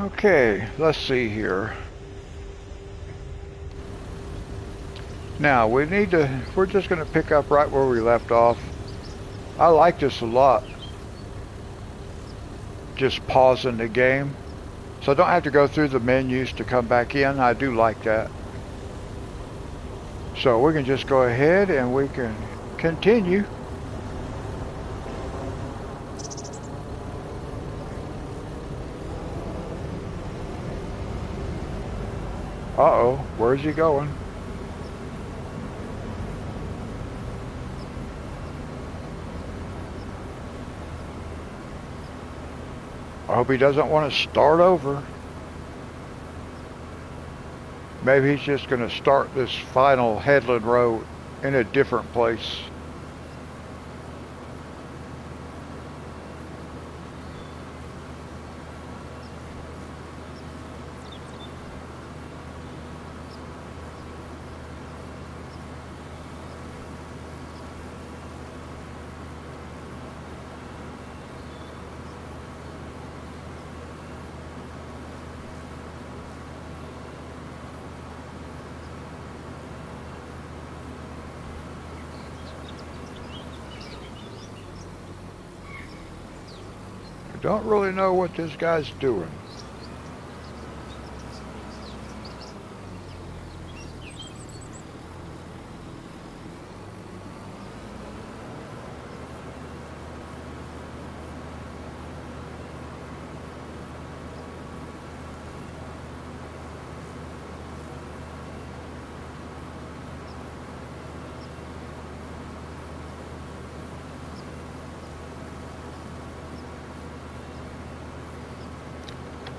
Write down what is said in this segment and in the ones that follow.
Okay, let's see here. Now we're just going to pick up right where we left off. I like this a lot. Just pausing the game. So I don't have to go through the menus to come back in. I do like that. So we can just go ahead and we can continue. Uh-oh, where's he going? I hope he doesn't want to start over. Maybe he's just going to start this final headland row in a different place. Don't really know what this guy's doing.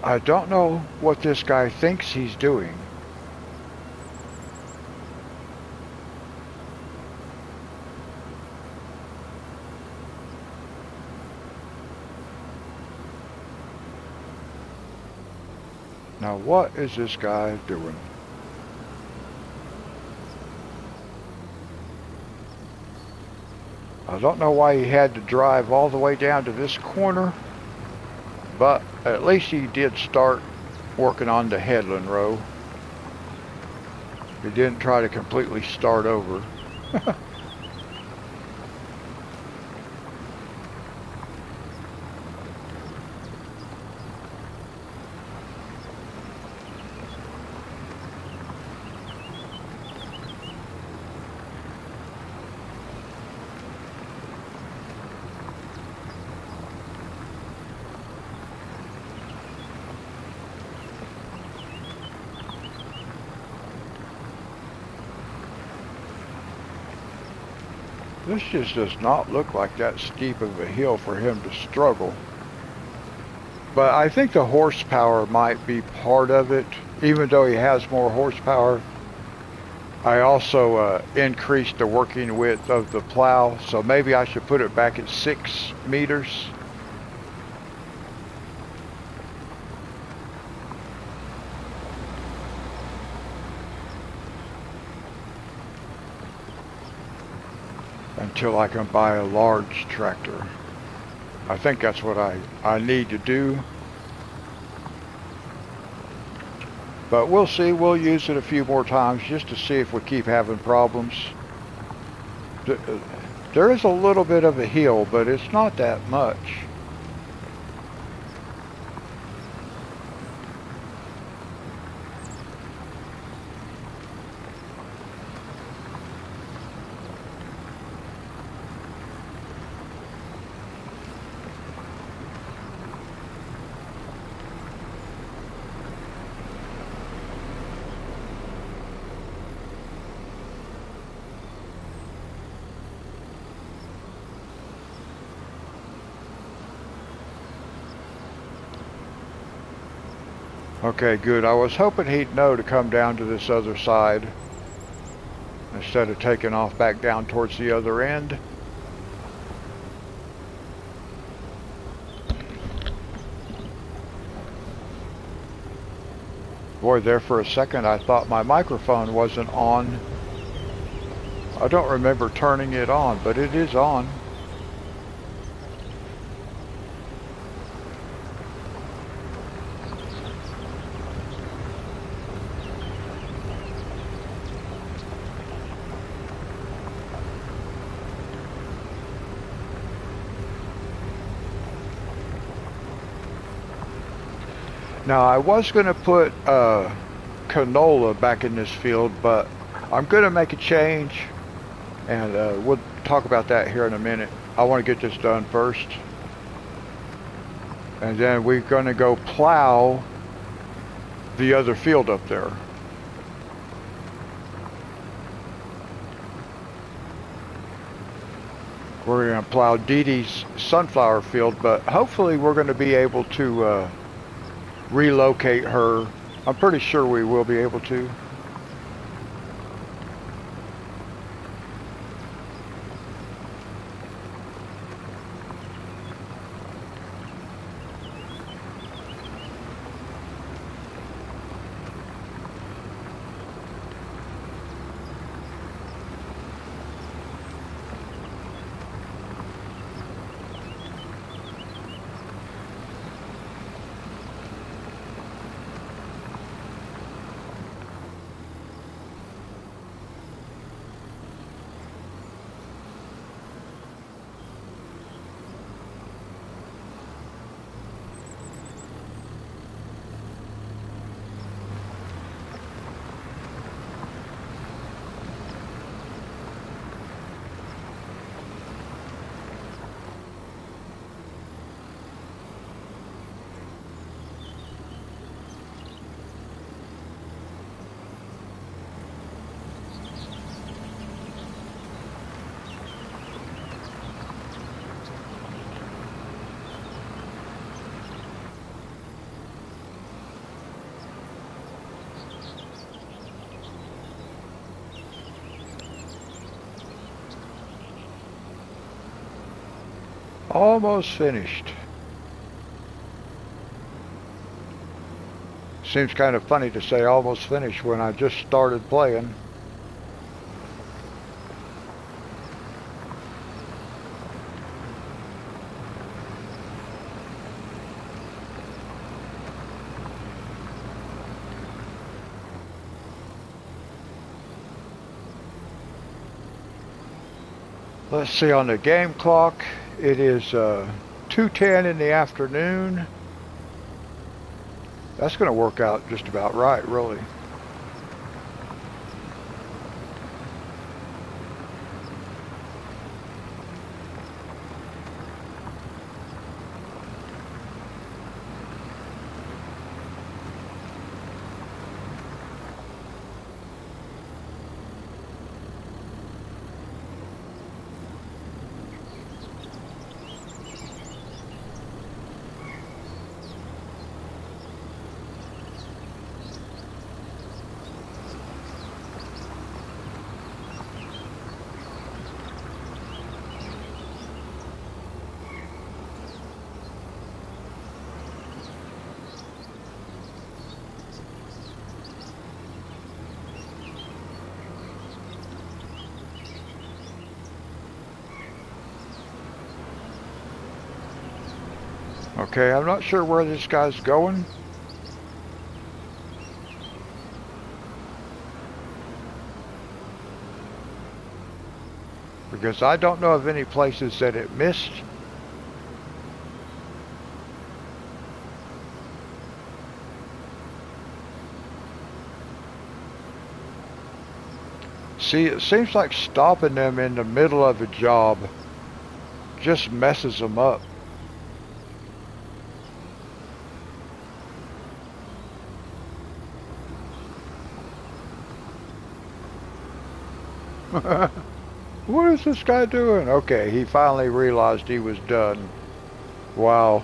I don't know what this guy thinks he's doing. Now what is this guy doing? I don't know why he had to drive all the way down to this corner, but at least he did start working on the headland row. He didn't try to completely start over. This just does not look like that steep of a hill for him to struggle. But I think the horsepower might be part of it. Even though he has more horsepower, I also increased the working width of the plow, so maybe I should put it back at 6 meters. Until I can buy a large tractor. I think that's what I need to do. But we'll see. We'll use it a few more times just to see if we keep having problems. There is a little bit of a hill, but it's not that much. Okay, good. I was hoping he'd know to come down to this other side instead of taking off back down towards the other end. Boy, there for a second I thought my microphone wasn't on. I don't remember turning it on, but it is on. Now I was going to put canola back in this field, but I'm going to make a change, and we'll talk about that here in a minute. I want to get this done first, and then we're going to go plow the other field up there. We're going to plow Dee Dee's sunflower field, but hopefully we're going to be able to relocate her. I'm pretty sure we will be able to. Almost finished. Seems kind of funny to say almost finished when I just started playing. Let's see, on the game clock, it is 2:10 in the afternoon. That's going to work out just about right, really. Okay, I'm not sure where this guy's going. Because I don't know of any places that it missed. See, it seems like stopping them in the middle of a job just messes them up. What is this guy doing? Okay, he finally realized he was done. Wow.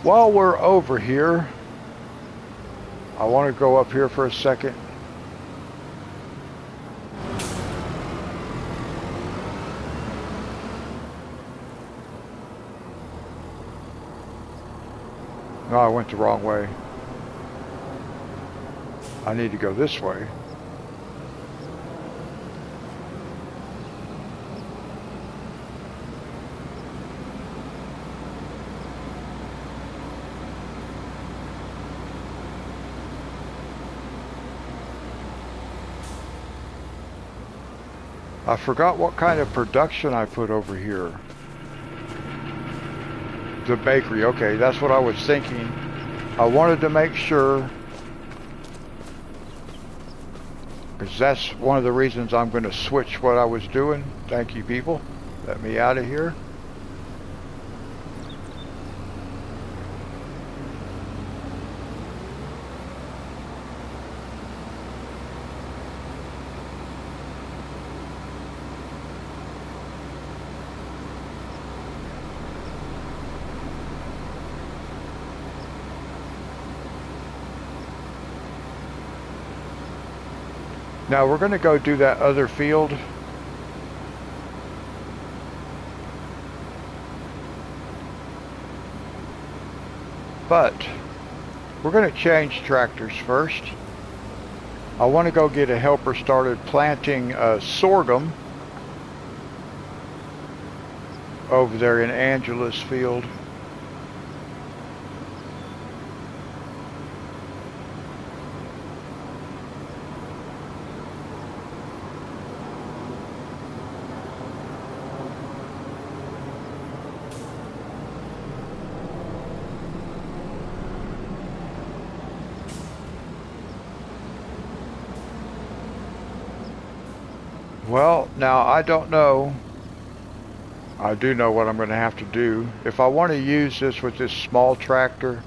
While we're over here, I want to go up here for a second. No, I went the wrong way. I need to go this way. I forgot what kind of production I put over here. The bakery, okay, that's what I was thinking. I wanted to make sure, because that's one of the reasons I'm going to switch what I was doing. Thank you, people. Let me out of here. Now we're going to go do that other field. But we're going to change tractors first. I want to go get a helper started planting sorghum over there in Angela's field. Well, now I don't know. I do know what I'm going to have to do. If I want to use this with this small tractor,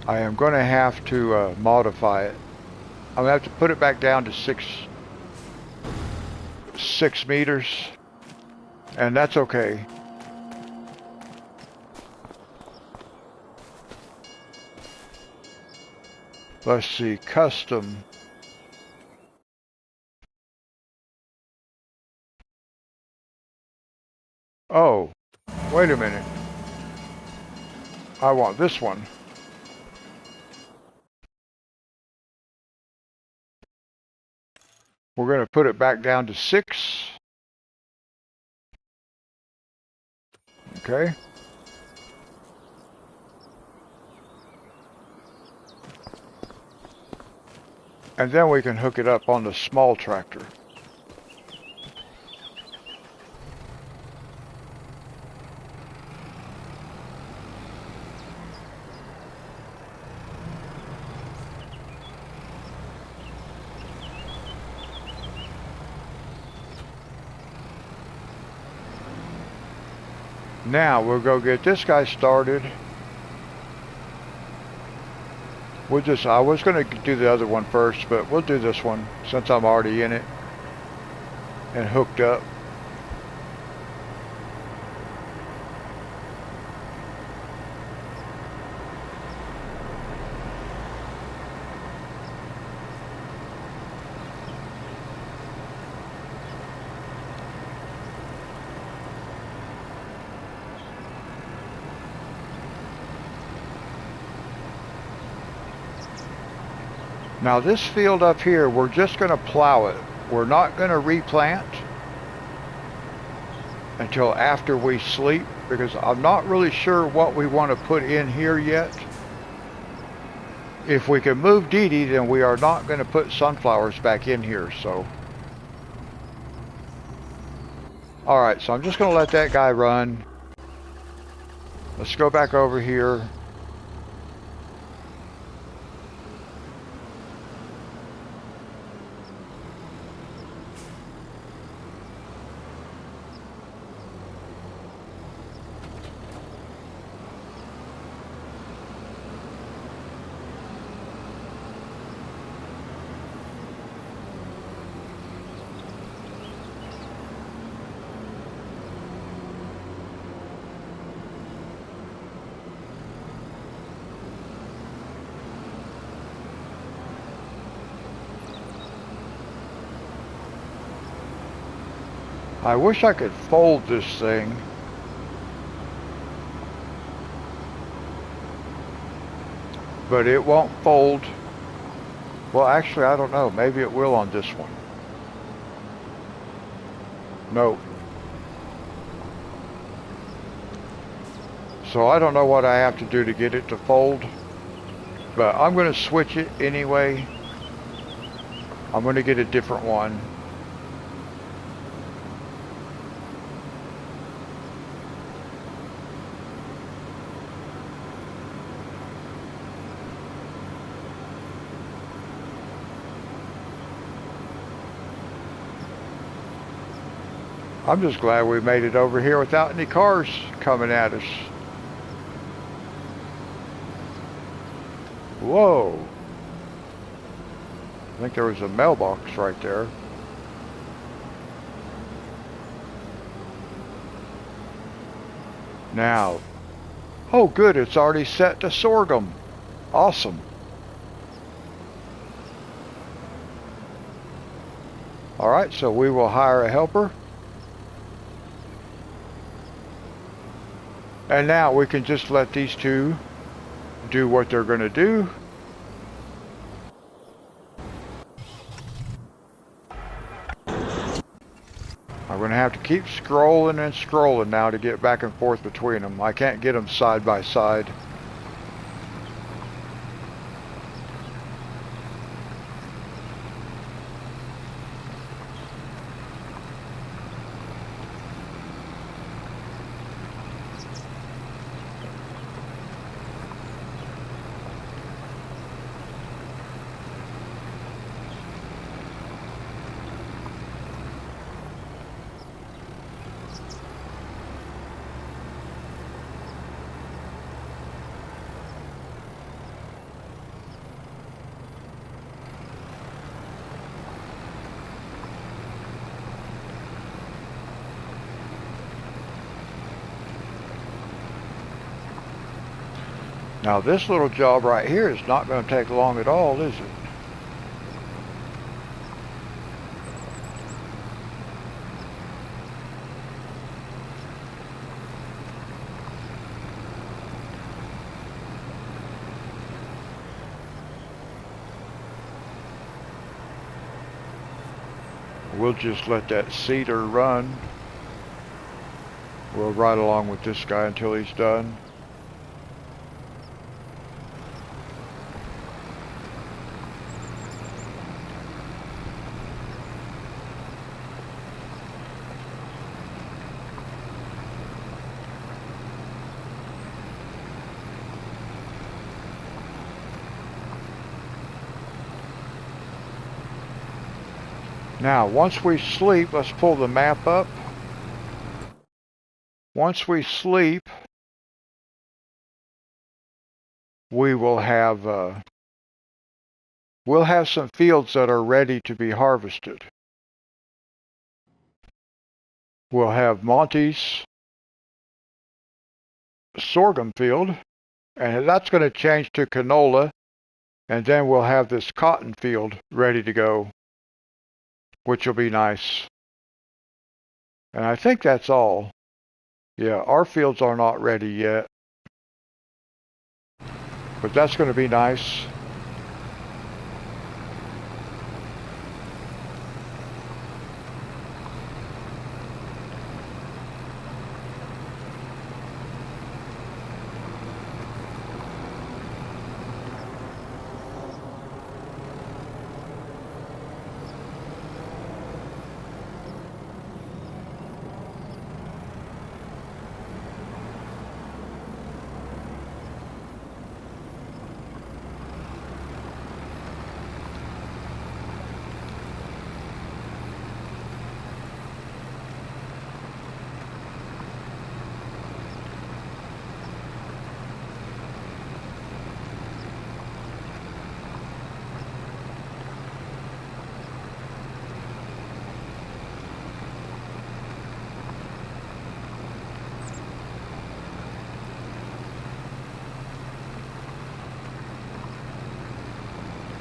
I am going to have to modify it. I'm going to have to put it back down to 6 meters, and that's okay. Let's see, custom. Oh, wait a minute. I want this one. We're going to put it back down to 6. Okay. And then we can hook it up on the small tractor. Now we'll go get this guy started. I was going to do the other one first, but we'll do this one since I'm already in it and hooked up. Now this field up here, we're just going to plow it. We're not going to replant until after we sleep, because I'm not really sure what we want to put in here yet. If we can move Dee Dee, then we are not going to put sunflowers back in here, so. Alright, so I'm just going to let that guy run. Let's go back over here. I wish I could fold this thing. But it won't fold. Well, actually, I don't know. Maybe it will on this one. Nope. So I don't know what I have to do to get it to fold. But I'm going to switch it anyway. I'm going to get a different one. I'm just glad we made it over here without any cars coming at us. Whoa. I think there was a mailbox right there. Now, oh good, it's already set to sorghum. Awesome. Alright, so we will hire a helper. And now we can just let these two do what they're going to do. I'm going to have to keep scrolling and scrolling now to get back and forth between them. I can't get them side by side. Now this little job right here is not going to take long at all, is it? We'll just let that seeder run. We'll ride along with this guy until he's done. Now, once we sleep, let's pull the map up. Once we sleep, we will have we'll have some fields that are ready to be harvested. We'll have Monty's sorghum field, and that's going to change to canola, and then we'll have this cotton field ready to go, which will be nice. And I think that's all. Yeah, our fields are not ready yet, but that's going to be nice.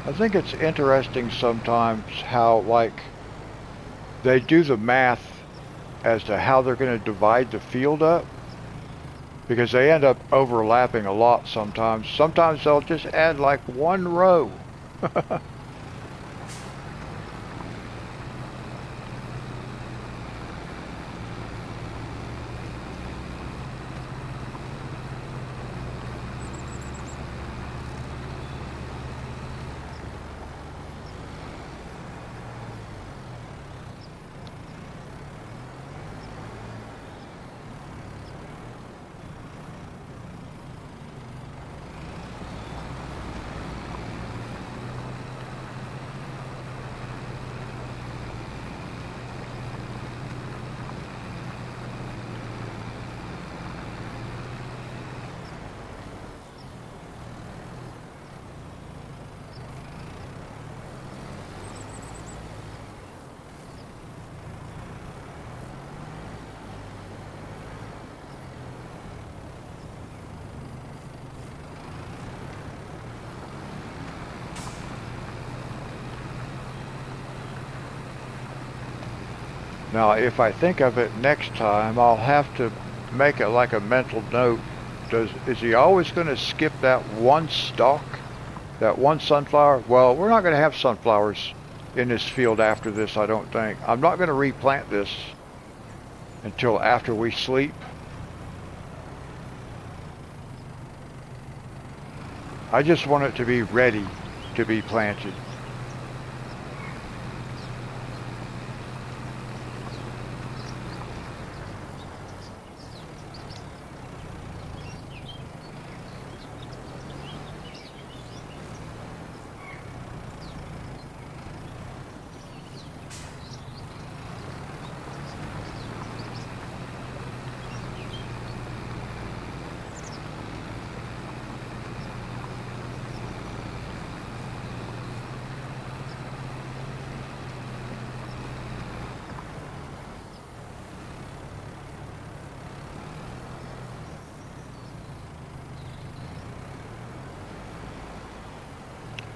I think it's interesting sometimes how, like, they do the math as to how they're going to divide the field up, because they end up overlapping a lot sometimes. Sometimes they'll just add like one row. Now, if I think of it next time, I'll have to make it like a mental note. Is he always going to skip that one stalk? That one sunflower? Well, we're not going to have sunflowers in this field after this, I don't think. I'm not going to replant this until after we sleep. I just want it to be ready to be planted.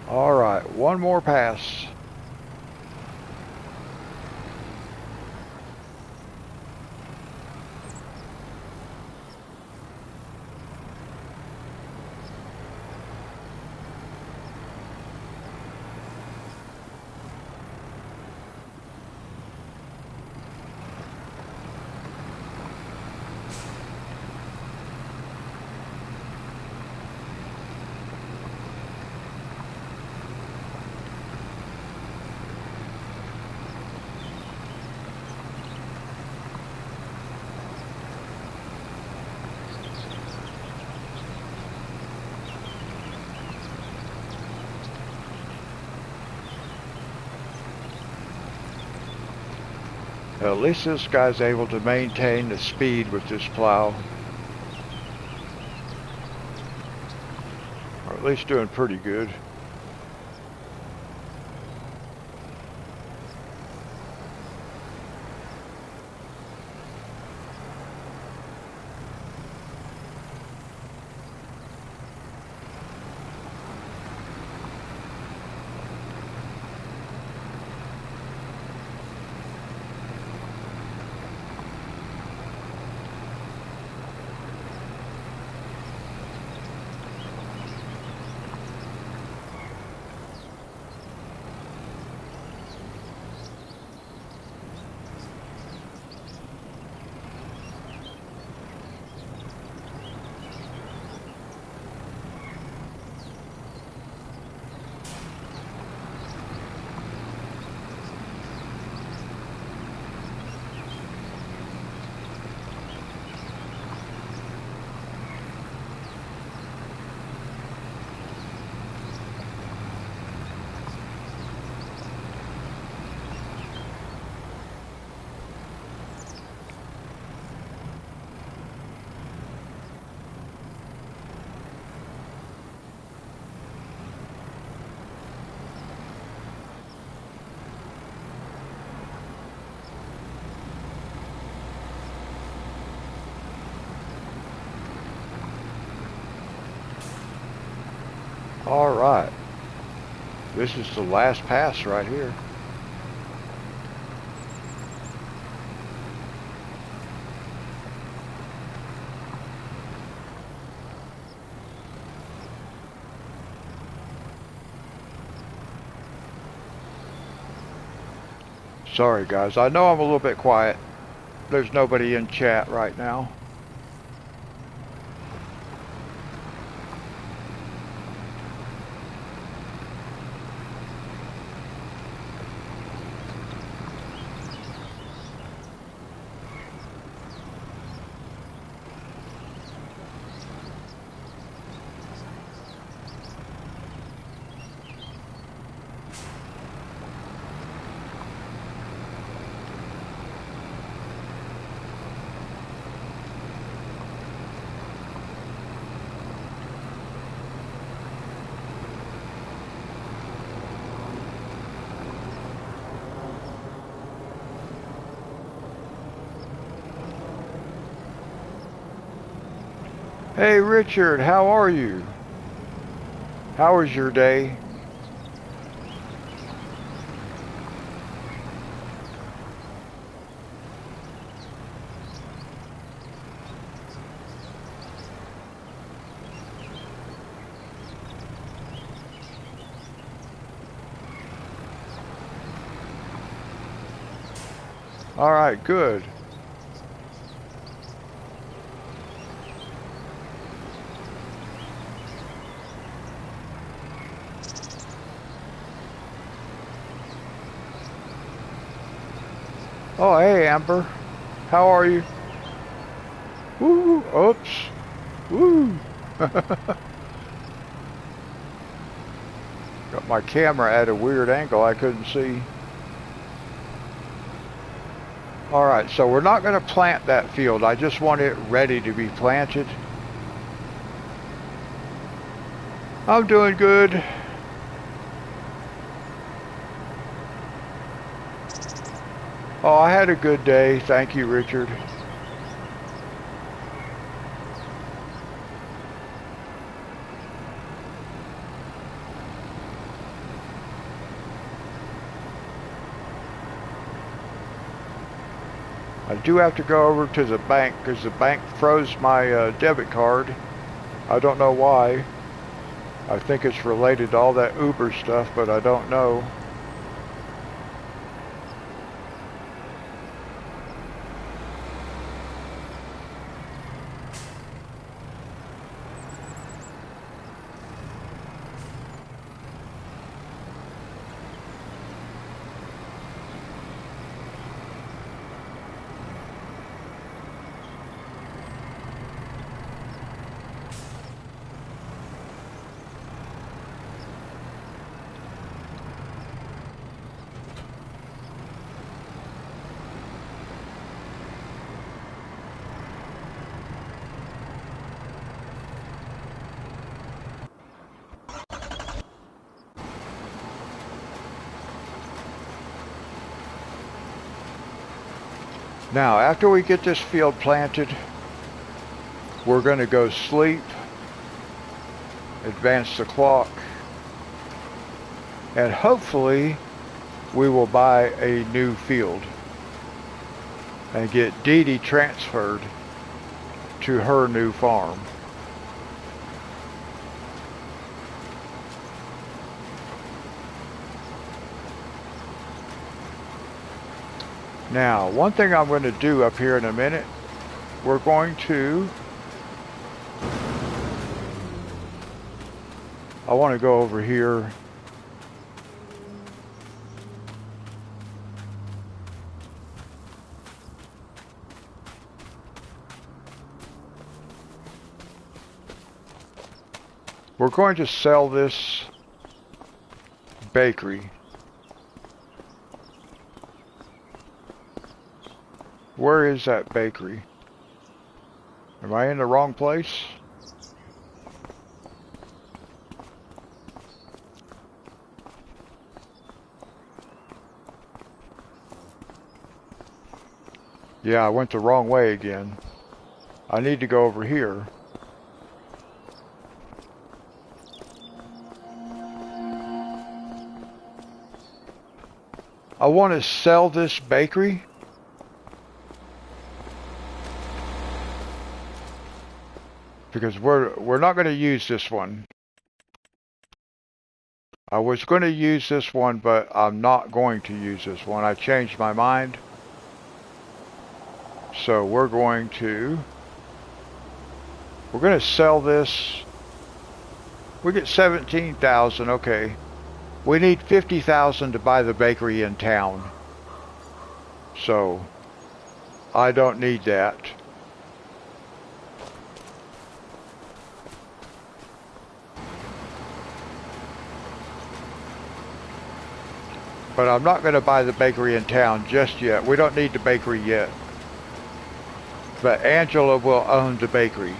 All right, one more pass. At least this guy's able to maintain the speed with this plow. Or at least doing pretty good. All right. This is the last pass right here. Sorry guys, I know I'm a little bit quiet. There's nobody in chat right now. Hey Richard, how are you? How was your day? All right, good. Oh, hey, Amber. How are you? Woo! Oops. Woo! Got my camera at a weird angle I couldn't see. All right, so we're not going to plant that field. I just want it ready to be planted. I'm doing good. Oh, I had a good day. Thank you, Richard. I do have to go over to the bank because the bank froze my debit card. I don't know why. I think it's related to all that Uber stuff, but I don't know. Now, after we get this field planted, we're going to go sleep, advance the clock, and hopefully we will buy a new field and get Dee Dee transferred to her new farm. Now, one thing I'm going to do up here in a minute, we're going to, I want to go over here. We're going to sell this bakery. Where is that bakery? Am I in the wrong place? Yeah, I went the wrong way again. I need to go over here. I want to sell this bakery. Because we're not going to use this one. I was going to use this one, but I'm not going to use this one. I changed my mind. So we're going to sell this. We get 17,000, okay. We need 50,000 to buy the bakery in town. So I don't need that. But I'm not going to buy the bakery in town just yet. We don't need the bakery yet. But Angela will own the bakery.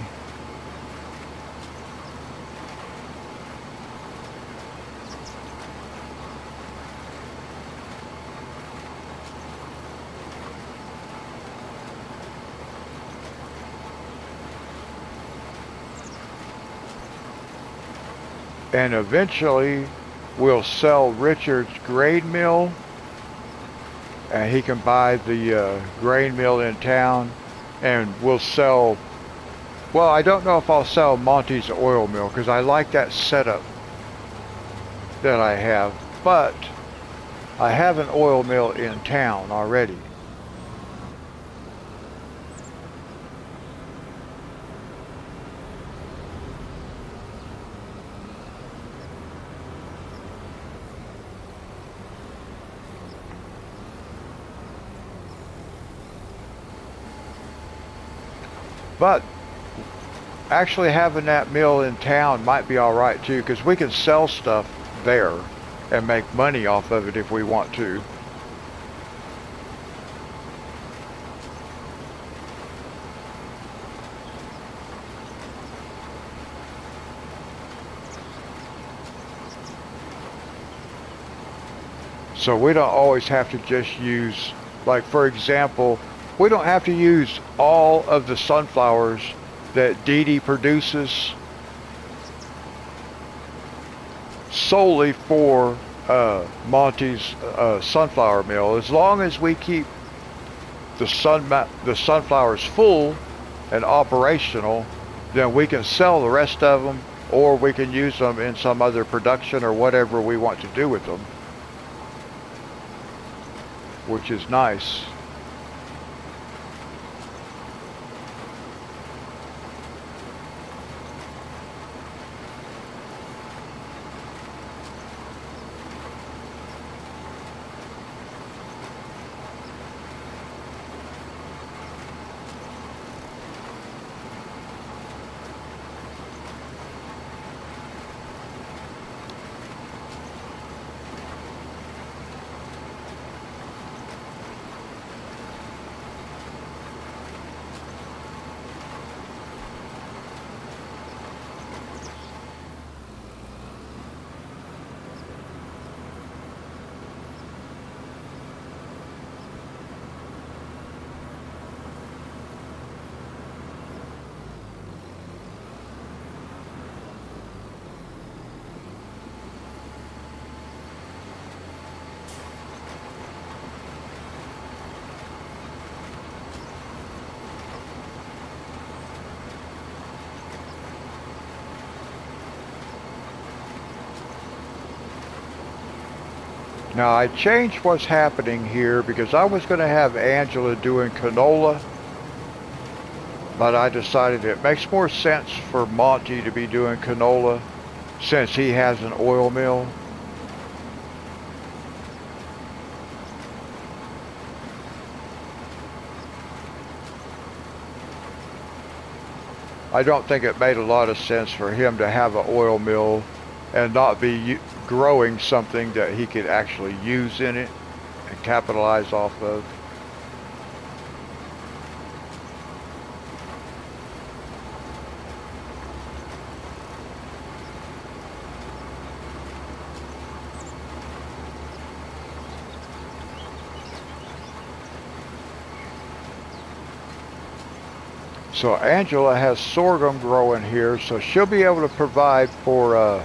And eventually we'll sell Richard's grain mill, and he can buy the grain mill in town, and we'll sell, well, I don't know if I'll sell Monty's oil mill because I like that setup that I have, but I have an oil mill in town already. But actually having that mill in town might be all right too, because we can sell stuff there and make money off of it if we want to. So we don't always have to just use, like for example, we don't have to use all of the sunflowers that Dee Dee produces solely for Monty's sunflower mill. As long as we keep the sunflowers full and operational, then we can sell the rest of them, or we can use them in some other production or whatever we want to do with them, which is nice. Now I changed what's happening here because I was going to have Angela doing canola, but I decided it makes more sense for Monty to be doing canola since he has an oil mill. I don't think it made a lot of sense for him to have an oil mill and not be growing something that he could actually use in it and capitalize off of. So Angela has sorghum growing here, so she'll be able to provide for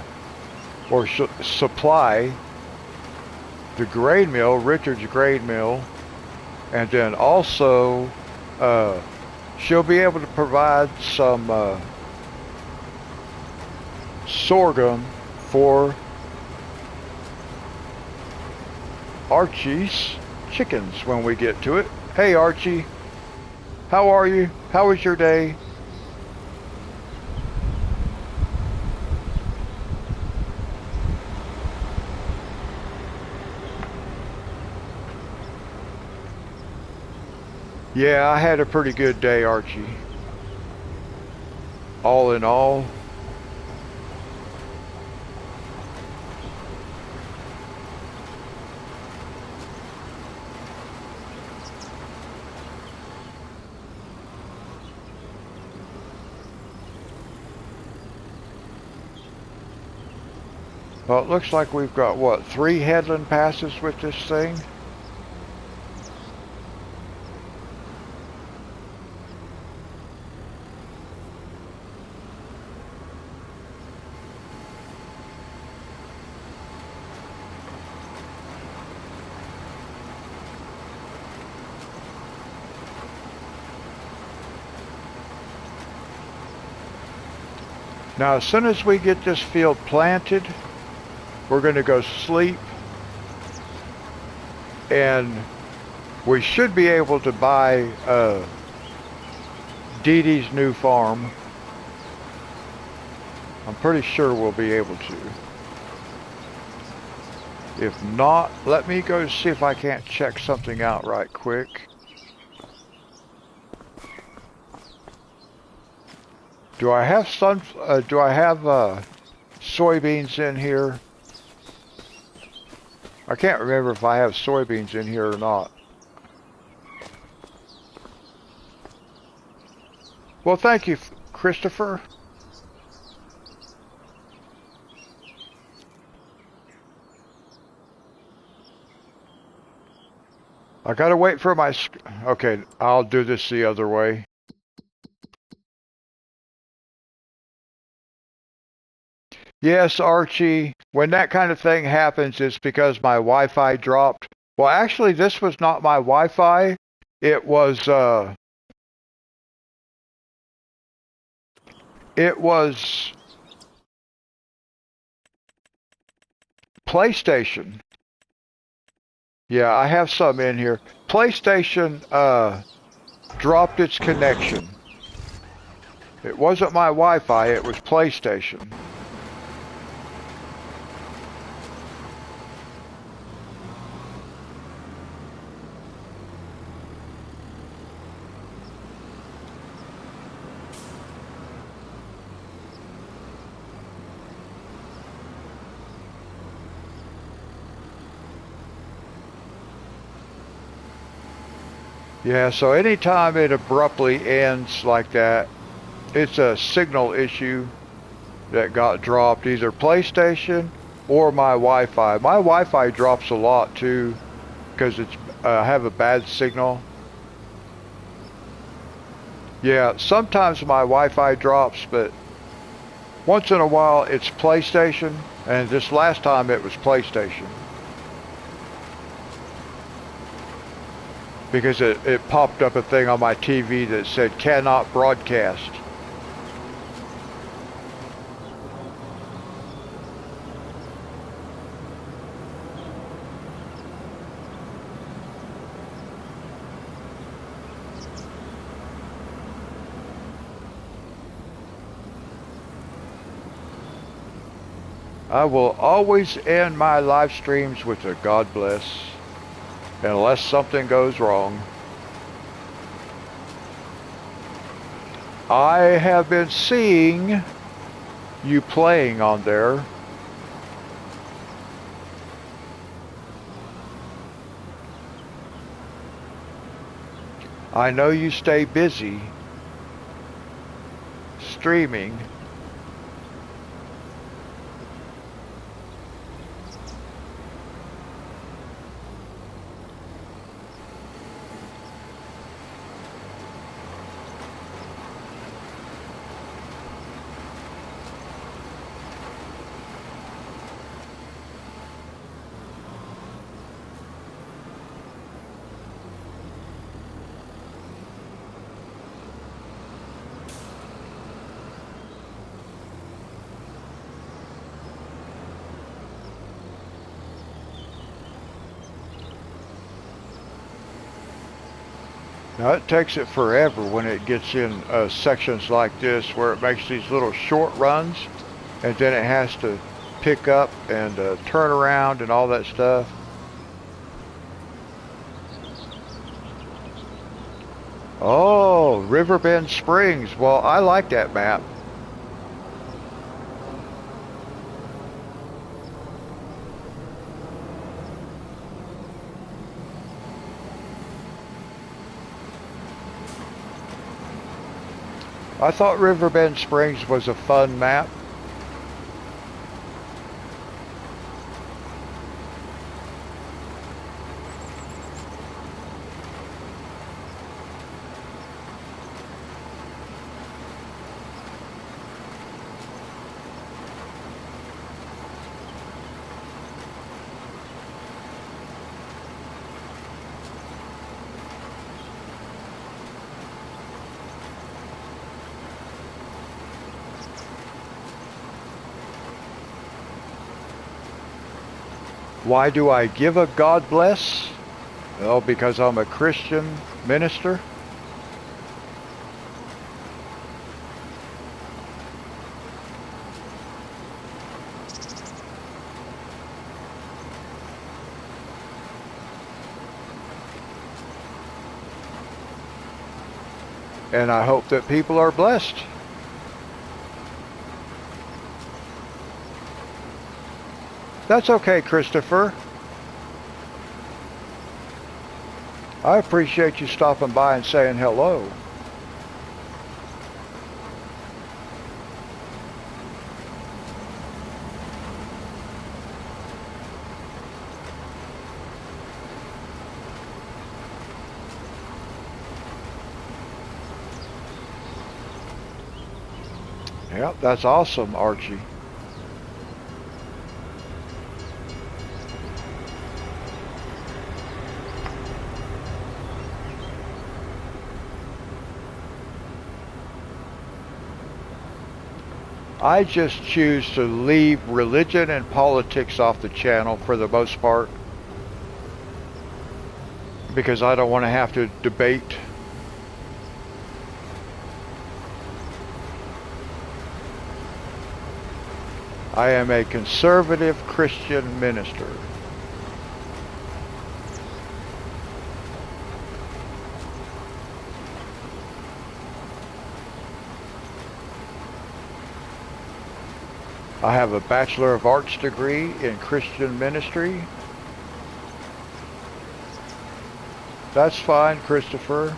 or supply the grain mill, Richard's grain mill, and then also she'll be able to provide some sorghum for Archie's chickens when we get to it. Hey Archie, how are you? How was your day? Yeah, I had a pretty good day, Archie. All in all. Well, it looks like we've got, what, 3 headland passes with this thing? Now, as soon as we get this field planted, we're going to go sleep, and we should be able to buy Dee Dee's new farm. I'm pretty sure we'll be able to. If not, let me go see if I can't check something out right quick. Do I have soybeans in here? I can't remember if I have soybeans in here or not. Well, thank you, Christopher. I gotta wait for my... Okay, I'll do this the other way. Yes, Archie, when that kind of thing happens, it's because my Wi-Fi dropped. Well, actually, this was not my Wi-Fi. It was, it was PlayStation. Yeah, I have some in here. PlayStation, dropped its connection. It wasn't my Wi-Fi, it was PlayStation. Yeah, so anytime it abruptly ends like that, it's a signal issue that got dropped, either PlayStation or my Wi-Fi. My Wi-Fi drops a lot too, because it's have a bad signal. Yeah, sometimes my Wi-Fi drops, but once in a while it's PlayStation, and this last time it was PlayStation. Because it popped up a thing on my TV that said cannot broadcast. I will always end my live streams with a God bless, unless something goes wrong. I have been seeing you playing on there. I know you stay busy streaming. Now it takes it forever when it gets in sections like this where it makes these little short runs and then it has to pick up and turn around and all that stuff. Oh, Riverbend Springs. Well, I like that map. I thought Riverbend Springs was a fun map. Why do I give a God bless? Well, because I'm a Christian minister. And I hope that people are blessed. That's okay, Christopher. I appreciate you stopping by and saying hello. Yep, that's awesome, Archie. I just choose to leave religion and politics off the channel for the most part because I don't want to have to debate. I am a conservative Christian minister. I have a Bachelor of Arts degree in Christian ministry. That's fine, Christopher.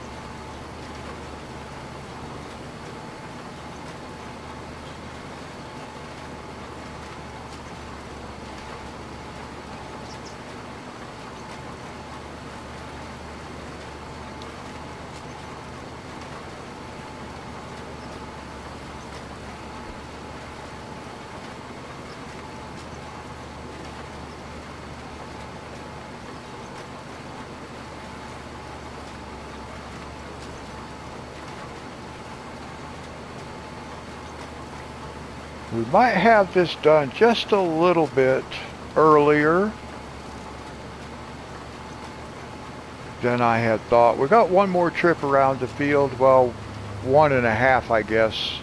We might have this done just a little bit earlier than I had thought. We got one more trip around the field. Well, 1.5, I guess.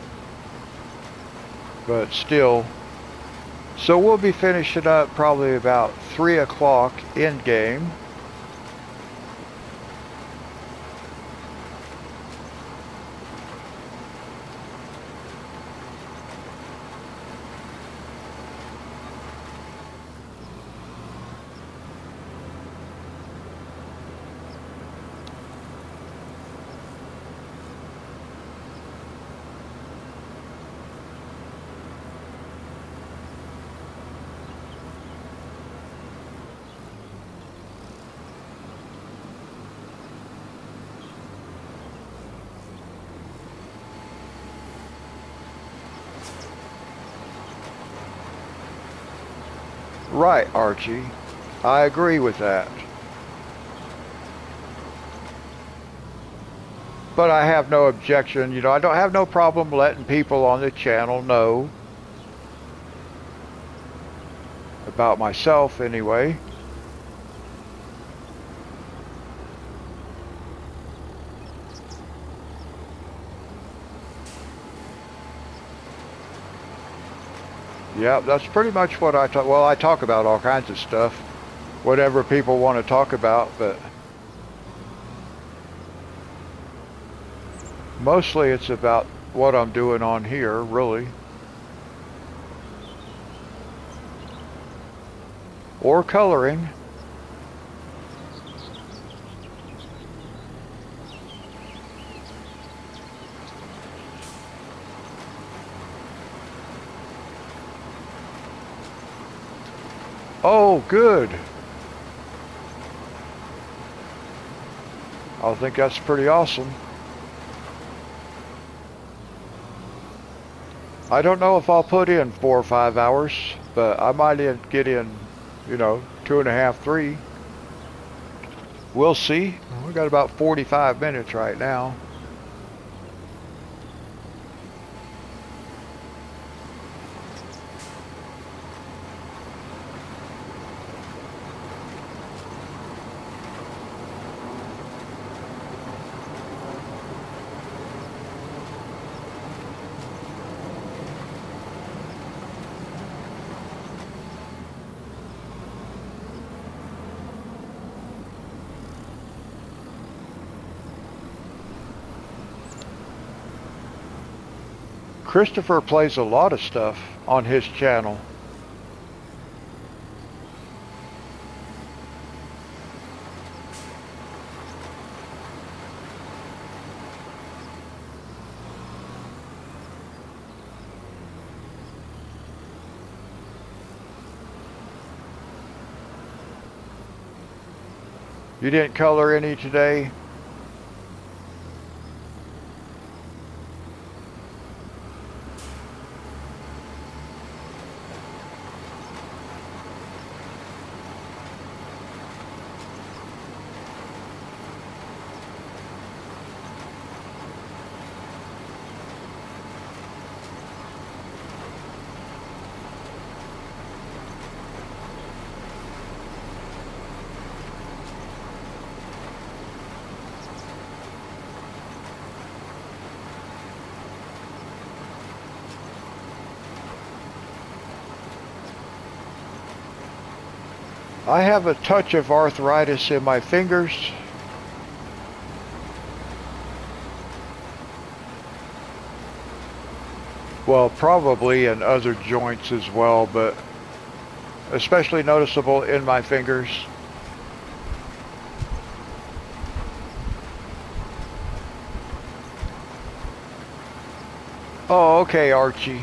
But still. So we'll be finishing up probably about 3 o'clock in game. Right, Archie. I agree with that. But I have no objection. I don't have no problem letting people on the channel know about myself anyway. Yeah, that's pretty much what I talk. Well, I talk about all kinds of stuff, whatever people want to talk about, but mostly it's about what I'm doing on here, really. Or coloring. Oh, good. I think that's pretty awesome. I don't know if I'll put in 4 or 5 hours, but I might get in, 2.5, 3. We'll see. We got about 45 minutes right now. Christopher plays a lot of stuff on his channel. You didn't color any today? I have a touch of arthritis in my fingers. Well, probably in other joints as well, but especially noticeable in my fingers. Oh, okay, Archie.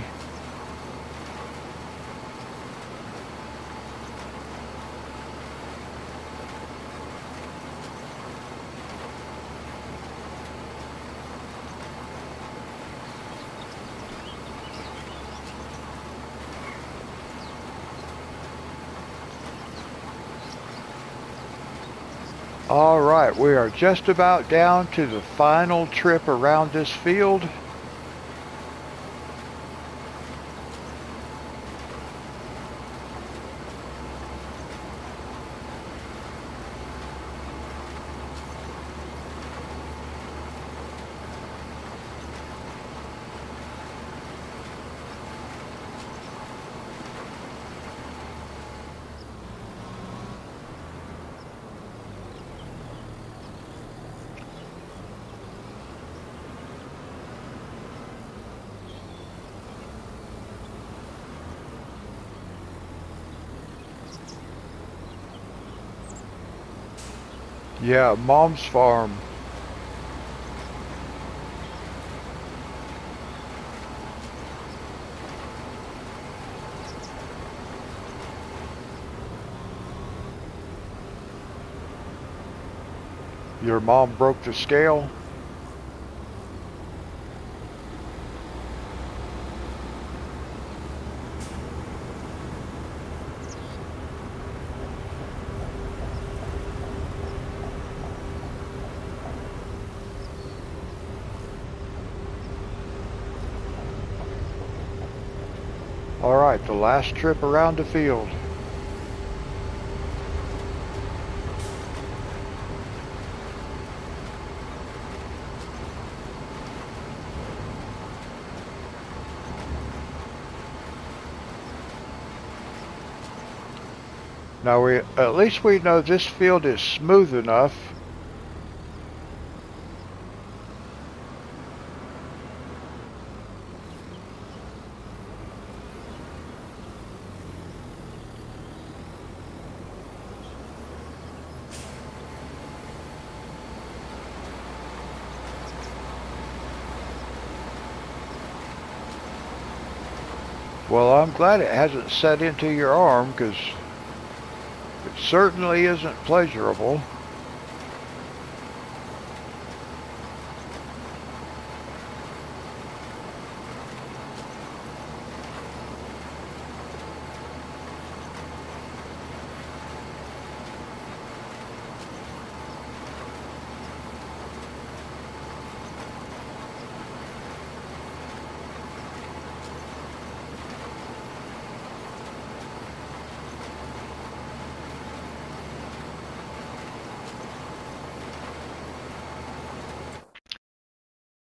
All right, we are just about down to the final trip around this field. Yeah, Mom's farm. Your mom broke the scale? All right, the last trip around the field. Now at least we know this field is smooth enough. Well, I'm glad it hasn't set into your arm, because it certainly isn't pleasurable.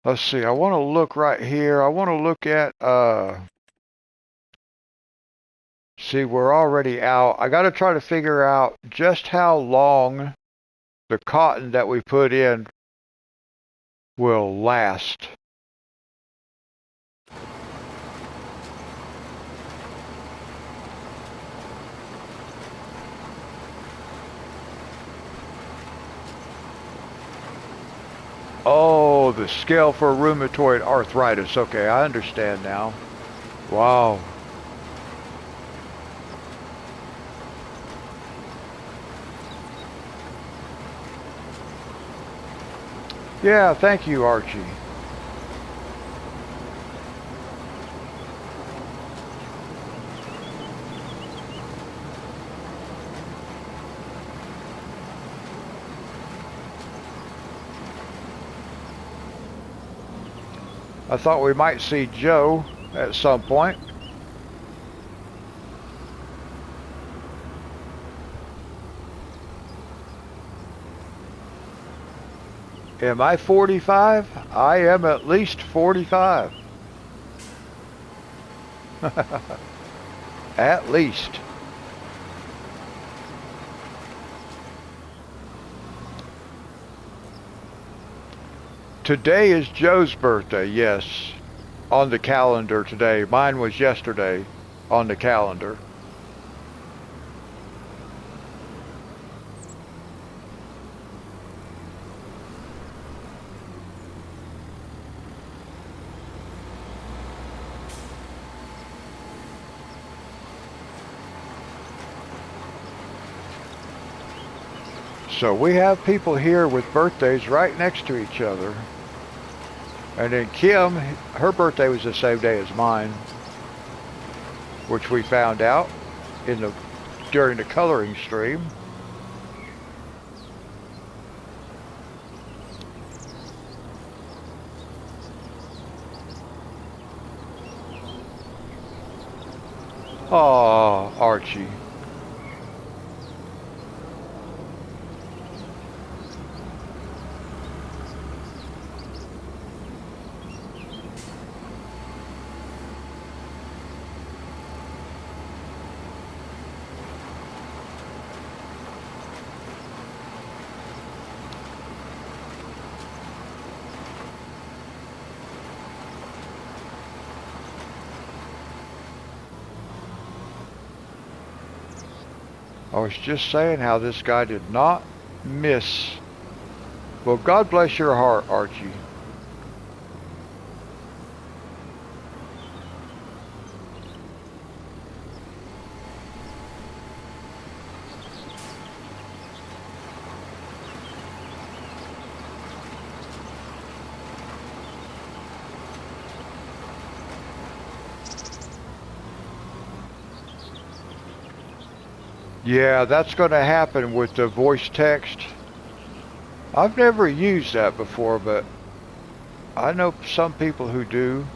Let's see, I want to look right here. I want to look at, see, we're already out. I got to try to figure out just how long the cotton that we put in will last. Oh, the scale for rheumatoid arthritis. Okay, I understand now. Wow. Yeah, thank you, Archie. I thought we might see Joe at some point. Am I 45? I am at least 45. At least. Today is Joe's birthday, yes. On the calendar today. Mine was yesterday on the calendar. So we have people here with birthdays right next to each other. And then Kim, her birthday was the same day as mine, which we found out in the during the coloring stream. Oh, Archie. I was just saying how this guy did not miss. Well, God bless your heart, Archie. Yeah, that's going to happen with the voice text. I've never used that before, but I know some people who do.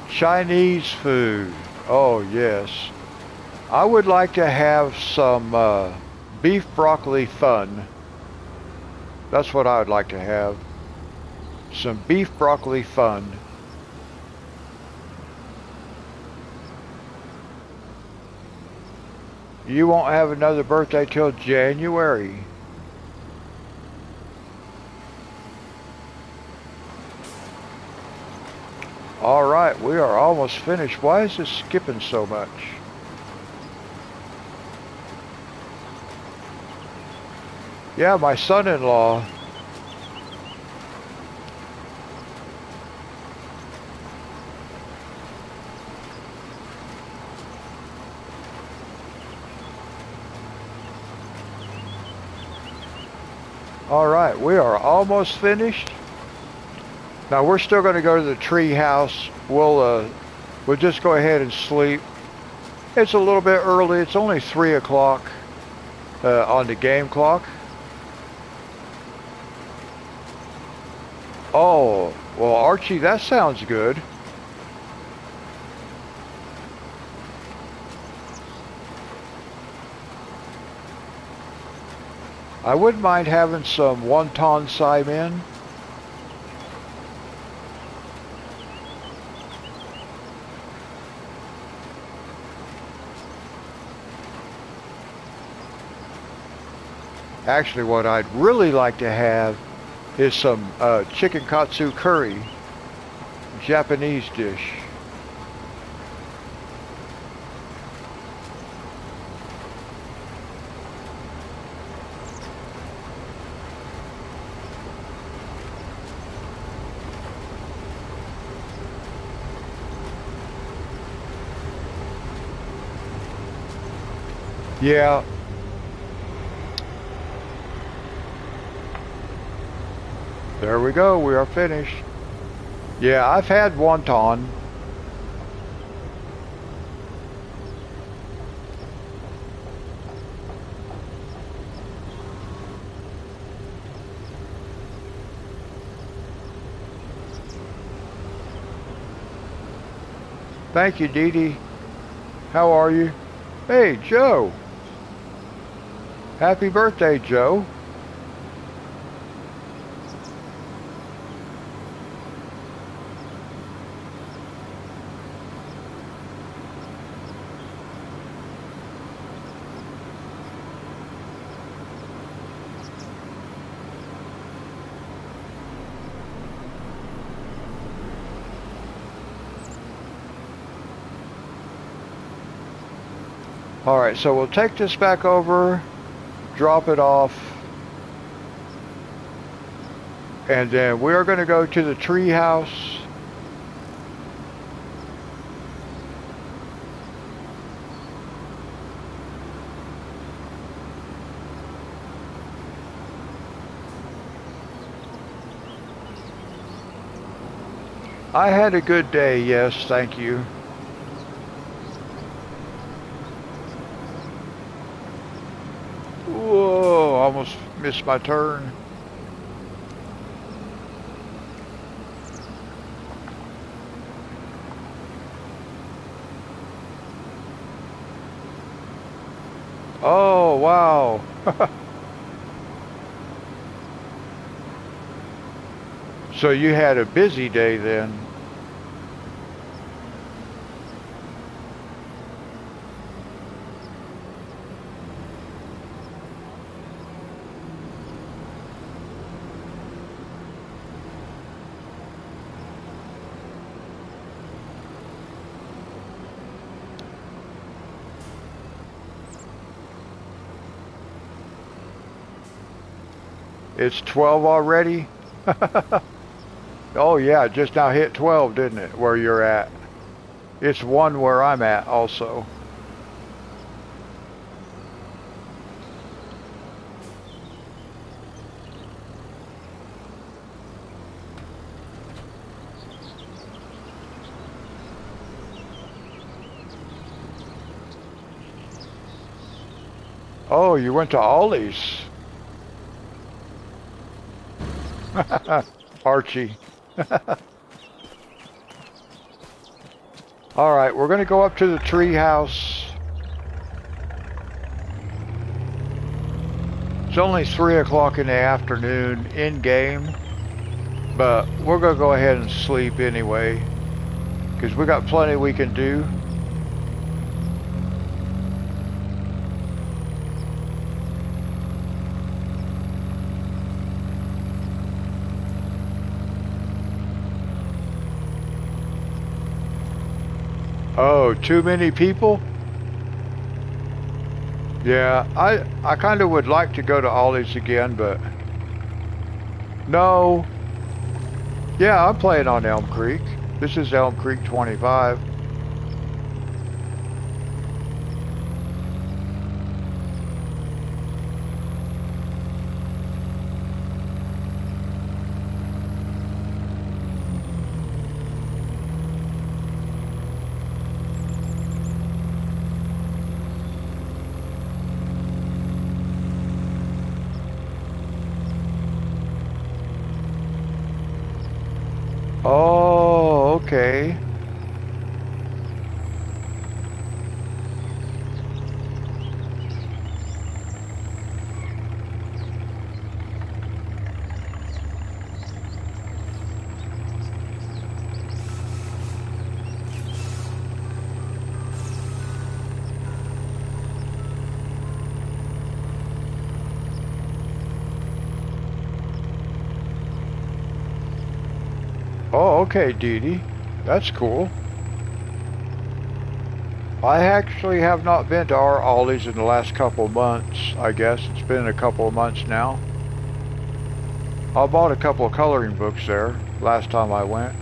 Chinese food. Oh, yes. I would like to have some beef broccoli fun. That's what I would like to have. Some beef broccoli fun. You won't have another birthday till January. All right, we are almost finished. Why is this skipping so much? Yeah, my son-in-law. All right, we are almost finished. Now we're still going to go to the tree house. We'll just go ahead and sleep. It's a little bit early. It's only 3 o'clock on the game clock. Oh, well, Archie, that sounds good. I wouldn't mind having some wonton saimin. Actually, what I'd really like to have is some chicken katsu curry, Japanese dish. Yeah, there we go. We are finished. Yeah, I've had wonton. Thank you, Dee Dee. How are you? Hey, Joe. Happy birthday, Joe. All right, so we'll take this back over, drop it off, and then we are going to go to the tree house. I had a good day, yes, thank you. Whoa, almost missed my turn. Oh, wow. So you had a busy day then. It's 12 already? Oh yeah, it just now hit 12, didn't it, where you're at? It's 1 where I'm at also. Oh, you went to Ollie's. Archie. All right, we're going to go up to the tree house. It's only 3 o'clock in the afternoon in game, but we're going to go ahead and sleep anyway, because we got plenty we can do. Oh, too many people? Yeah, I kind of would like to go to Ollie's again, but no. Yeah, I'm playing on Elm Creek. This is Elm Creek 25. Oh, okay. Oh, okay, Dee Dee. That's cool. I actually have not been to our Ollie's in the last couple of months, I guess. It's been a couple of months now. I bought a couple of coloring books there last time I went.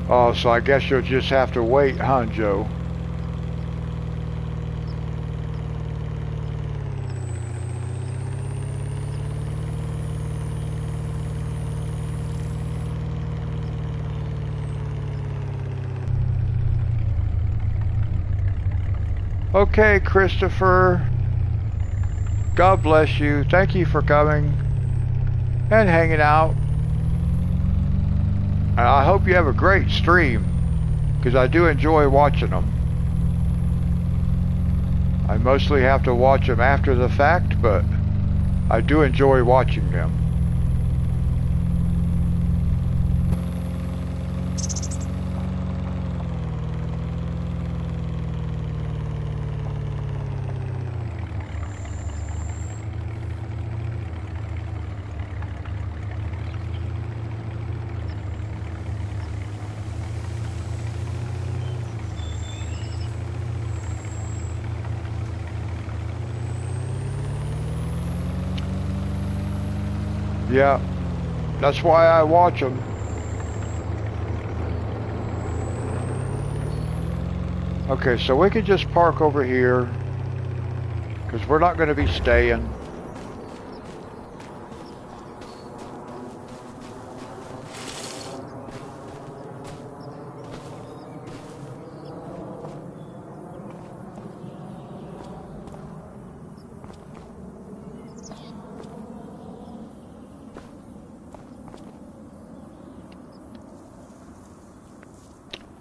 Oh, so I guess you'll just have to wait, huh, Joe? Okay, Christopher. God bless you. Thank you for coming and hanging out. I hope you have a great stream, because I do enjoy watching them. I mostly have to watch them after the fact, but I do enjoy watching them. Yeah, that's why I watch them. Okay, so we can just park over here, because we're not going to be staying.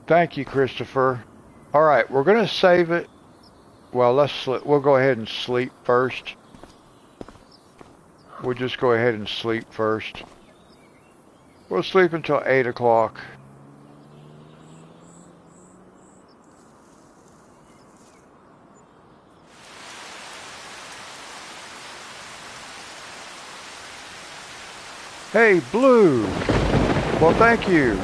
Thank you, Christopher. All right, we're going to save it. Well, we'll go ahead and sleep first. We'll just go ahead and sleep first. We'll sleep until 8 o'clock. Hey, Blue. Well, thank you.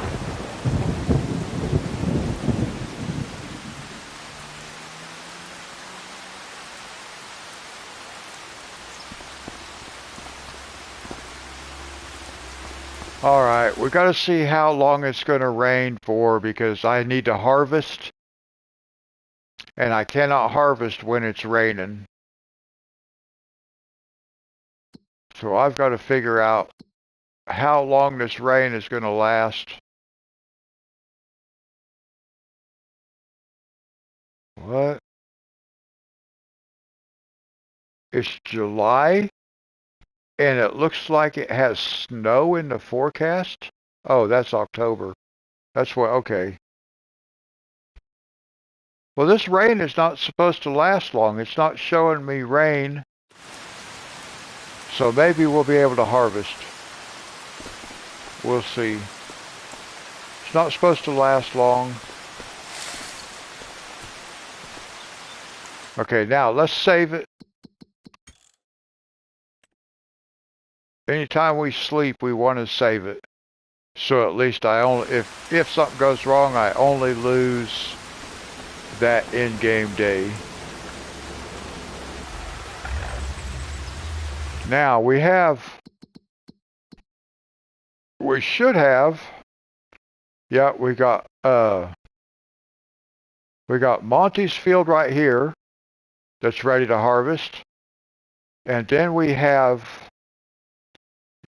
All right, we got to see how long it's going to rain for, because I need to harvest, and I cannot harvest when it's raining. So I've got to figure out how long this rain is going to last. What? It's July, and it looks like it has snow in the forecast. Oh, that's October. That's what, okay. Well, this rain is not supposed to last long. It's not showing me rain. So maybe we'll be able to harvest. We'll see. It's not supposed to last long. Okay, now let's save it. Anytime we sleep, we want to save it. So at least if something goes wrong, I only lose that in-game day. Now we should have, yeah, we got Monty's field right here that's ready to harvest. And then we have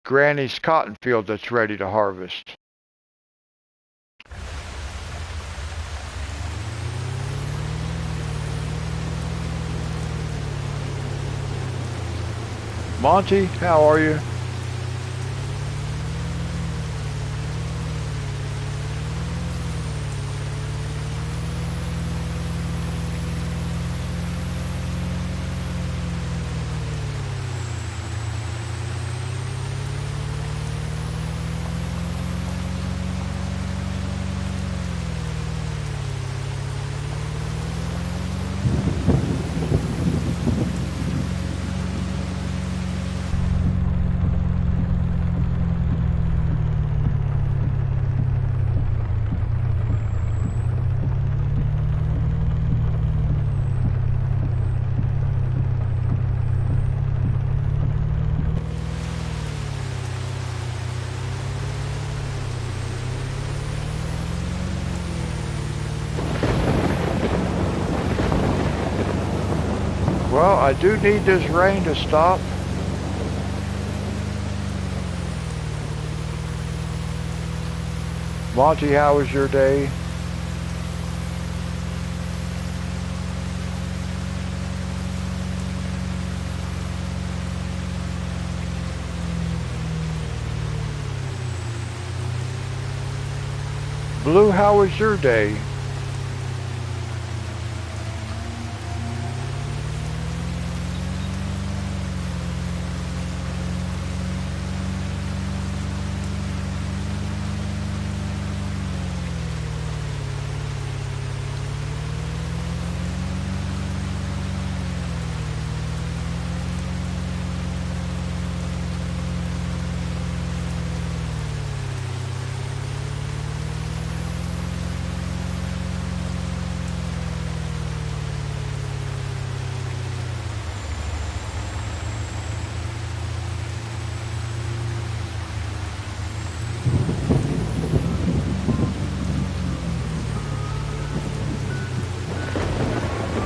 Granny's cotton field that's ready to harvest. Monty, how are you? I do need this rain to stop. Monty, how was your day? Blue, how was your day?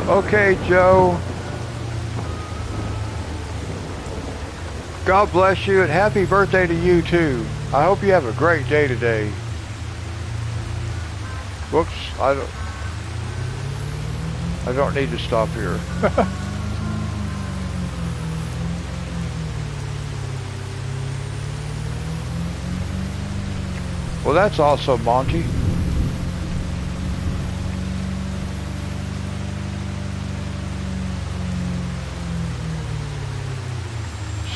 Okay, Joe. God bless you and happy birthday to you too. I hope you have a great day today. Whoops, I don't need to stop here. Well, that's awesome, Monty.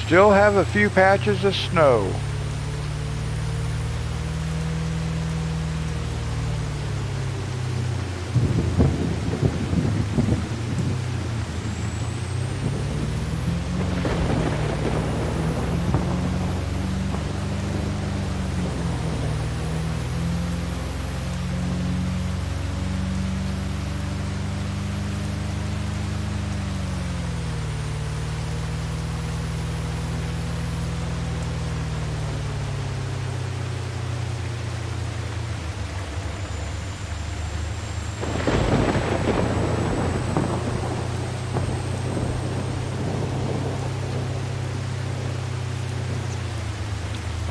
Still have a few patches of snow.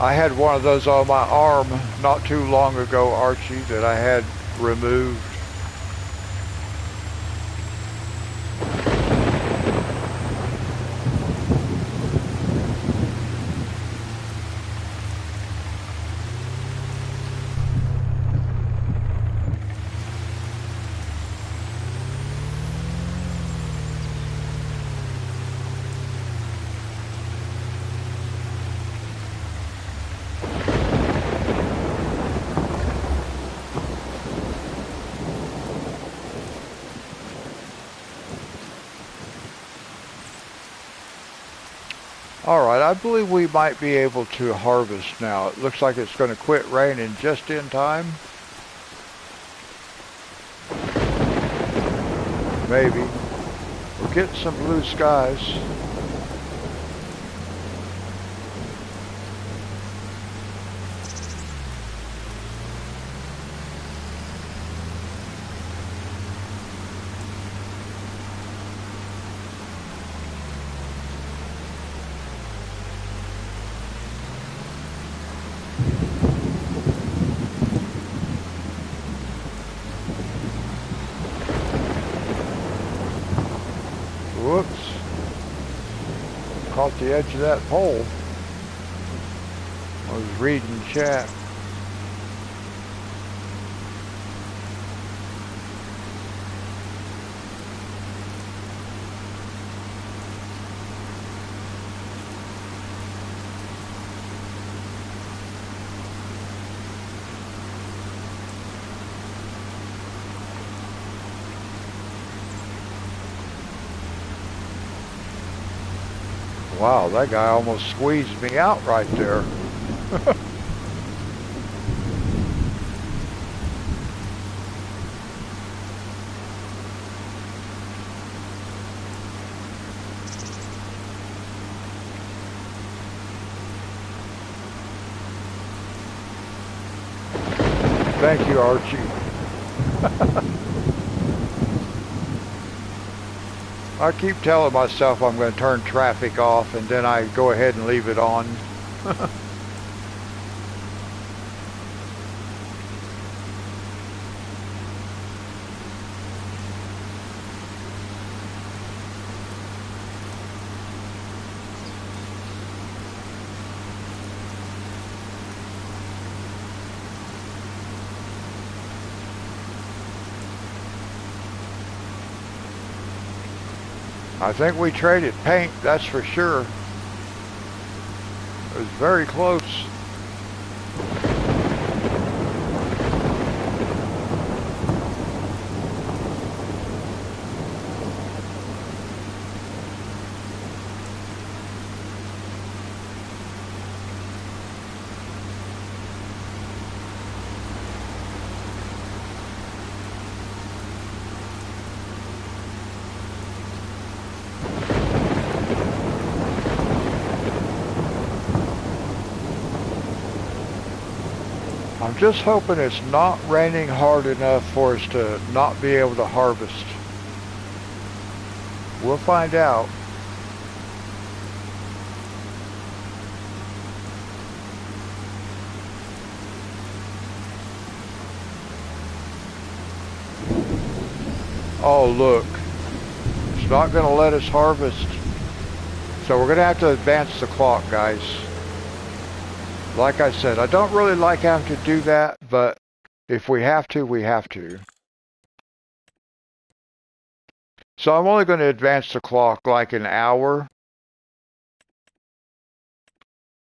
I had one of those on my arm not too long ago, Archie, that I had removed. Alright, I believe we might be able to harvest now. It looks like it's going to quit raining just in time. Maybe. We're getting some blue skies. Whoops. Caught the edge of that pole. I was reading chat. Wow, that guy almost squeezed me out right there. Thank you, Archie. I keep telling myself I'm going to turn traffic off, and then I go ahead and leave it on. I think we traded paint, that's for sure. It was very close. I'm just hoping it's not raining hard enough for us to not be able to harvest. We'll find out. Oh, look. It's not going to let us harvest. So we're going to have to advance the clock, guys. Like I said, I don't really like having to do that, but if we have to, we have to. So I'm only going to advance the clock like an hour.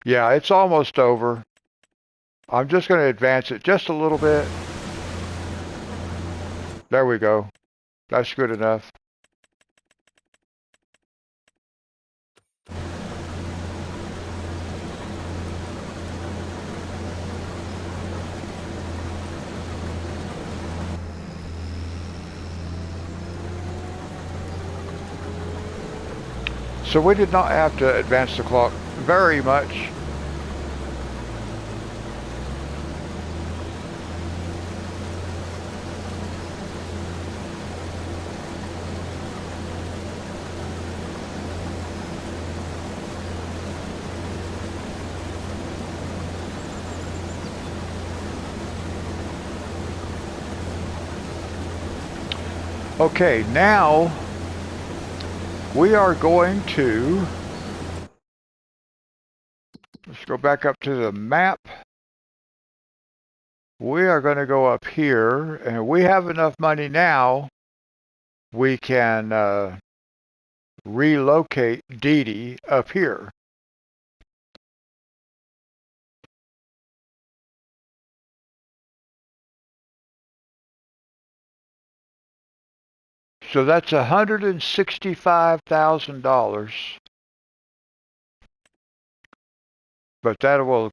Yeah, it's almost over. I'm just going to advance it just a little bit. There we go. That's good enough. So we did not have to advance the clock very much. Okay, now we are going to, let's go back up to the map. We are going to go up here, and we have enough money now. We can relocate Dee Dee up here. So that's $165,000. But that will,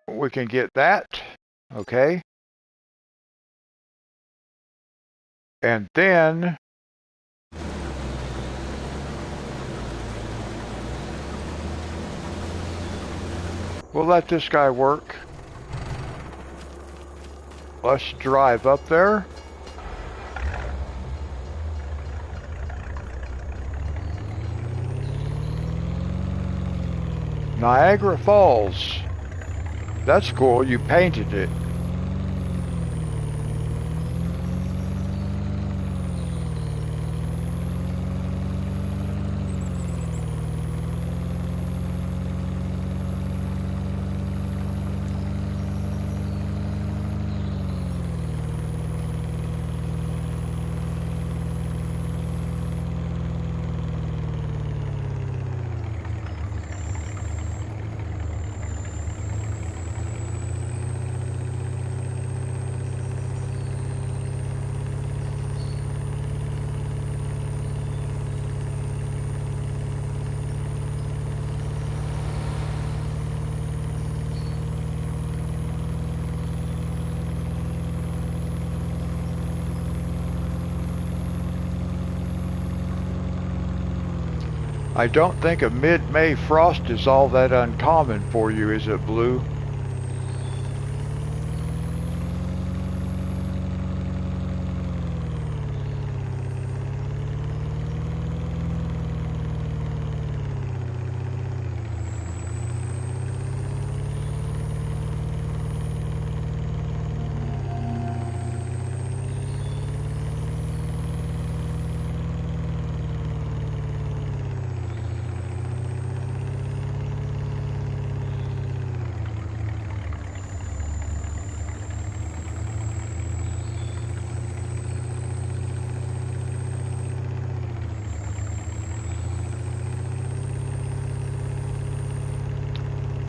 we can get that, okay? And then we'll let this guy work. Let's drive up there. Niagara Falls. That's cool, you painted it. I don't think a mid-May frost is all that uncommon for you, is it, Blue?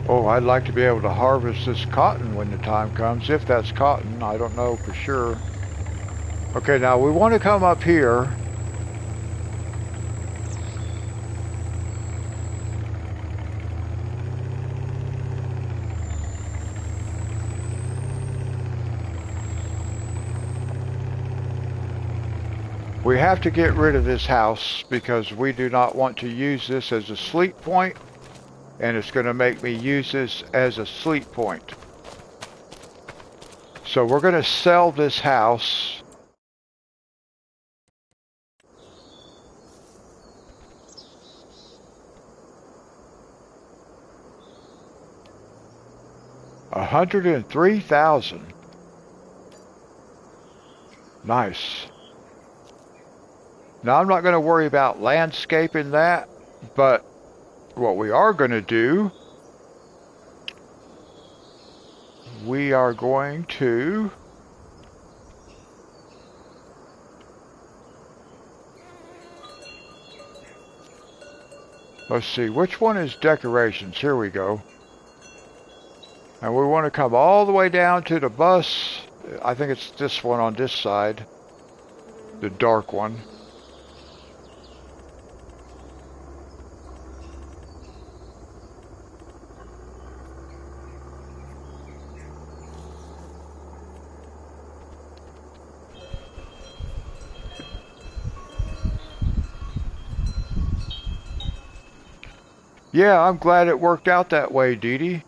Oh, I'd like to be able to harvest this cotton when the time comes, if that's cotton. I don't know for sure. Okay, now we want to come up here. We have to get rid of this house because we do not want to use this as a sleep point, and it's going to make me use this as a sleep point. So we're going to sell this house. $103,000. Nice. Now I'm not going to worry about landscaping that, but what we are going to do, we are going to let's see, which one is decorations? Here we go. And we want to come all the way down to the bus. I think it's this one on this side, the dark one. Yeah, I'm glad it worked out that way, Dee Dee.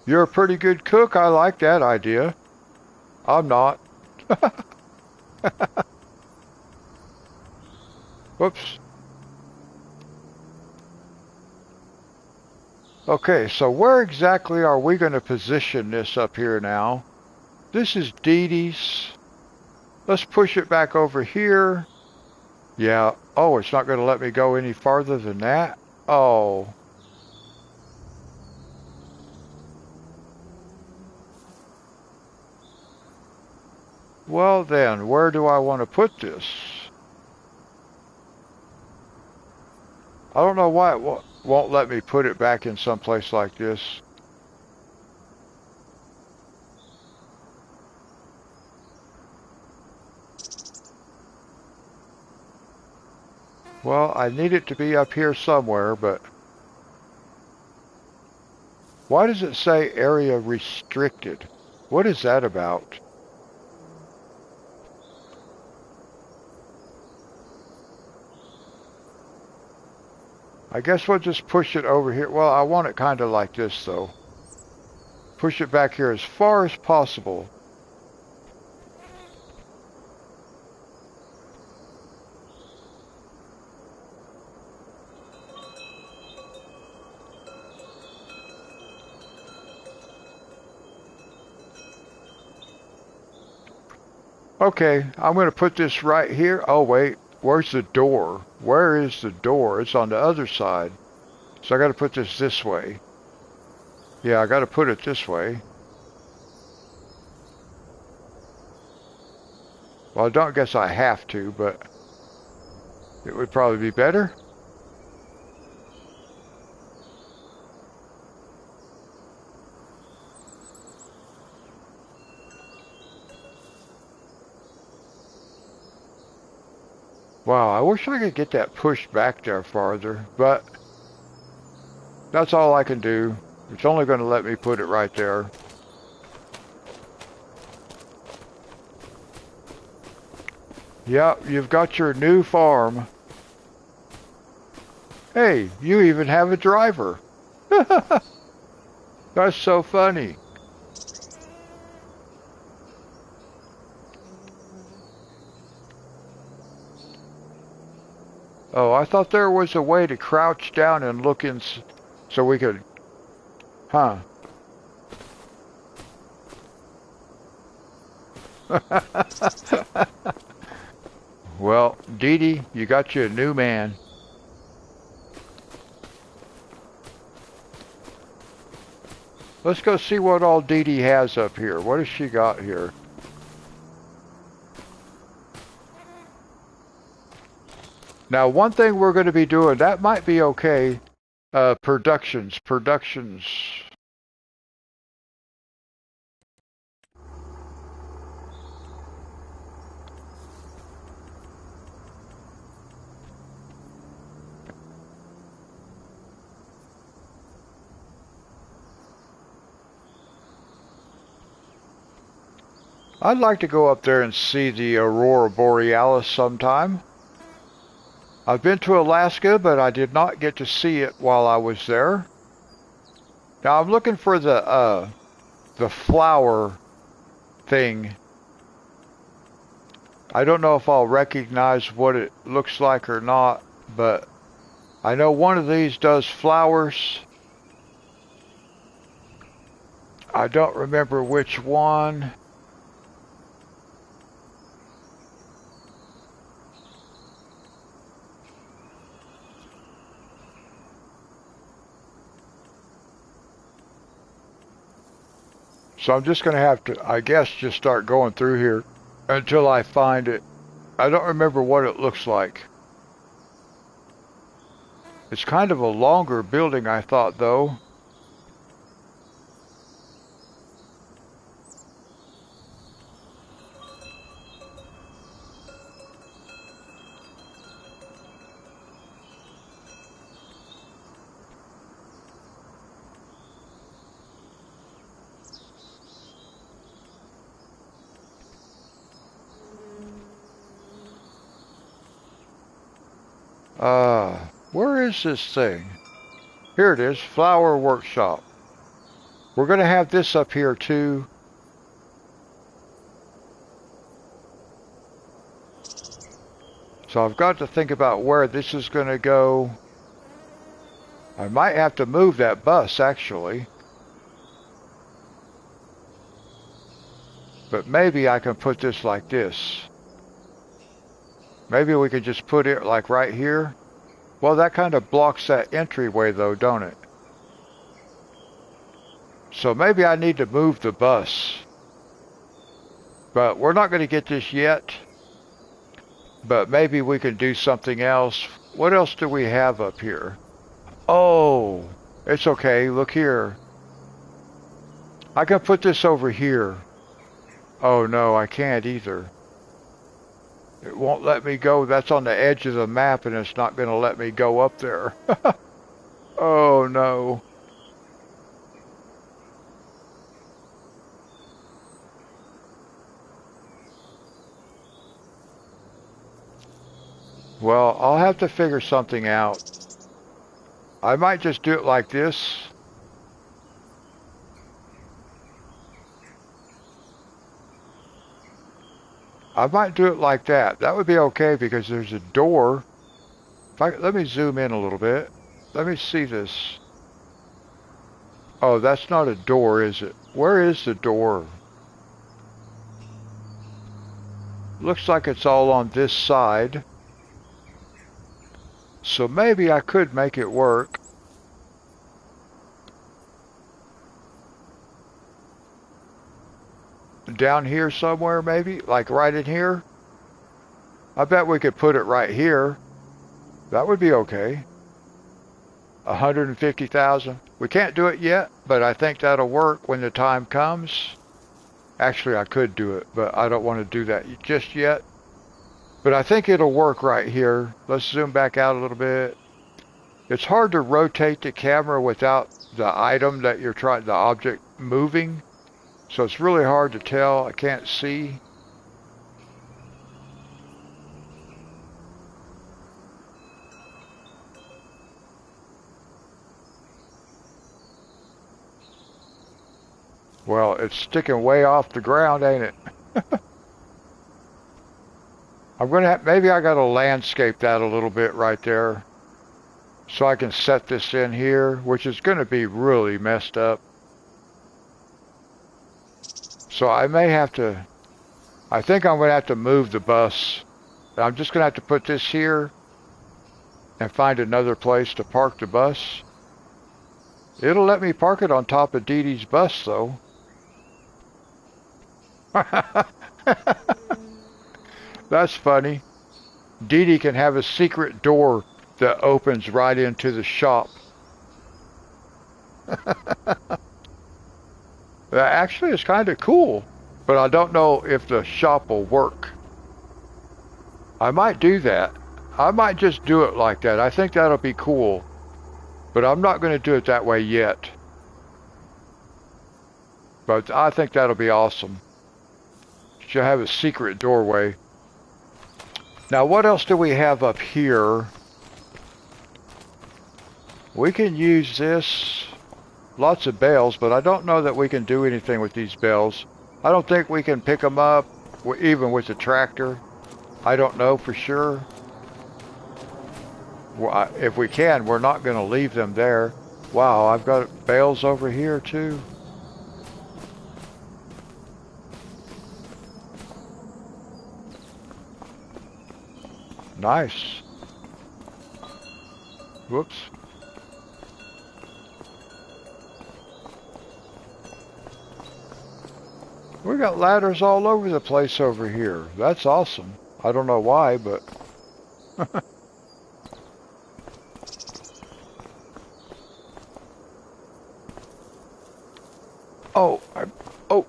You're a pretty good cook. I like that idea. I'm not. Whoops. Okay, so where exactly are we going to position this up here now? This is Dee Dee's. Let's push it back over here. Yeah. Oh, it's not going to let me go any farther than that? Oh. Well then, where do I want to put this? I don't know why it won't let me put it back in some place like this. Well, I need it to be up here somewhere, but why does it say area restricted? What is that about? I guess we'll just push it over here. Well, I want it kind of like this, though. Push it back here as far as possible. Okay, I'm going to put this right here. Oh, wait. Where's the door? Where is the door? It's on the other side. So I got to put this way. Yeah, I got to put it this way. Well, I don't guess I have to, but it would probably be better. Wow, I wish I could get that pushed back there farther, but that's all I can do. It's only going to let me put it right there. Yep, you've got your new farm. Hey, you even have a driver. That's so funny. Oh, I thought there was a way to crouch down and look in so we could... Huh. Well, Dee Dee, you got you a new man. Let's go see what all Dee Dee has up here. What has she got here? Now, one thing we're going to be doing, that might be okay. Productions. I'd like to go up there and see the Aurora Borealis sometime. I've been to Alaska, but I did not get to see it while I was there. Now I'm looking for the flower thing. I don't know if I'll recognize what it looks like or not, but I know one of these does flowers. I don't remember which one. So I'm just going to have to, I guess, just start going through here until I find it. I don't remember what it looks like. It's kind of a longer building, I thought, though. Where is this thing? Here it is, Flower Workshop. We're going to have this up here too. So I've got to think about where this is going to go. I might have to move that bus actually. But maybe I can put this like this. Maybe we could just put it like right here. Well, that kind of blocks that entryway though, don't it? So maybe I need to move the bus. But we're not going to get this yet. But maybe we can do something else. What else do we have up here? Oh, it's okay. Look here. I can put this over here. Oh no, I can't either. It won't let me go. That's on the edge of the map and it's not going to let me go up there. Oh no. Well, I'll have to figure something out. I might just do it like this. I might do it like that. That would be okay because there's a door. Let me zoom in a little bit. Let me see this. Oh, that's not a door, is it? Where is the door? Looks like it's all on this side. So maybe I could make it work. Down here somewhere maybe? Like right in here? I bet we could put it right here. That would be okay. 150,000. We can't do it yet, but I think that'll work when the time comes. Actually, I could do it, but I don't want to do that just yet. But I think it'll work right here. Let's zoom back out a little bit. It's hard to rotate the camera without the item that you're trying, the object moving. So it's really hard to tell. I can't see. Well, it's sticking way off the ground, ain't it? I'm gonna have, maybe I gotta landscape that a little bit right there. So I can set this in here, which is gonna be really messed up. So I may have to, I think I'm gonna have to move the bus. I'm just gonna have to put this here and find another place to park the bus. It'll let me park it on top of Dee Dee's bus, though. That's funny. Dee Dee can have a secret door that opens right into the shop. That actually is kind of cool, but I don't know if the shop will work. I might do that. I might just do it like that. I think that'll be cool, but I'm not going to do it that way yet. But I think that'll be awesome. She'll have a secret doorway. Now, what else do we have up here? We can use this. Lots of bales, but I don't know that we can do anything with these bales. I don't think we can pick them up, even with the tractor. I don't know for sure. Well, if we can, we're not going to leave them there. Wow, I've got bales over here too. Nice. Whoops. We got ladders all over the place over here. That's awesome. I don't know why, but... Oh, oh.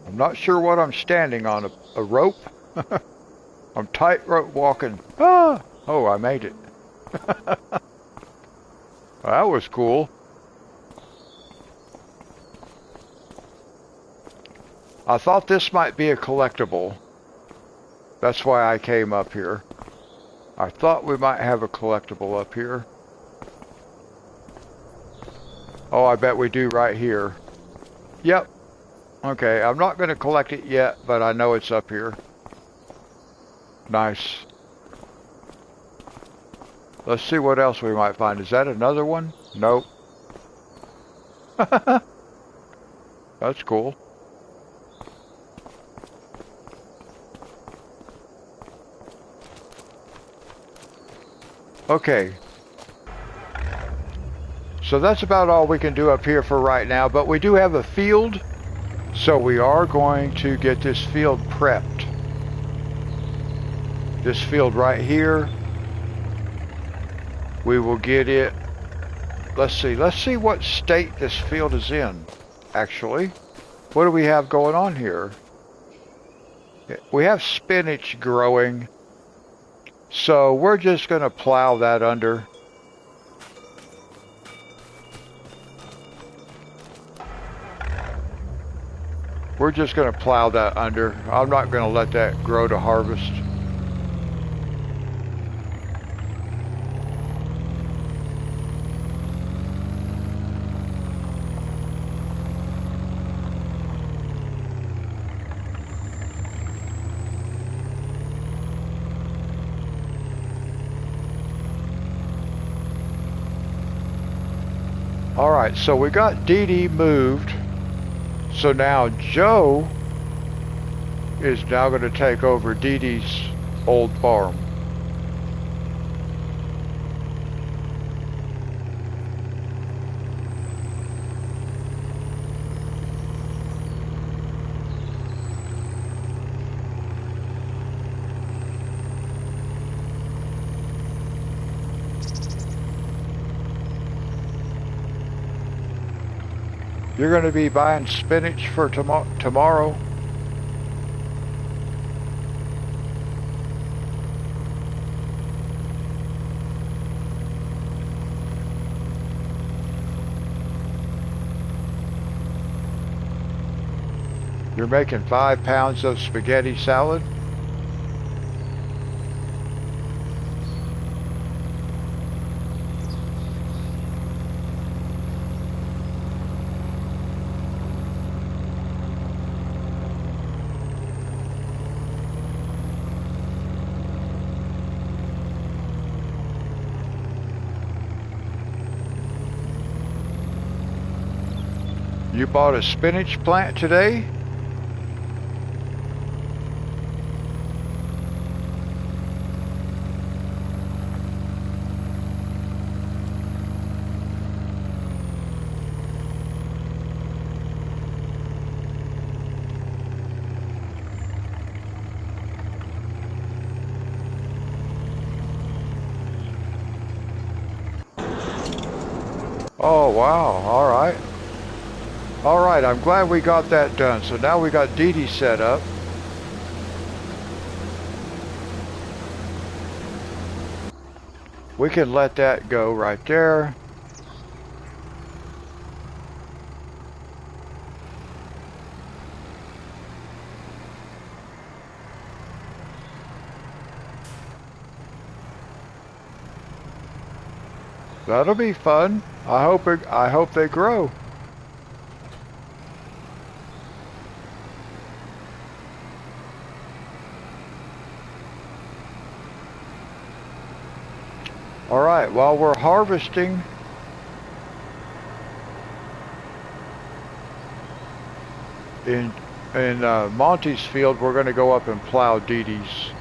I'm not sure what I'm standing on. A rope? I'm tightrope walking. Ah! Oh, I made it. That was cool. I thought this might be a collectible. That's why I came up here. I thought we might have a collectible up here. Oh, I bet we do right here. Yep. Okay, I'm not going to collect it yet, but I know it's up here. Nice. Let's see what else we might find. Is that another one? Nope. That's cool. Okay. So that's about all we can do up here for right now, but we do have a field, so we are going to get this field prepped. This field right here. We will get it. Let's see what state this field is in, actually. What do we have going on here? We have spinach growing. So we're just going to plow that under. We're just going to plow that under. I'm not going to let that grow to harvest. Alright, so we got Dee Dee moved. So now Joe is now going to take over Dee Dee's old farm. You're going to be buying spinach for tomorrow? You're making 5 pounds of spaghetti salad? You bought a spinach plant today? Oh, wow. All right. All right. I'm glad we got that done. So now we got Dee Dee set up. We can let that go right there. That'll be fun. I hope they grow. All right, while we're harvesting, in Monty's field, we're going to go up and plow Dee Dee's.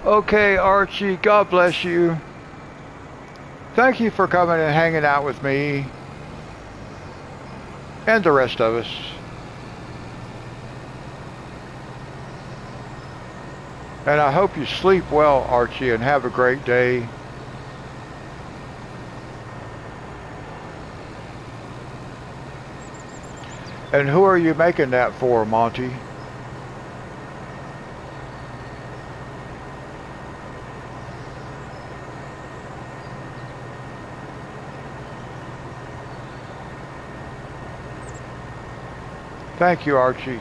Okay, Archie, God bless you. Thank you for coming and hanging out with me and the rest of us. And I hope you sleep well, Archie, and have a great day. And who are you making that for, Monty? Thank you, Archie.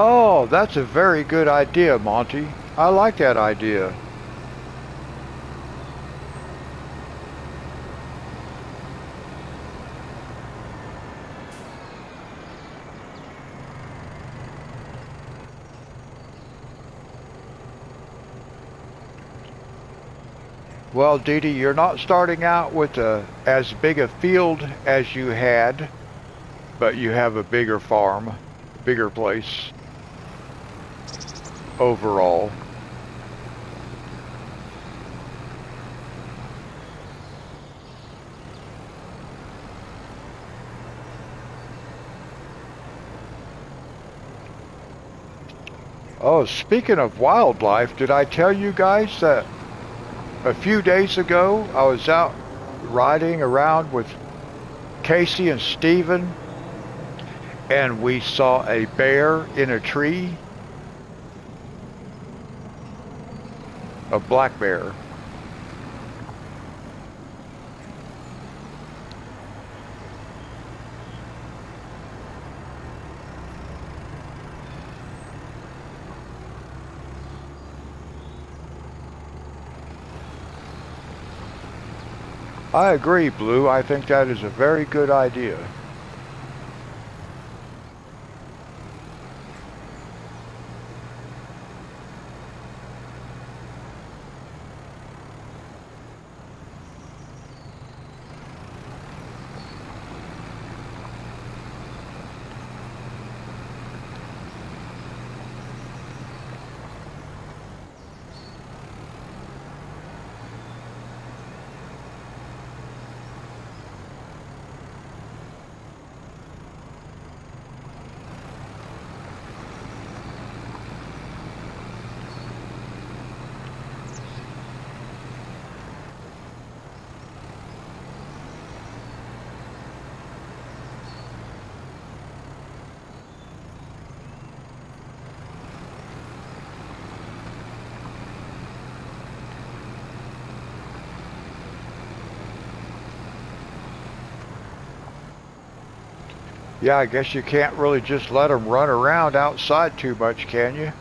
Oh, that's a very good idea, Monty. I like that idea. Well, Dee Dee, you're not starting out with as big a field as you had, but you have a bigger farm, bigger place overall. Oh, speaking of wildlife, did I tell you guys that a few days ago I was out riding around with Casey and Steven and we saw a bear in a tree? A black bear. I agree, Blue. I think that is a very good idea. Yeah, I guess you can't really just let them run around outside too much, can you?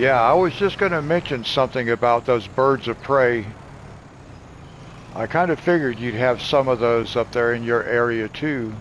Yeah, I was just going to mention something about those birds of prey. I kind of figured you'd have some of those up there in your area too.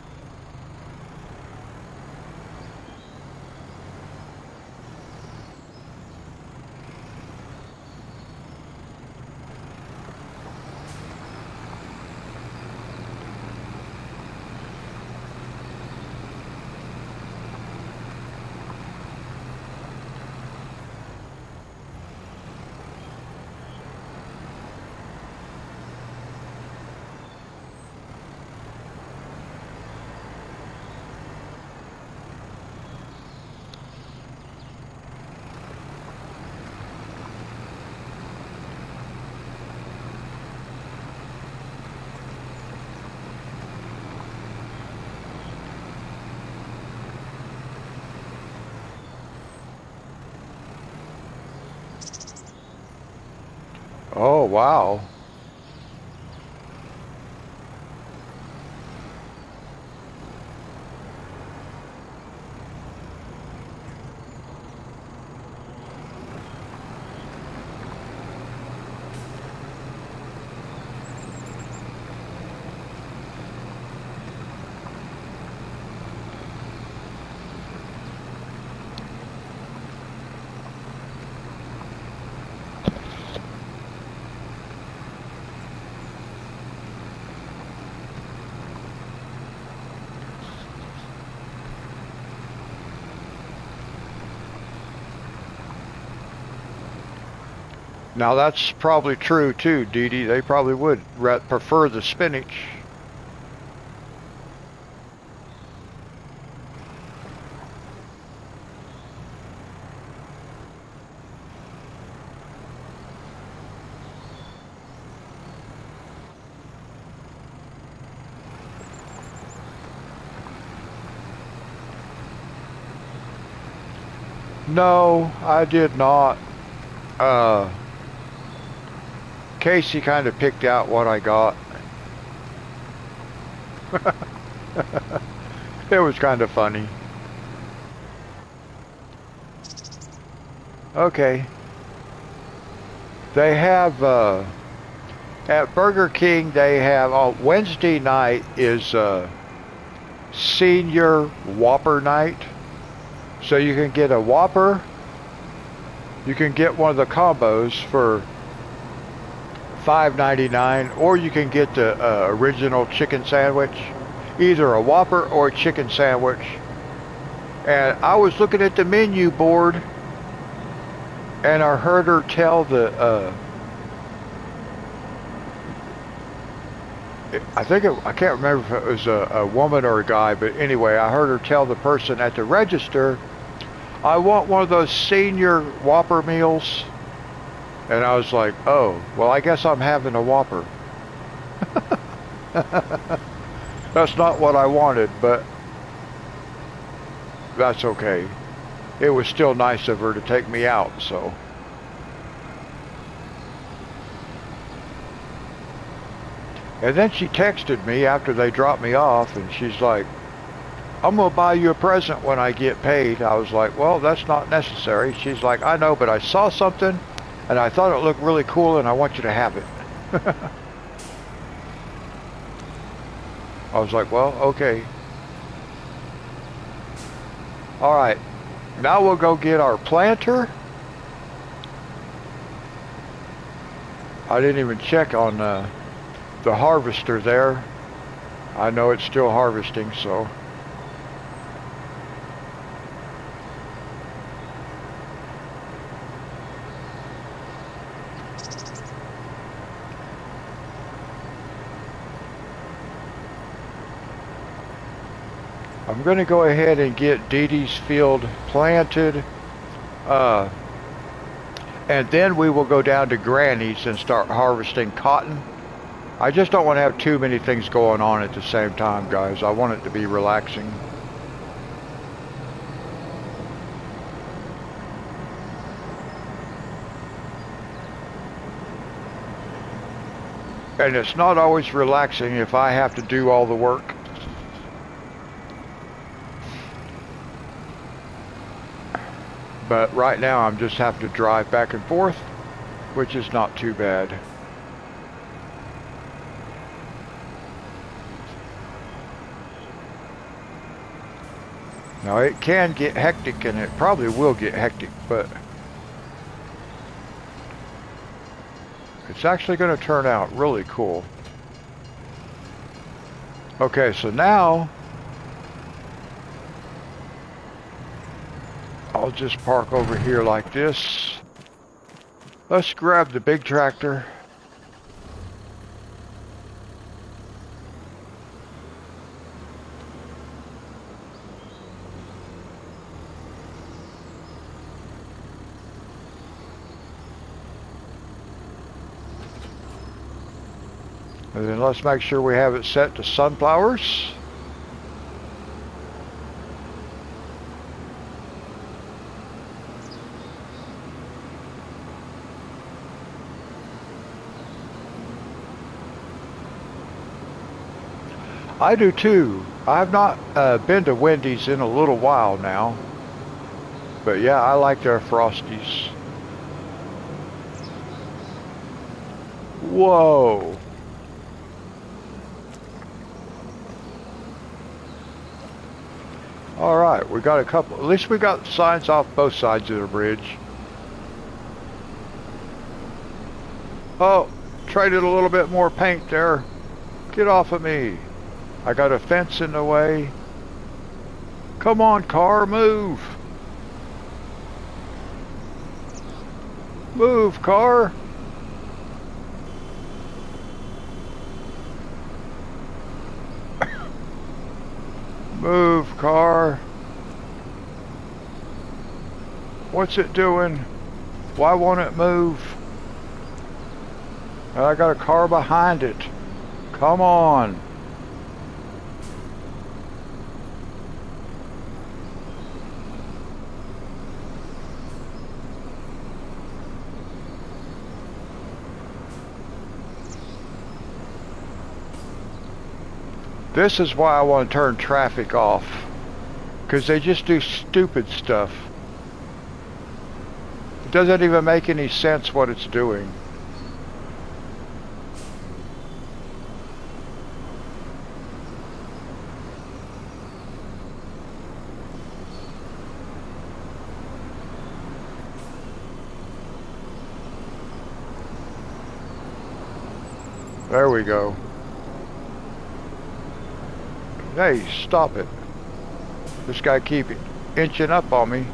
Oh, wow. Now that's probably true too, Dee Dee. They probably would prefer the spinach. No, I did not. Uh, Casey kind of picked out what I got. It was kind of funny. Okay. They have at Burger King. They have on Wednesday night is senior Whopper night. So you can get a Whopper. You can get one of the combos for $5.99, or you can get the original chicken sandwich, either a Whopper or a chicken sandwich. And I was looking at the menu board, and I heard her tell I can't remember if it was a woman or a guy, but anyway, I heard her tell the person at the register, I want one of those senior Whopper meals. And I was like, oh, well, I guess I'm having a Whopper. That's not what I wanted, but that's okay. It was still nice of her to take me out, so. And then she texted me after they dropped me off, and she's like, I'm going to buy you a present when I get paid. I was like, well, that's not necessary. She's like, I know, but I saw something, and I thought it looked really cool, and I want you to have it. I was like, well, okay. All right. Now we'll go get our planter I didn't even check on the harvester there. I know it's still harvesting, so. I'm going to go ahead and get Dee Dee's field planted. And then we will go down to Granny's and start harvesting cotton. I just don't want to have too many things going on at the same time, guys. I want it to be relaxing. And it's not always relaxing if I have to do all the work. But right now I'm just having to drive back and forth, which is not too bad. Now it can get hectic, and it probably will get hectic, but it's actually going to turn out really cool. Okay, so now I'll just park over here like this. Let's grab the big tractor. And then let's make sure we have it set to sunflowers. I do too. I've not been to Wendy's in a little while now. But yeah, I like their Frosties. Whoa. Alright, we got a couple. At least we got signs off both sides of the bridge. Oh, traded a little bit more paint there. Get off of me. I got a fence in the way. Come on, car, move. Move, car. Move, car. What's it doing? Why won't it move? I got a car behind it. Come on. This is why I want to turn traffic off, because they just do stupid stuff. It doesn't even make any sense what it's doing. There we go. Hey, stop it. This guy keep inching up on me.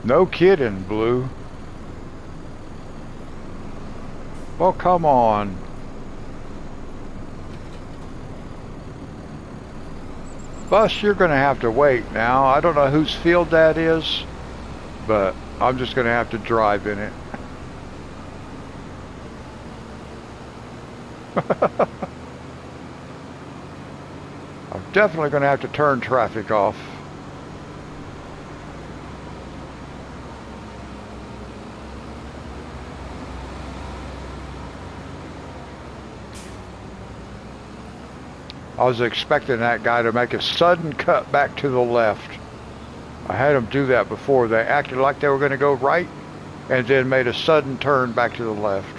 No kidding, Blue. Well, come on. Bus, you're going to have to wait now. I don't know whose field that is, but I'm just going to have to drive in it. I'm definitely going to have to turn traffic off. I was expecting that guy to make a sudden cut back to the left. I had him do that before. They acted like they were going to go right and then made a sudden turn back to the left.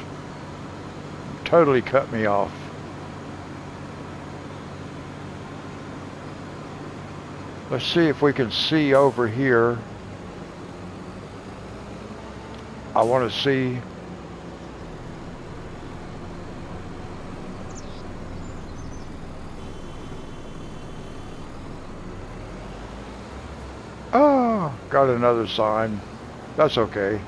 totally cut me off. Let's see if we can see over here. I want to see. Oh, got another sign. That's okay.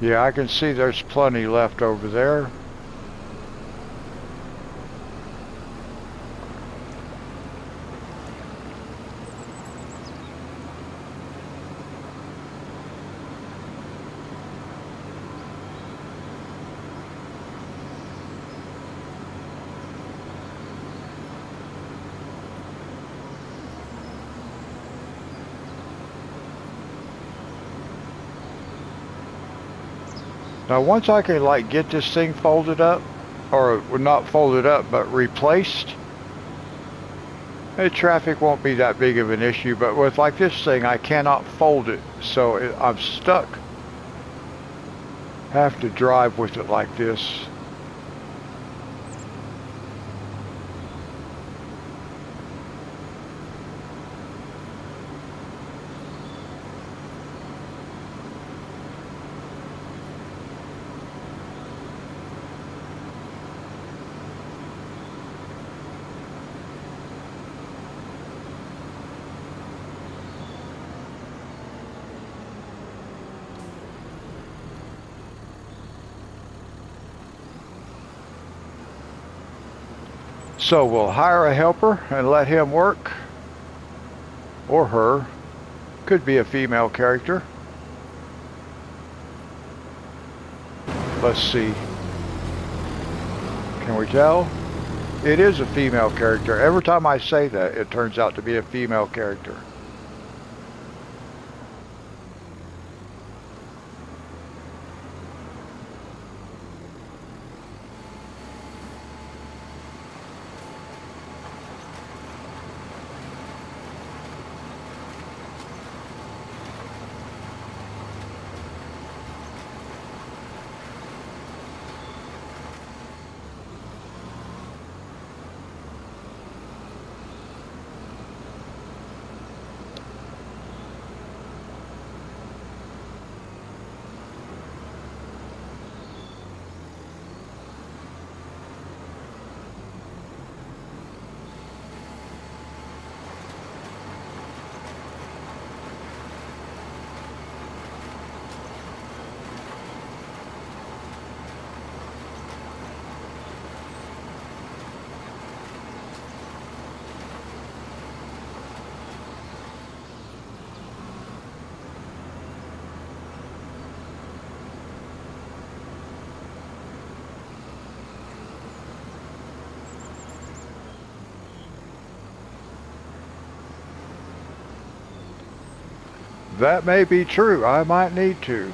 Yeah, I can see there's plenty left over there. Now once I can like get this thing folded up, or not folded up, but replaced, the traffic won't be that big of an issue. But with like this thing, I cannot fold it, so I'm stuck. Have to drive with it like this. So we'll hire a helper and let him work, or her. Could be a female character. Let's see. Can we tell? It is a female character. Every time I say that, it turns out to be a female character. That may be true. I might need to.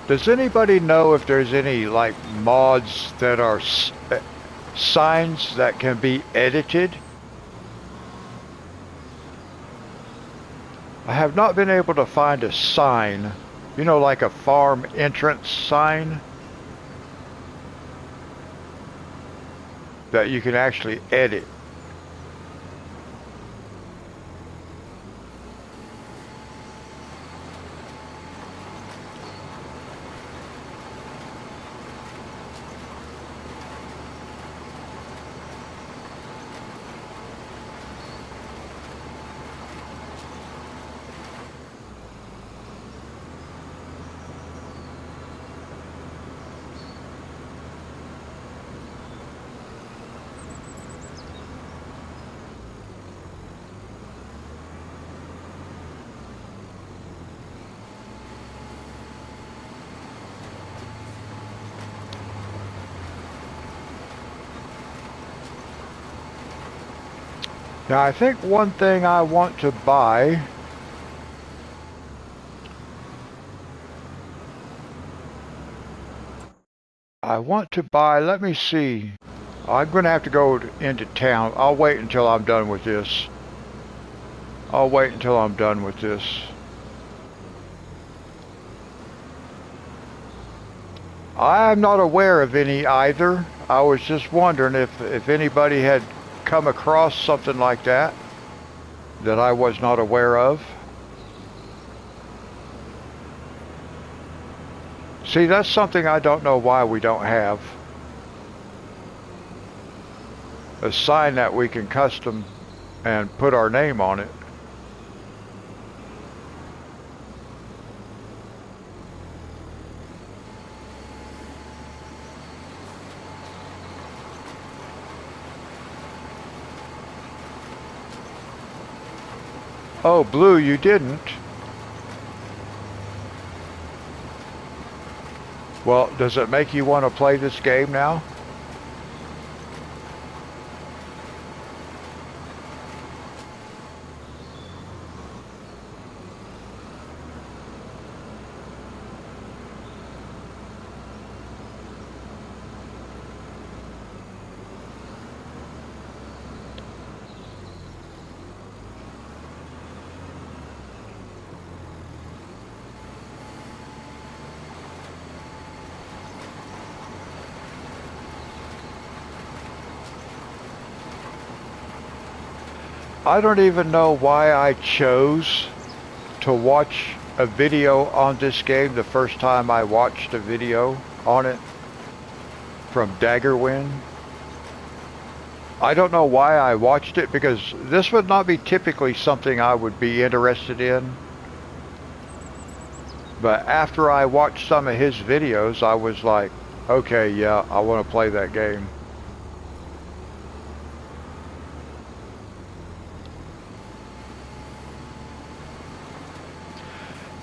Does anybody know if there's any like mods that are signs that can be edited? I have not been able to find a sign, you know, like a farm entrance sign that you can actually edit. Now I think one thing I want to buy I want to buy, let me see. I'm going to have to go into town. I'll wait until I'm done with this. I'll wait until I'm done with this. I'm not aware of any either. I was just wondering if anybody had come across something like that I was not aware of. See, that's something I don't know why we don't have. A sign that we can custom and put our name on it. Oh, Blue, you didn't. Well, does it make you want to play this game now? I don't even know why I chose to watch a video on this game the first time I watched a video on it from Daggerwin. I don't know why I watched it, because this would not be typically something I would be interested in. But after I watched some of his videos, I was like, okay, yeah, I want to play that game.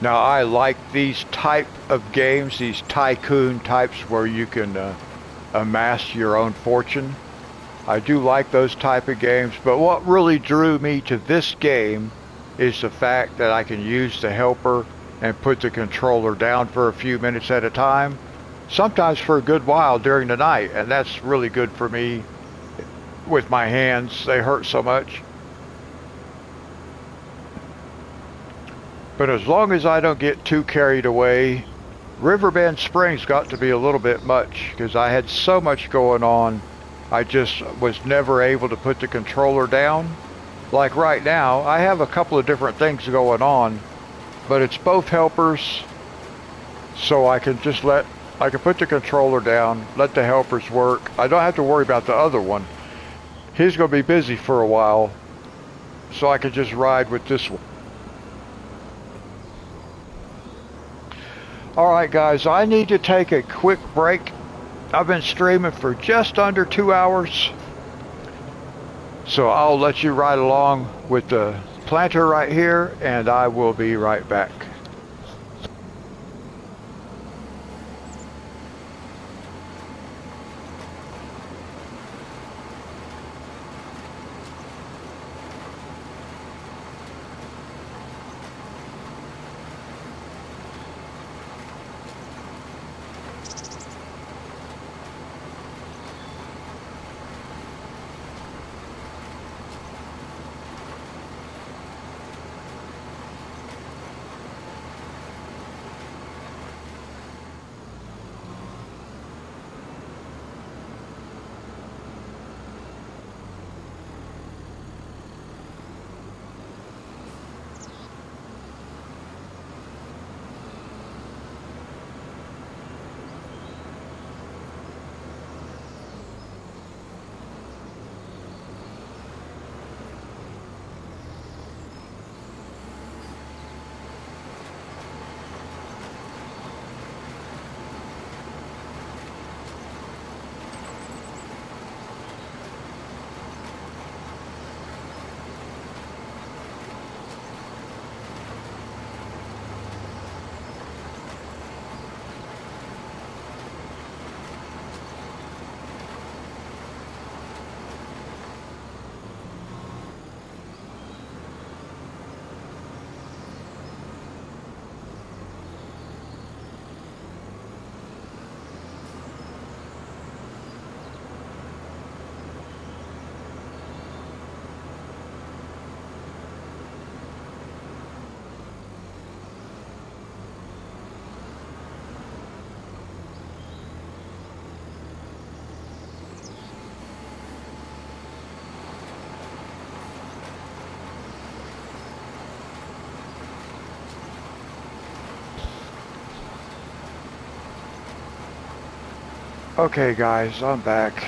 Now, I like these type of games, these tycoon types where you can amass your own fortune. I do like those type of games, but what really drew me to this game is the fact that I can use the helper and put the controller down for a few minutes at a time, sometimes for a good while during the night, and that's really good for me with my hands. They hurt so much. But as long as I don't get too carried away, Riverbend Springs got to be a little bit much because I had so much going on. I just was never able to put the controller down. Like right now, I have a couple of different things going on, but it's both helpers, so I can put the controller down, let the helpers work. I don't have to worry about the other one. He's going to be busy for a while, so I can just ride with this one. Alright guys, I need to take a quick break. I've been streaming for just under 2 hours. So I'll let you ride along with the planter right here, and I will be right back. Okay, guys, I'm back.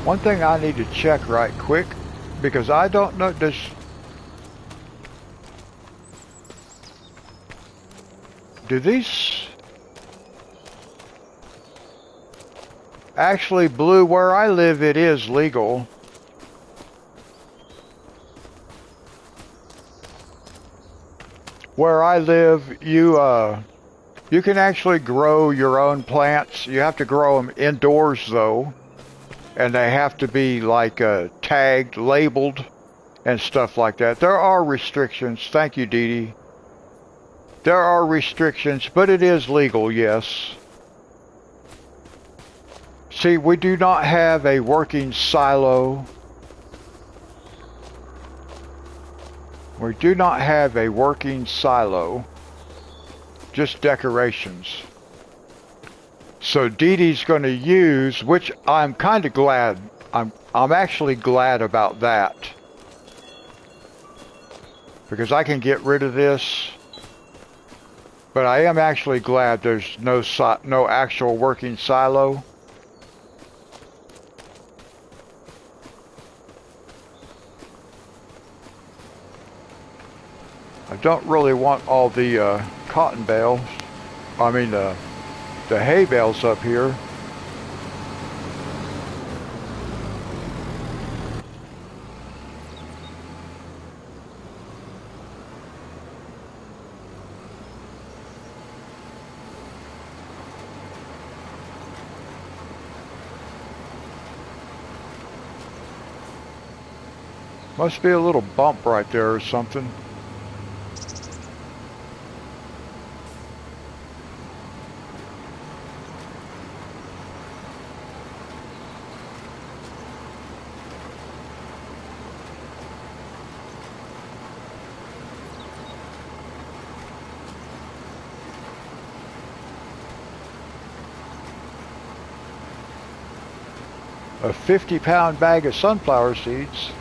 One thing I need to check right quick, because I don't know, do these actually, Blue, where I live it is legal. Where I live, you can actually grow your own plants. You have to grow them indoors though, and they have to be like tagged, labeled, and stuff like that. There are restrictions. Thank you, Dee Dee. There are restrictions, but it is legal, yes. See, we do not have a working silo. We do not have a working silo. Just decorations. So Dee Dee's going to use, which I'm kind of glad. I'm actually glad about that. Because I can get rid of this. But I am actually glad there's no actual working silo. I don't really want all the cotton bales. I mean the hay bales up here. Must be a little bump right there or something. A 50-pound bag of sunflower seeds.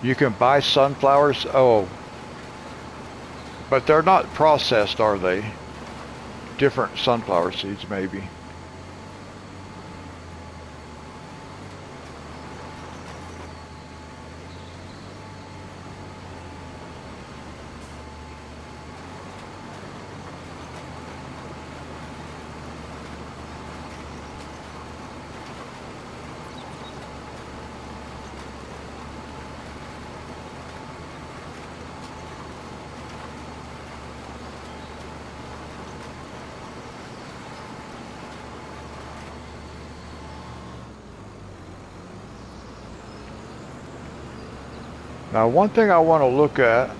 You can buy sunflowers. Oh, but they're not processed, are they? Different sunflower seeds, maybe. Now, one thing I want to look at,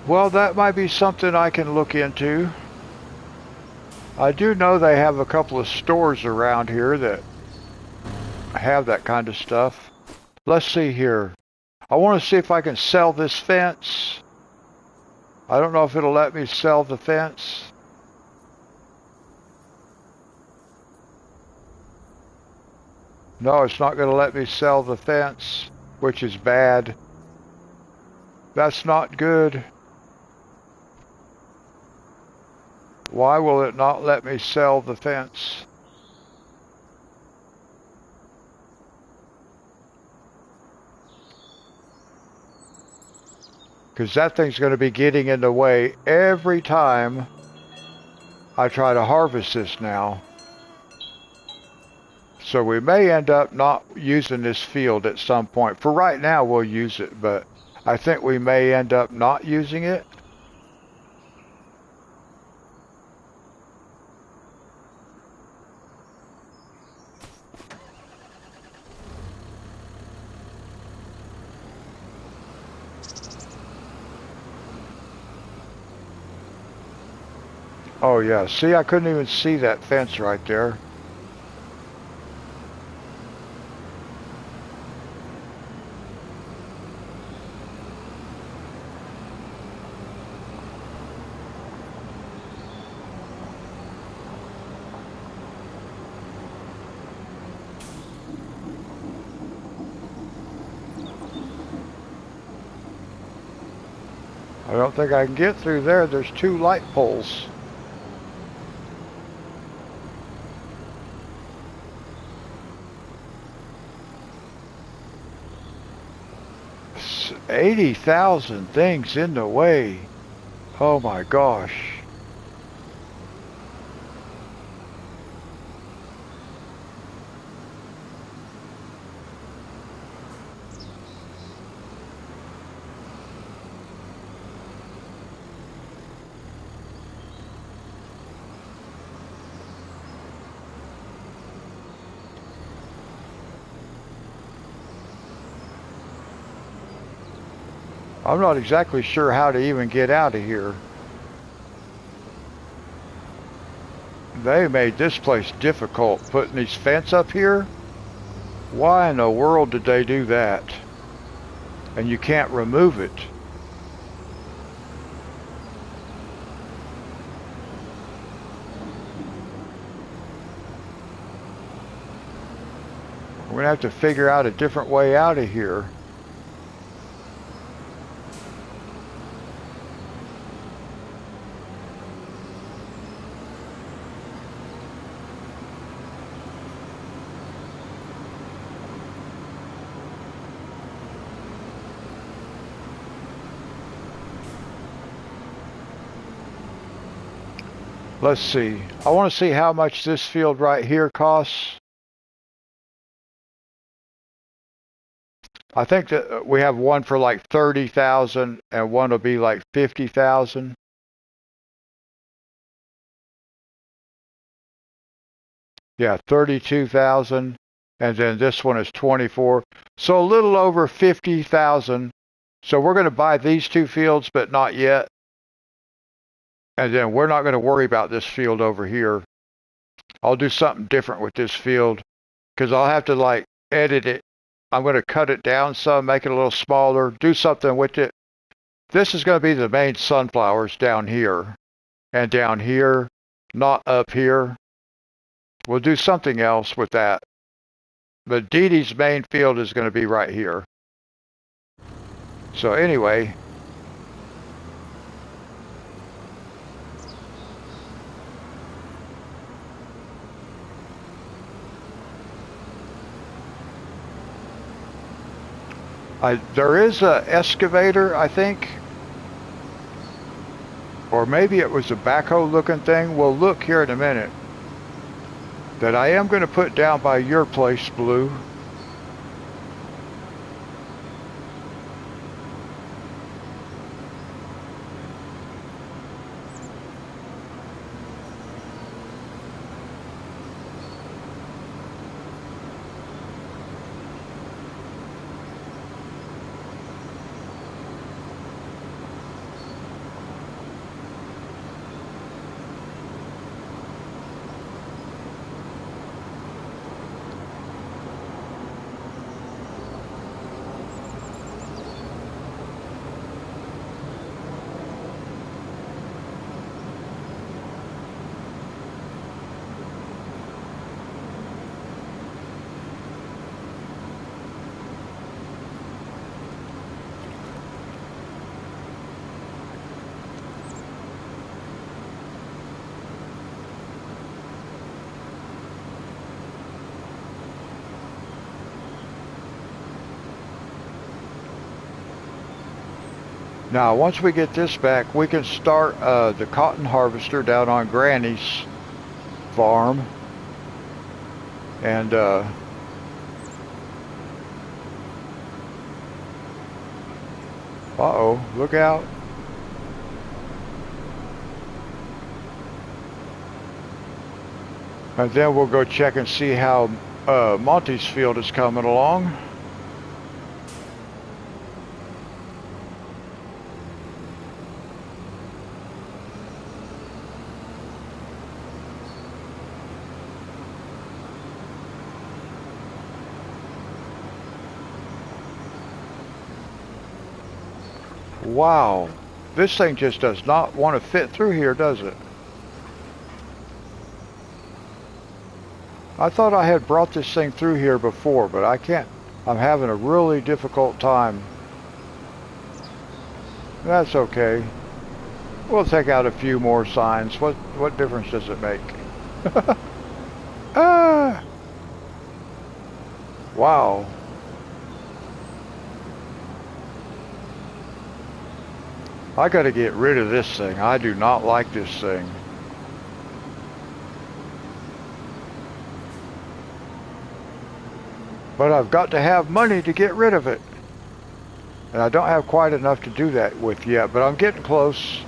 well, that might be something I can look into. I do know they have a couple of stores around here that have that kind of stuff. Let's see here. I want to see if I can sell this fence. I don't know if it'll let me sell the fence. No, it's not going to let me sell the fence, which is bad. That's not good. Why will it not let me sell the fence? Because that thing's going to be getting in the way every time I try to harvest this now. So we may end up not using this field at some point. For right now, we'll use it, but I think we may end up not using it. Oh yeah, see, I couldn't even see that fence right there. I don't think I can get through there. There's two light poles. It's 80,000 things in the way. Oh my gosh. I'm not exactly sure how to even get out of here. They made this place difficult putting these fence up here. Why in the world did they do that? And you can't remove it. We're gonna have to figure out a different way out of here. Let's see. I want to see how much this field right here costs. I think that we have one for like 30,000 and one will be like 50,000. Yeah, 32,000 and then this one is 24. So a little over 50,000. So we're going to buy these two fields but not yet. And then we're not going to worry about this field over here. I'll do something different with this field because I'll have to like edit it. I'm going to cut it down some, make it a little smaller, do something with it. This is going to be the main sunflowers down here and down here, not up here. We'll do something else with that. But Dee Dee's main field is going to be right here. So anyway, there is a excavator, I think. Or maybe it was a backhoe looking thing. We'll look here in a minute. That I am going to put down by your place, Blue. Now, once we get this back, we can start the cotton harvester down on Granny's farm. And uh-oh, look out. And then we'll go check and see how Monty's field is coming along. Wow. This thing just does not want to fit through here, does it? I thought I had brought this thing through here before, but I can't. I'm having a really difficult time. That's okay. We'll take out a few more signs. What difference does it make? Ah! Wow. I gotta get rid of this thing. I do not like this thing. But I've got to have money to get rid of it. And I don't have quite enough to do that with yet, but I'm getting close.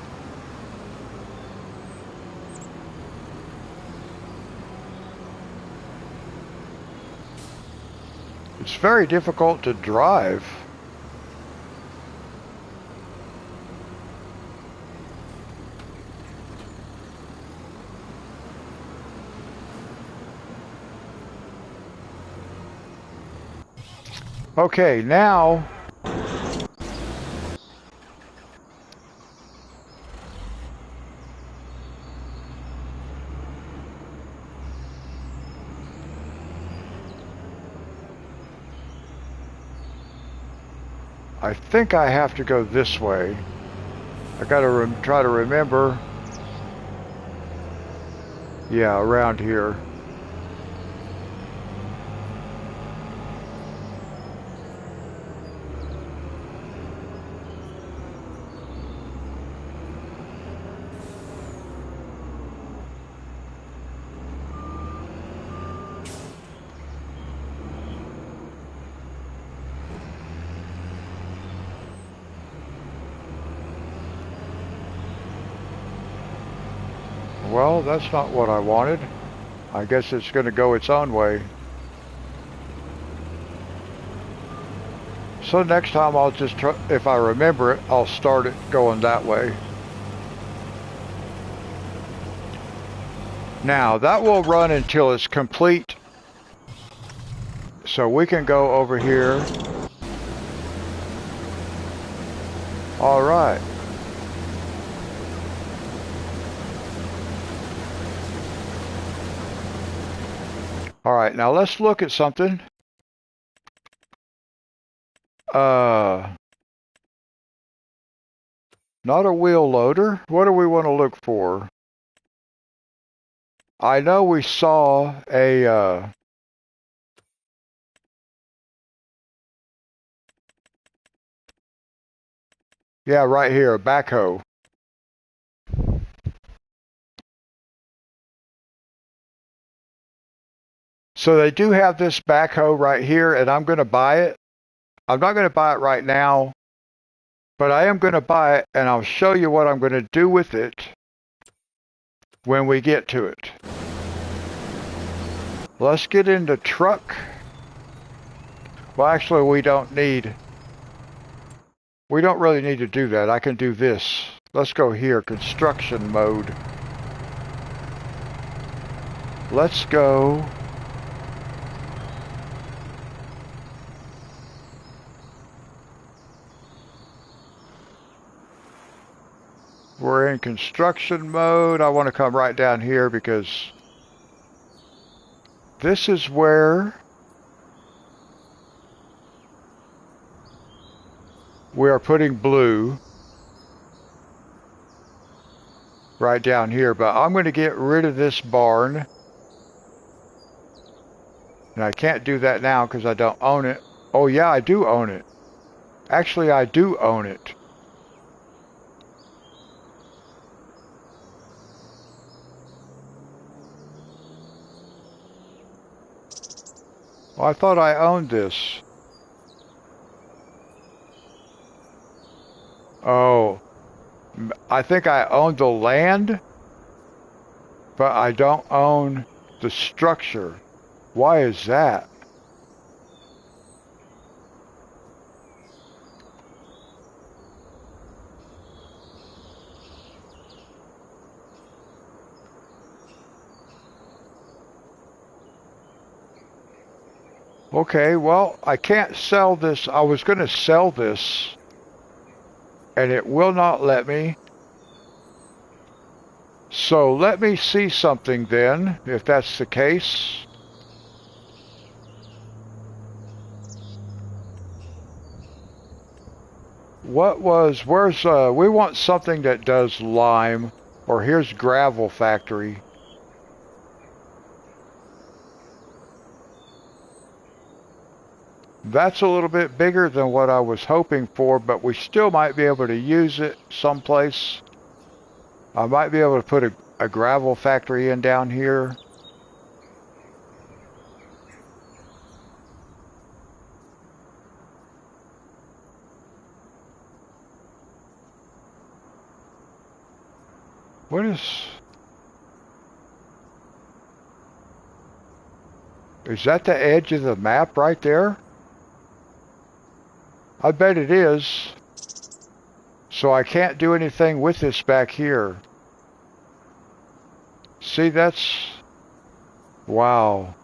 It's very difficult to drive. Okay, now I think I have to go this way. I gotta try to remember. Yeah, around here. Well, that's not what I wanted. I guess it's going to go its own way. So next time I'll just try, if I remember it, I'll start it going that way. Now, that will run until it's complete. So we can go over here. All right. All right, now let's look at something. Not a wheel loader. What do we want to look for? I know we saw a yeah, right here, a backhoe. So they do have this backhoe right here, and I'm going to buy it. I'm not going to buy it right now, but I am going to buy it, and I'll show you what I'm going to do with it when we get to it. Let's get into truck. Well, actually, we don't really need to do that. I can do this. Let's go here, construction mode. Let's go. We're in construction mode. I want to come right down here because this is where we are putting blue. Right down here, but I'm going to get rid of this barn. And I can't do that now because I don't own it. Oh yeah, I do own it. Actually, I do own it. Well, I thought I owned this. Oh, I think I own the land, but I don't own the structure. Why is that? Okay, well, I can't sell this. I was going to sell this. and it will not let me. So let me see something then, if that's the case. We want something that does lime, or here's gravel factory. That's a little bit bigger than what I was hoping for, but we still might be able to use it someplace. I might be able to put a gravel factory in down here. What is that the edge of the map right there? I bet it is. So I can't do anything with this back here. See, wow.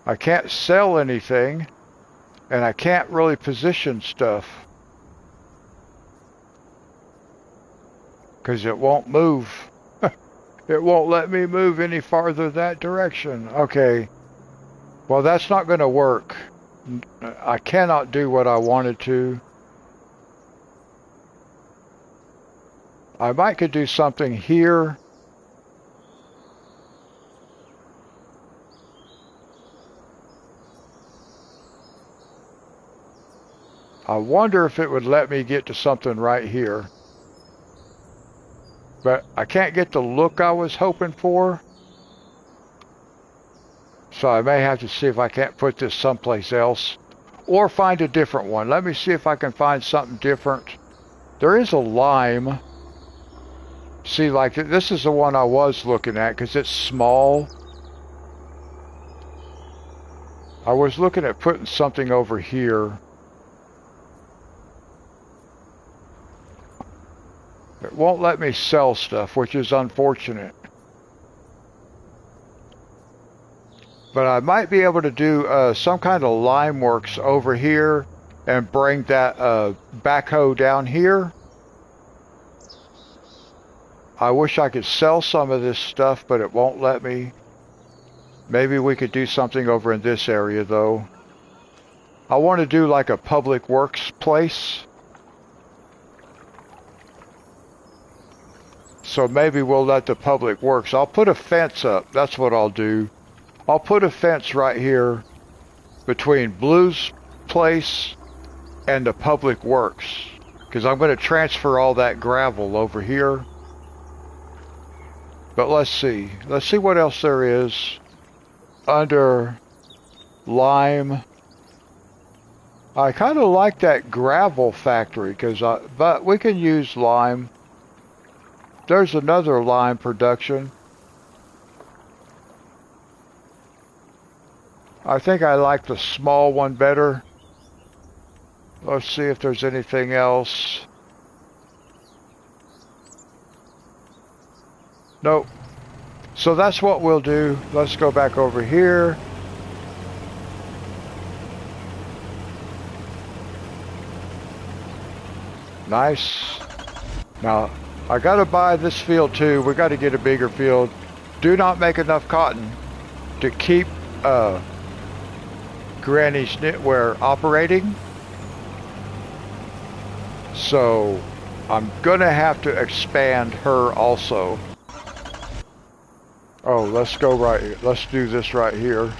I can't sell anything, and I can't really position stuff. Because it won't move. It won't let me move any farther that direction. Okay. Well, that's not going to work. I cannot do what I wanted to. I might could do something here. I wonder if it would let me get to something right here. But I can't get the look I was hoping for. So I may have to see if I can't put this someplace else. Or find a different one. Let me see if I can find something different. There is a lime. See, like, this is the one I was looking at because it's small. I was looking at putting something over here. It won't let me sell stuff, which is unfortunate. But I might be able to do some kind of lime works over here and bring that backhoe down here. I wish I could sell some of this stuff, but it won't let me. Maybe we could do something over in this area, though. I want to do like a public works place. So maybe we'll let the public works. I'll put a fence up. That's what I'll do. I'll put a fence right here between Blue's place and the public works. Because I'm going to transfer all that gravel over here. But let's see. Let's see what else there is under lime. I kind of like that gravel factory, but we can use lime. There's another lime production. I think I like the small one better. Let's see if there's anything else. Nope. So that's what we'll do. Let's go back over here. Nice. Now, I gotta buy this field too. We gotta get a bigger field. Do not make enough cotton to keep Granny's knitwear operating. So I'm gonna have to expand her also. Oh, let's go right here. Let's do this right here.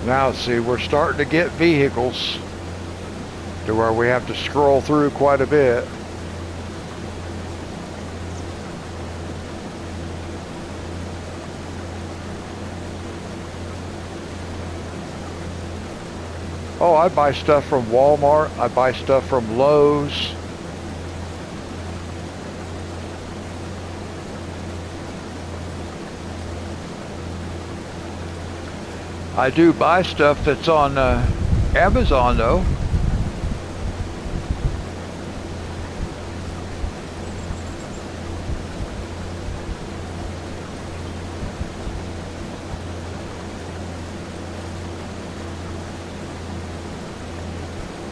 Now, see, we're starting to get vehicles to where we have to scroll through quite a bit. Oh, I buy stuff from Walmart. I buy stuff from Lowe's. I do buy stuff that's on Amazon, though.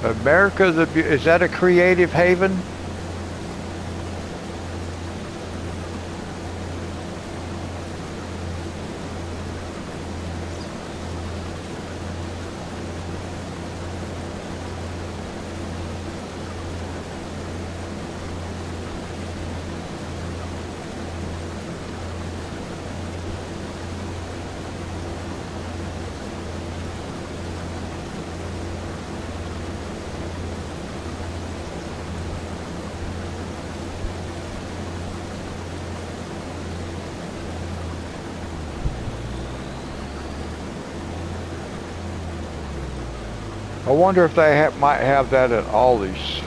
America is that a creative haven? I wonder if they might have that at Ollie's.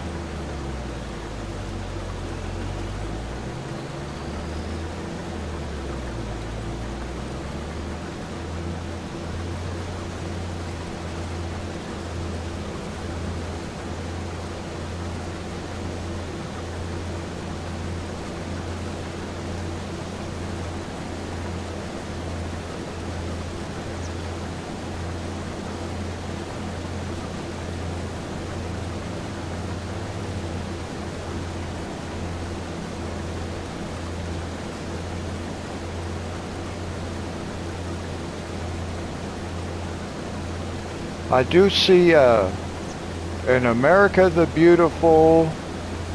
I do see an America the Beautiful,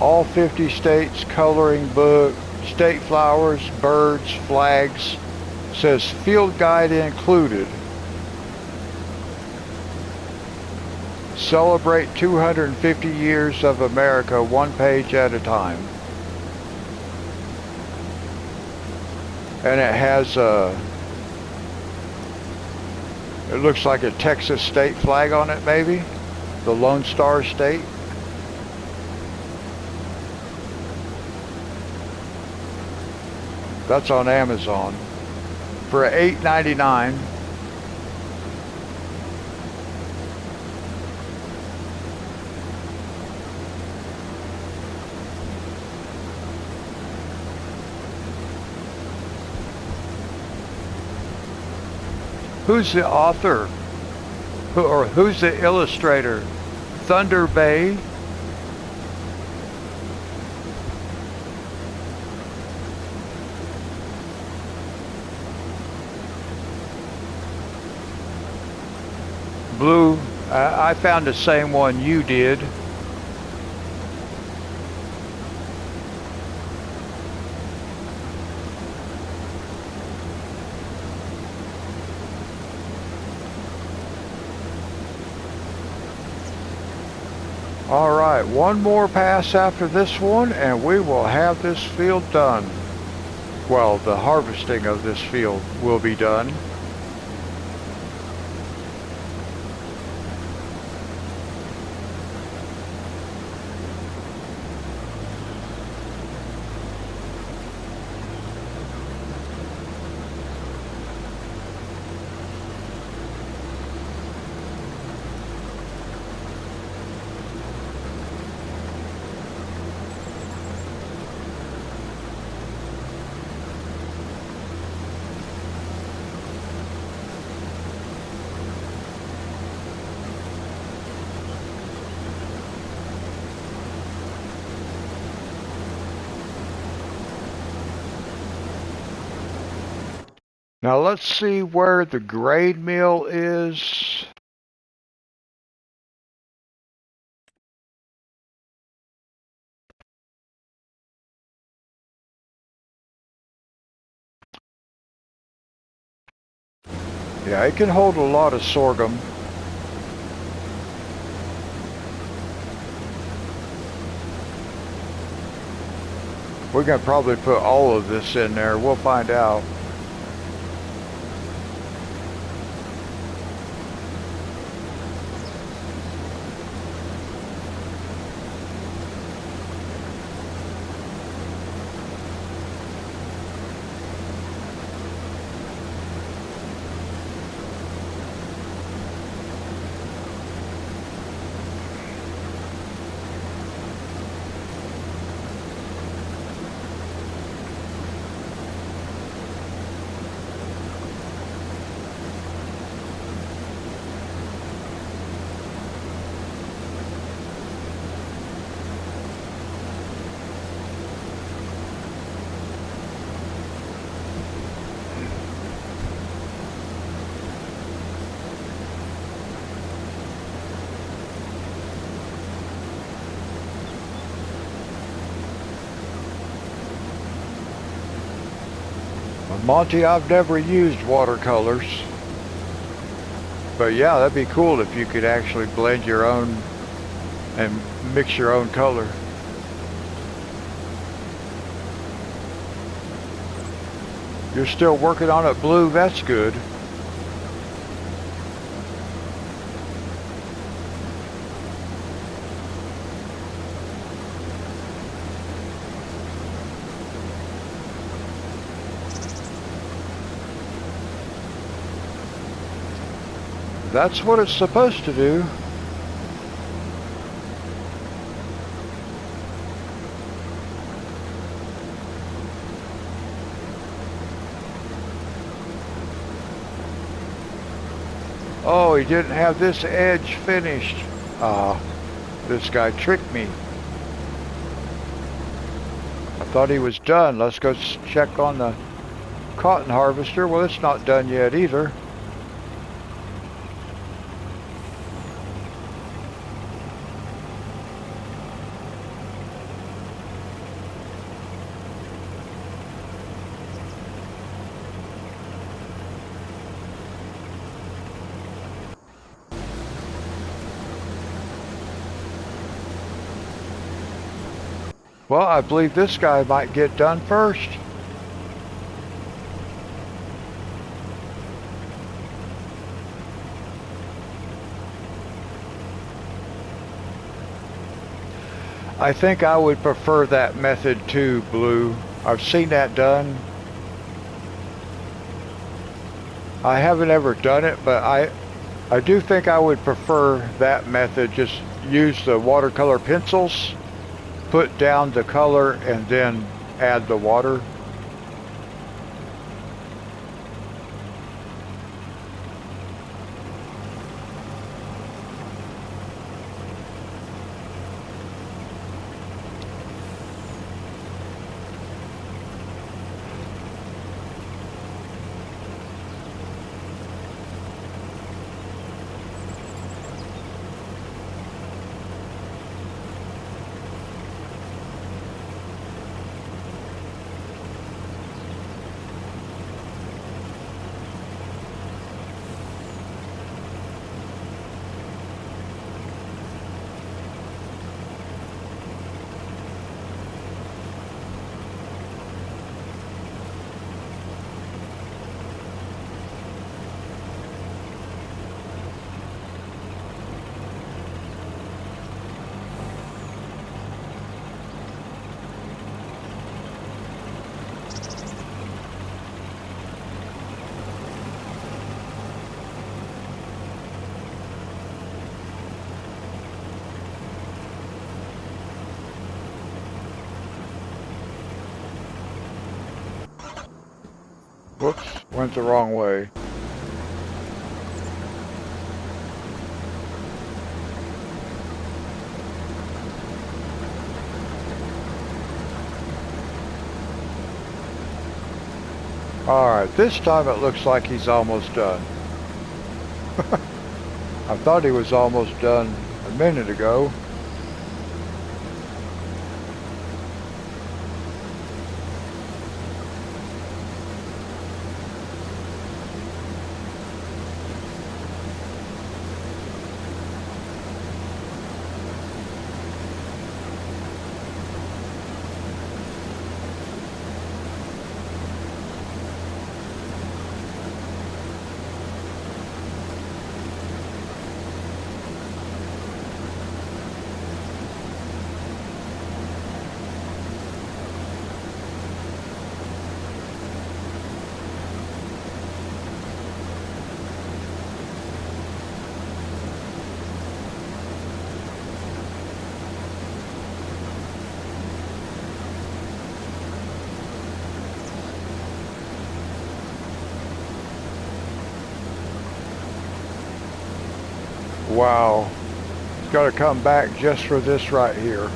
all 50 states coloring book, state flowers, birds, flags, says field guide included. Celebrate 250 years of America, one page at a time. And it has it looks like a Texas state flag on it, maybe? The Lone Star State. That's on Amazon for $8.99. Who's the author? Or who's the illustrator? Thunder Bay? Blue, I found the same one you did. All right, one more pass after this one and we will have this field done. Well, the harvesting of this field will be done. Now let's see where the grade mill is. Yeah, it can hold a lot of sorghum. We're gonna probably put all of this in there. We'll find out. Monty, I've never used watercolors, but yeah, that'd be cool if you could actually blend your own and mix your own color. You're still working on it, Blue? That's good. That's what it's supposed to do. Oh, he didn't have this edge finished. Ah, this guy tricked me. I thought he was done. Let's go check on the cotton harvester. Well, it's not done yet either. Well, I believe this guy might get done first. I think I would prefer that method too, Blue. I've seen that done. I haven't ever done it, but I do think I would prefer that method. Just use the watercolor pencils, put down the color, and then add the water. Whoops, went the wrong way. Alright, this time it looks like he's almost done. I thought he was almost done a minute ago. Wow. It's got to come back just for this right here.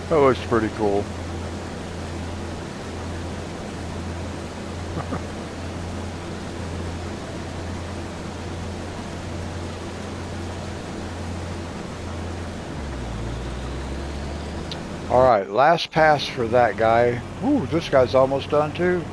That looks pretty cool. All right, last pass for that guy. Ooh, this guy's almost done too.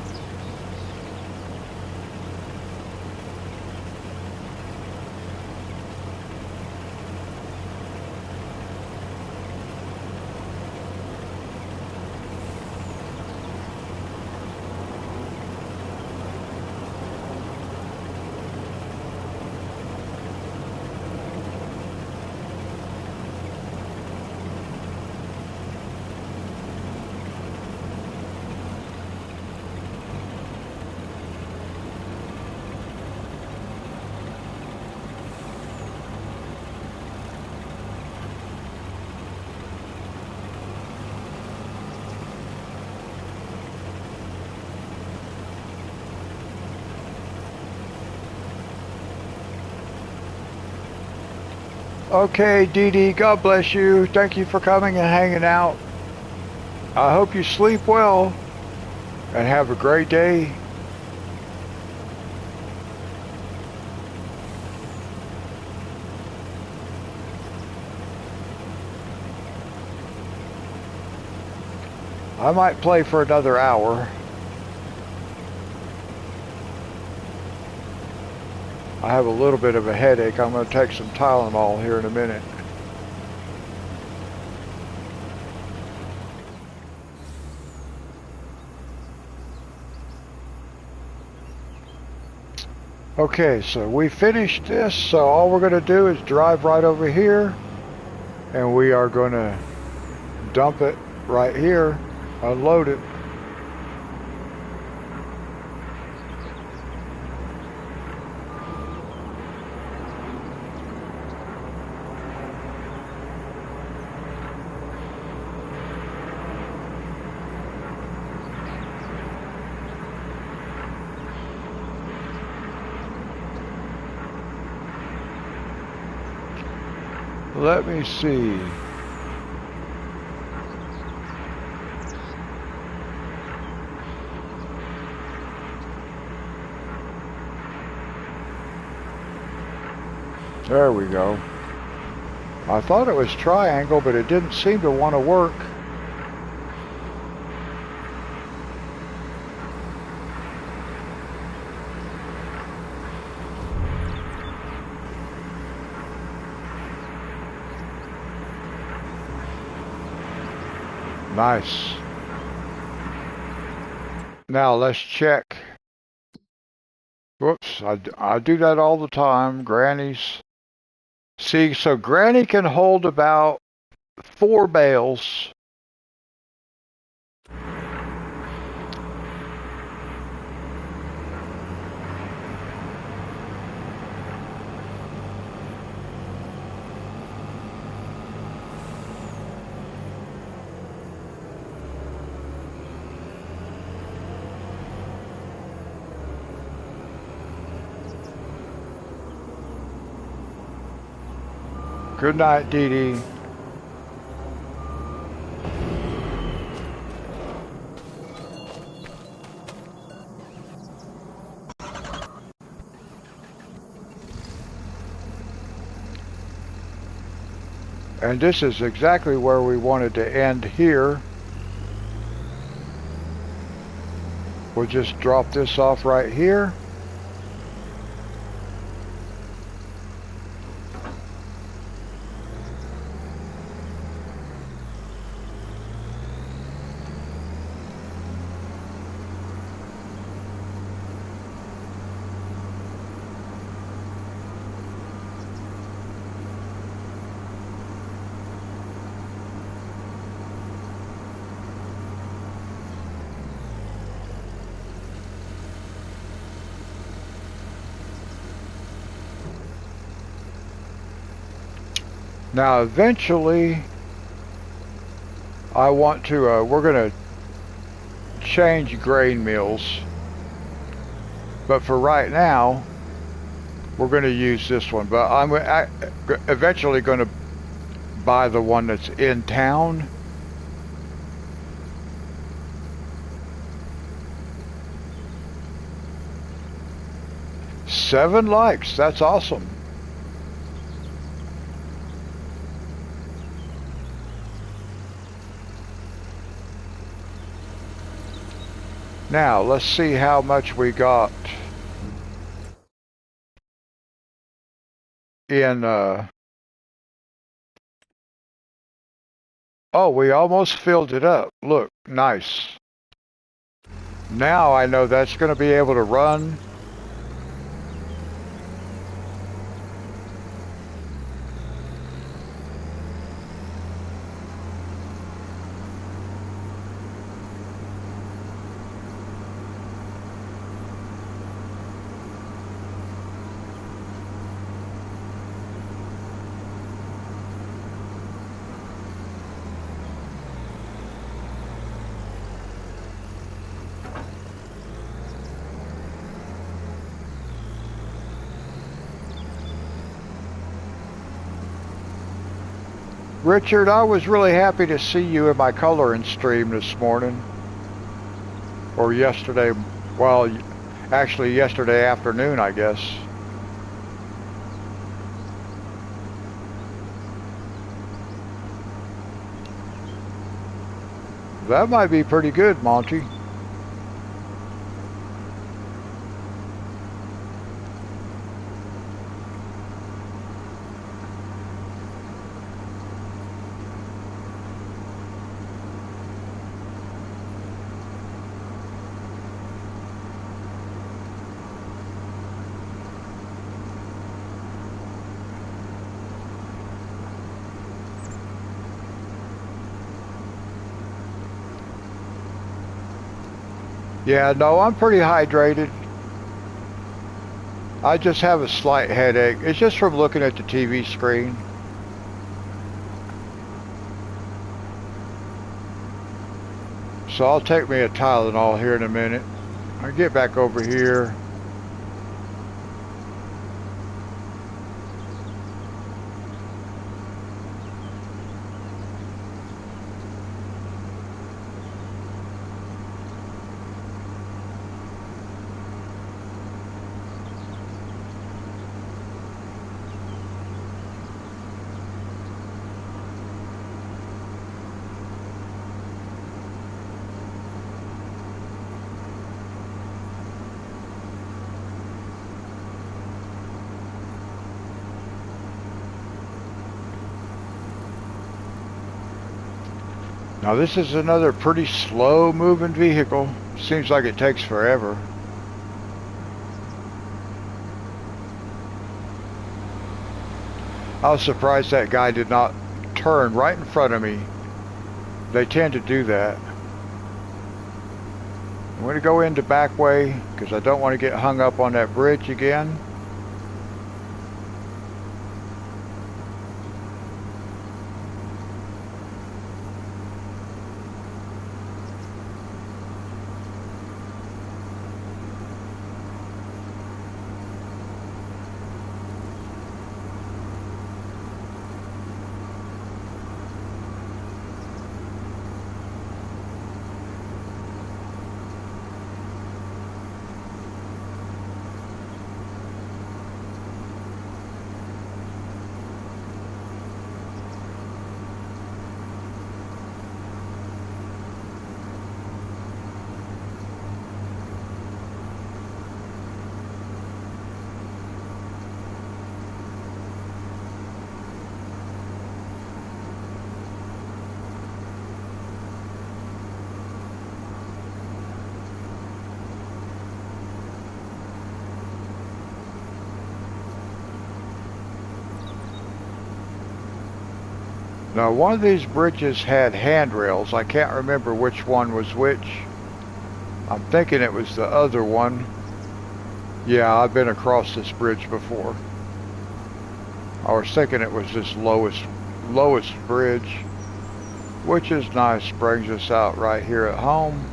Okay, Dee Dee, God bless you. Thank you for coming and hanging out. I hope you sleep well and have a great day. I might play for another hour. I have a little bit of a headache. I'm going to take some Tylenol here in a minute. Okay, so we finished this, so all we're going to do is drive right over here, and we are going to dump it right here, unload it. Let me see. There we go. I thought it was triangle, but it didn't seem to want to work. Nice. Now let's check. Whoops, I do that all the time. Granny's. See, so Granny can hold about 4 bales. Good night, Dee Dee. And this is exactly where we wanted to end here. We'll just drop this off right here. Now eventually I want to, we're going to change grain mills. But for right now, we're going to use this one. But I'm eventually going to buy the one that's in town. 7 likes. That's awesome. Now, let's see how much we got in, oh, we almost filled it up. Look, nice. Now I know that's going to be able to run. Richard, I was really happy to see you in my coloring stream this morning. Or yesterday, well, actually yesterday afternoon, I guess. That might be pretty good, Monty. Yeah, no, I'm pretty hydrated. I just have a slight headache. It's just from looking at the TV screen. So I'll take me a Tylenol here in a minute. I'll get back over here. Now this is another pretty slow moving vehicle. Seems like it takes forever. I was surprised that guy did not turn right in front of me. They tend to do that. I'm going to go into back way because I don't want to get hung up on that bridge again. Now one of these bridges had handrails. I can't remember which one was which. I'm thinking it was the other one. Yeah, I've been across this bridge before. I was thinking it was this lowest bridge, which is nice. Brings us out right here at home.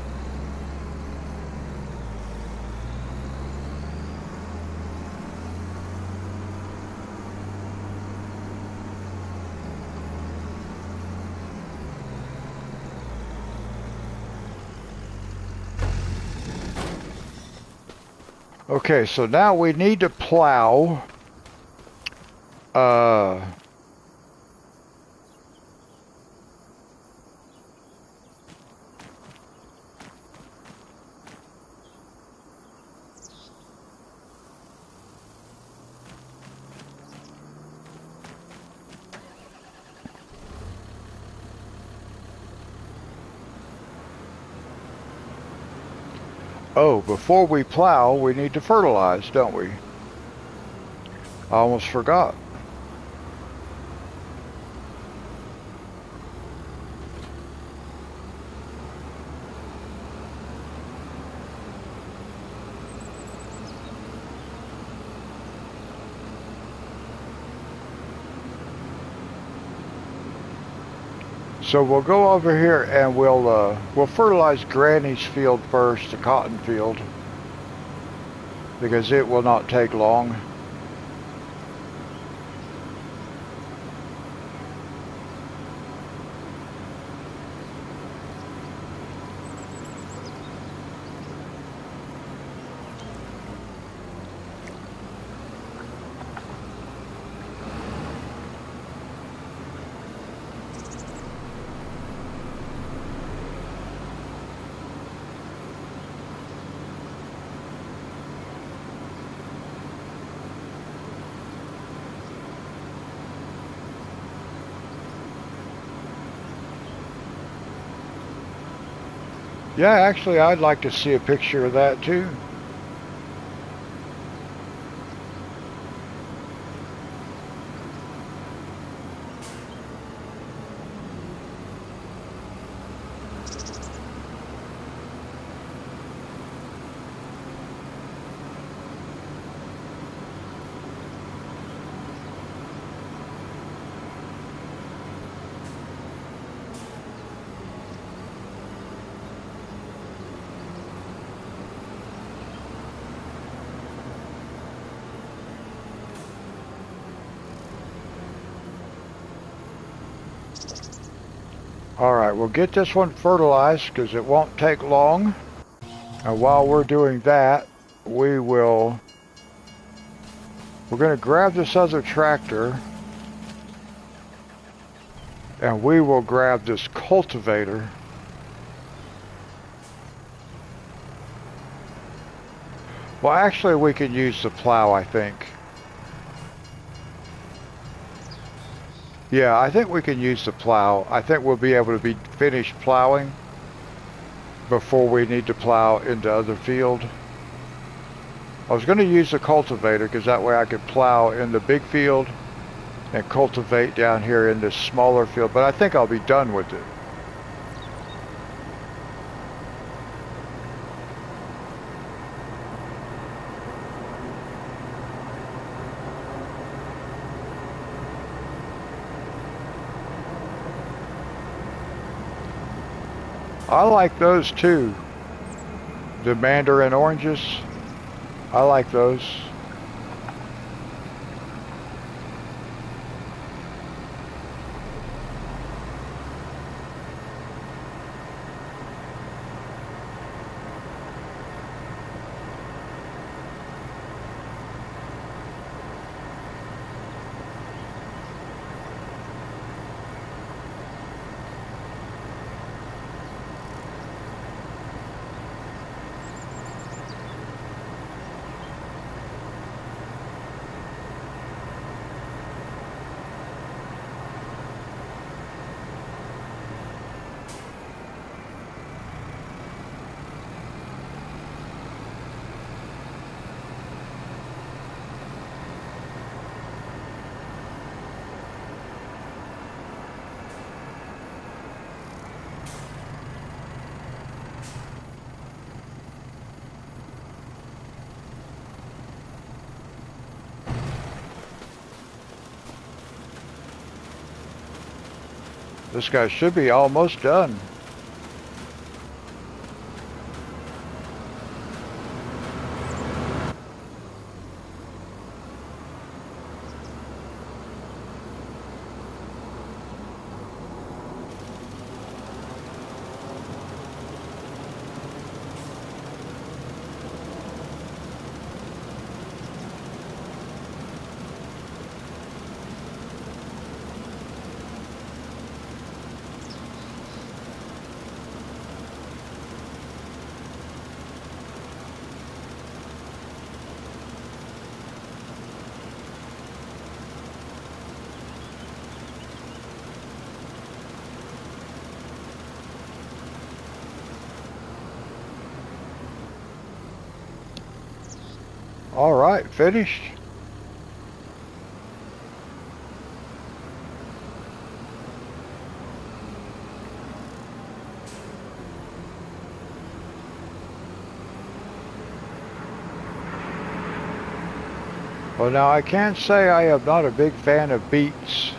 Okay, so now we need to plow. Uh, oh, before we plow, we need to fertilize, don't we? I almost forgot. So we'll go over here and we'll fertilize Granny's field first, the cotton field, because it will not take long. Yeah, actually, I'd like to see a picture of that too. All right, we'll get this one fertilized because it won't take long. And while we're doing that, we're going to grab this other tractor and we will grab this cultivator. Well, actually, we can use the plow, I think. Yeah, I think we can use the plow. I think we'll be able to be finished plowing before we need to plow into other field. I was going to use the cultivator because that way I could plow in the big field and cultivate down here in this smaller field, but I think I'll be done with it. I like those too. The mandarin oranges. I like those. This guy should be almost done. All right, finished. Well, now I can't say I am not a big fan of beets.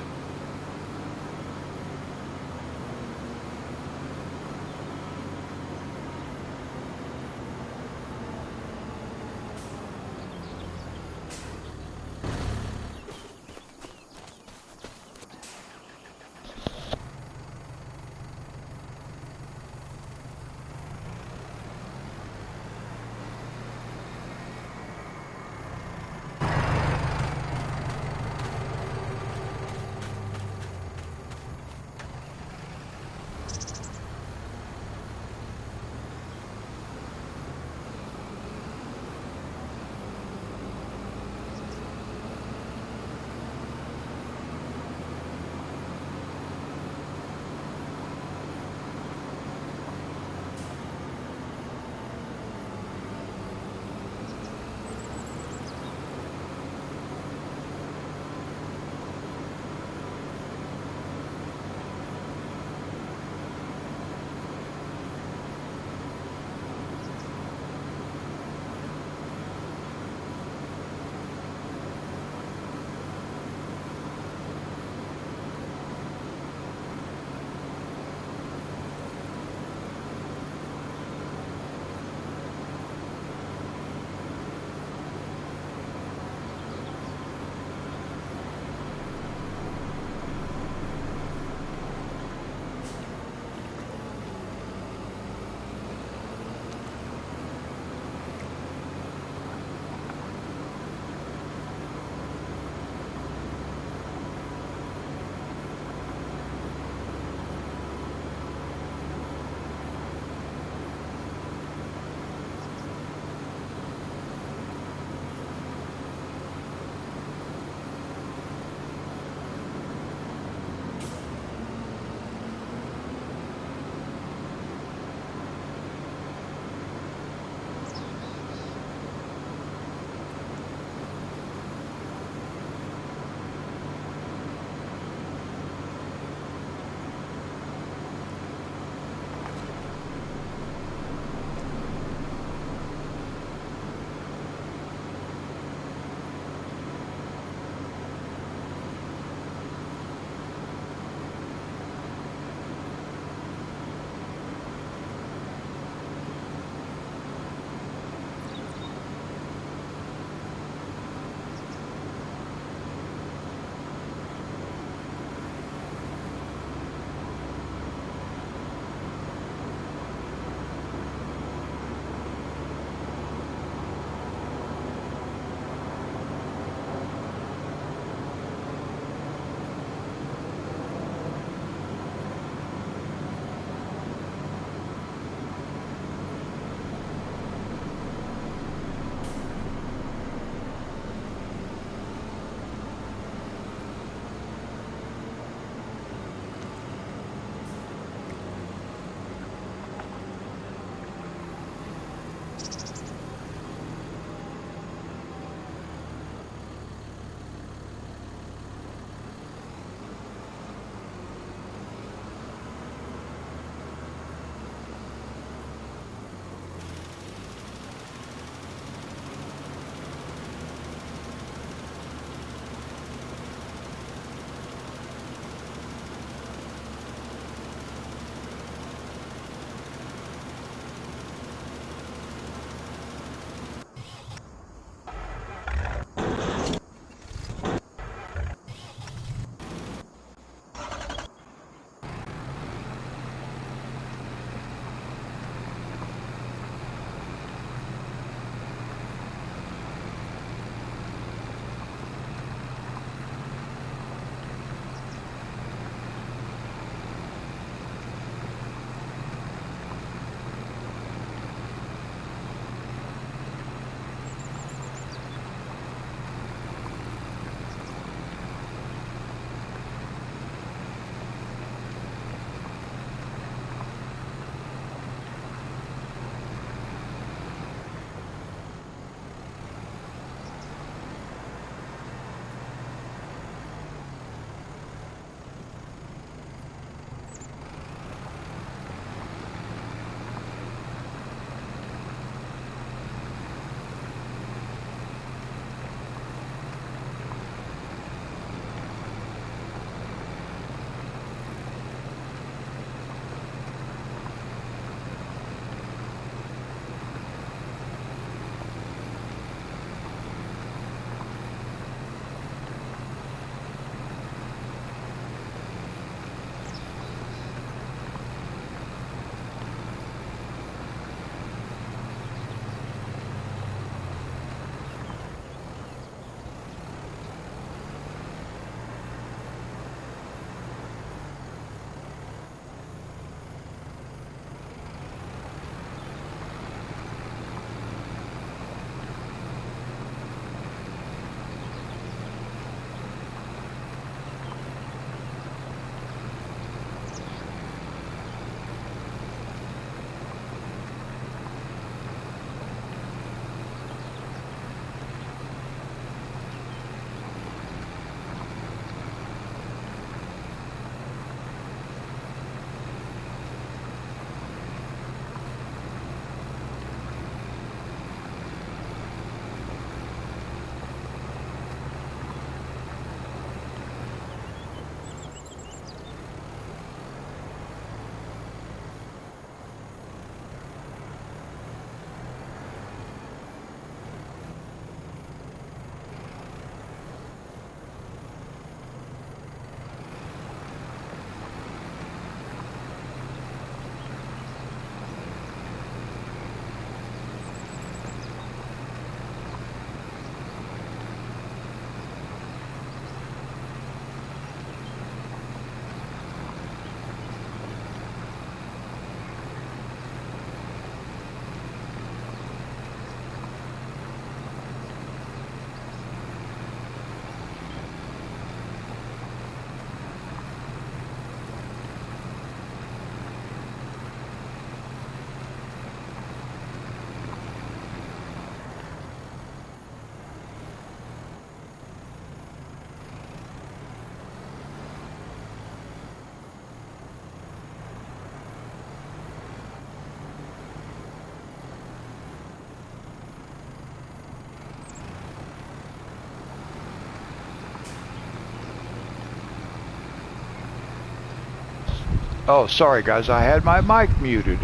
Oh, sorry guys, I had my mic muted.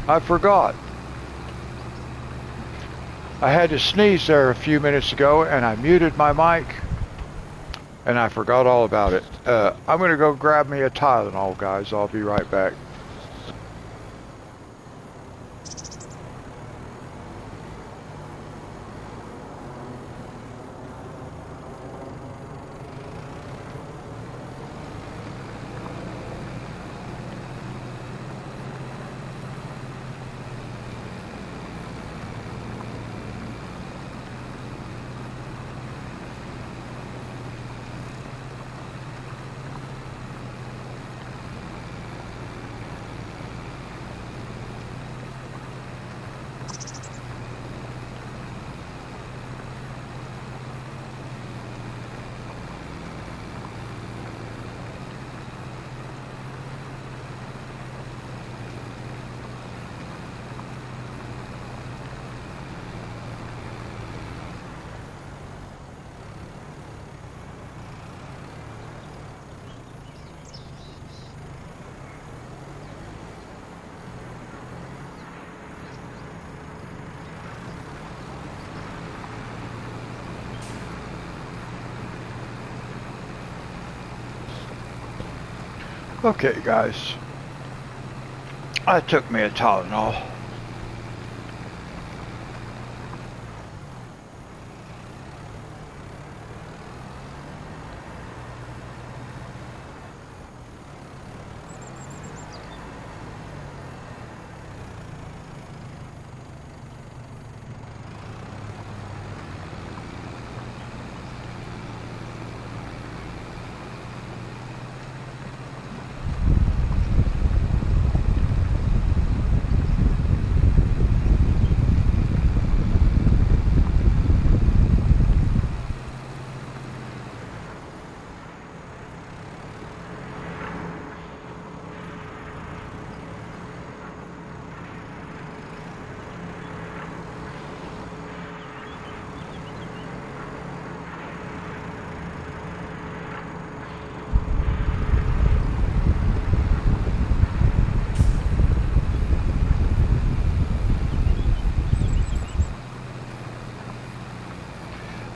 I forgot. I had to sneeze there a few minutes ago and I muted my mic and I forgot all about it. I'm gonna go grab me a Tylenol, guys. I'll be right back. Okay, guys. I took me a Tylenol.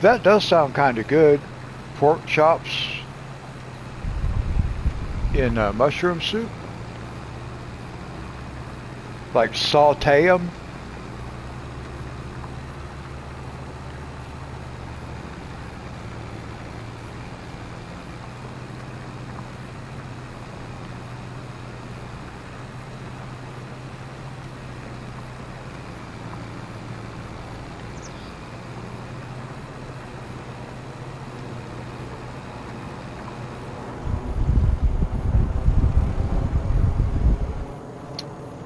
That does sound kind of good. Pork chops in mushroom soup. Like saute them.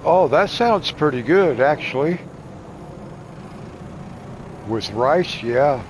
Oh, that sounds pretty good, actually. With rice, yeah.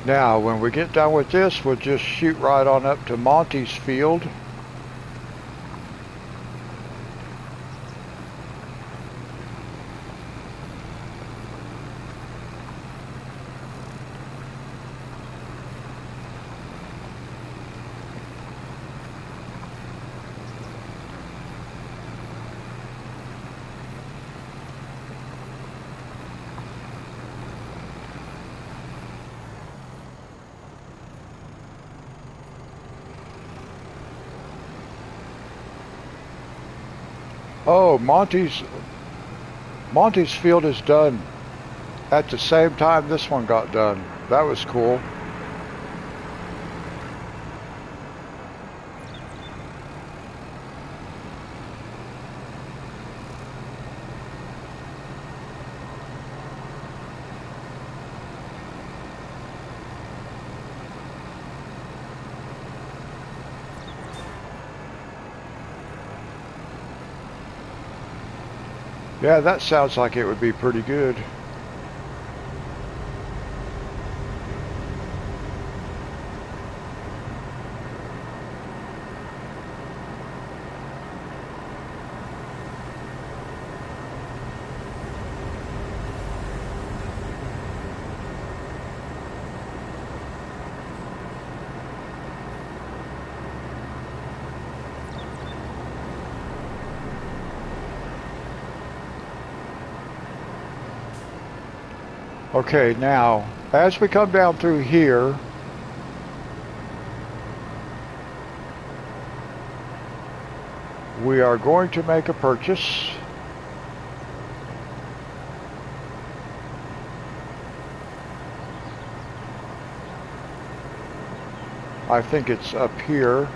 Now, when we get done with this, we'll just shoot right on up to Monty's field. Oh, Monty's field is done at the same time this one got done. That was cool. Yeah, that sounds like it would be pretty good. Okay, now, as we come down through here, we are going to make a purchase. I think it's up here.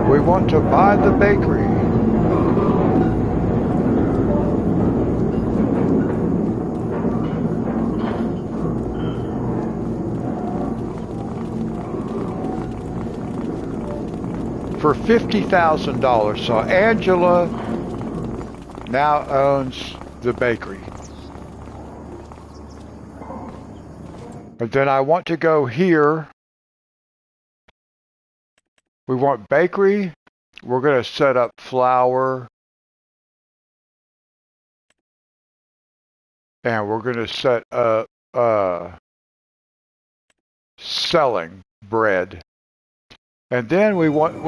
We want to buy the bakery. For $50,000. So Angela now owns the bakery. And then I want to go here. We want bakery. We're going to set up flour. And we're going to set up selling bread. And then we want,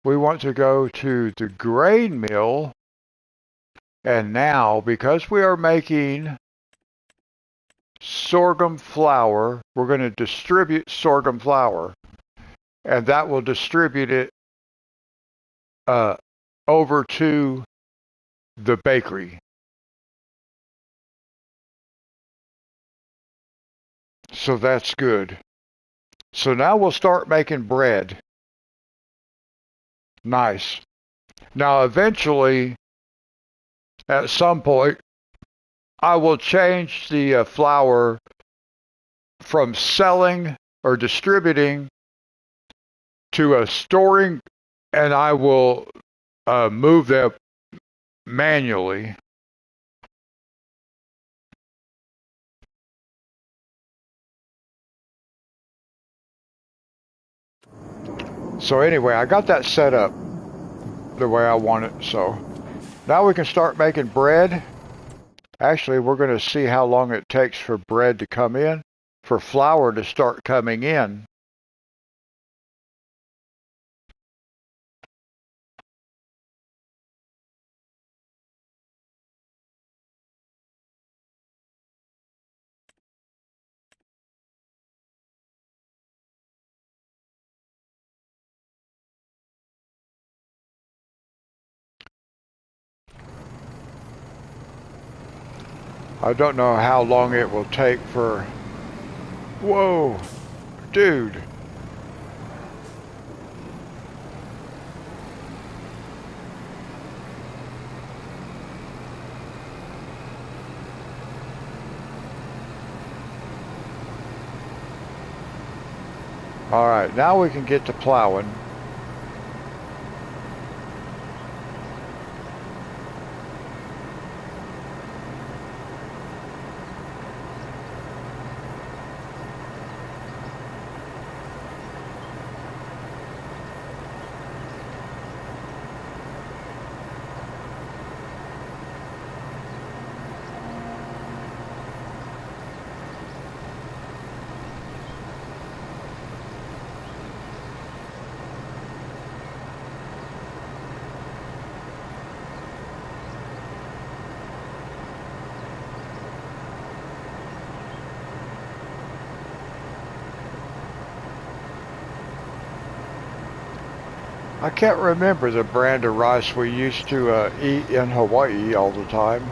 we want to go to the grain mill. And now, because we are making sorghum flour, we're going to distribute sorghum flour. And that will distribute it over to the bakery. So that's good. So now we'll start making bread. Nice. Now eventually, at some point, I will change the flour from selling or distributing to a storing, and I will move them manually. So anyway, I got that set up the way I want it. So now we can start making bread. Actually, we're going to see how long it takes for bread to come in, for flour to start coming in. I don't know how long it will take for... Whoa, dude. All right, now we can get to plowing. I can't remember the brand of rice we used to eat in Hawaii all the time.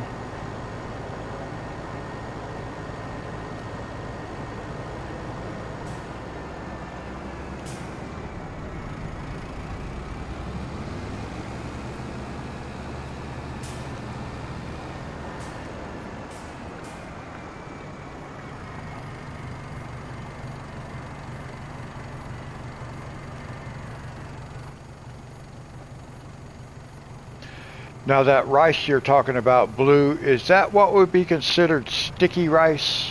Now that rice you're talking about, blue, is that what would be considered sticky rice?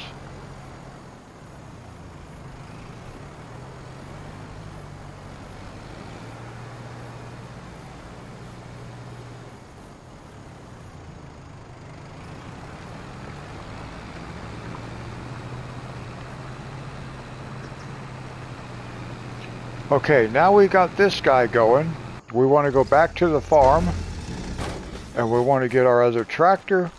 Okay, now we got this guy going. We want to go back to the farm, and we want to get our other tractor.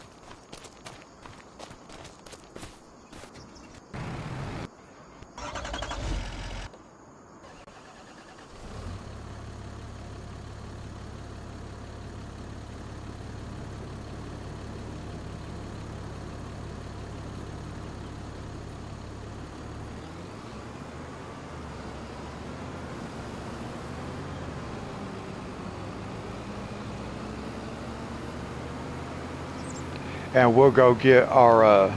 And we'll go get our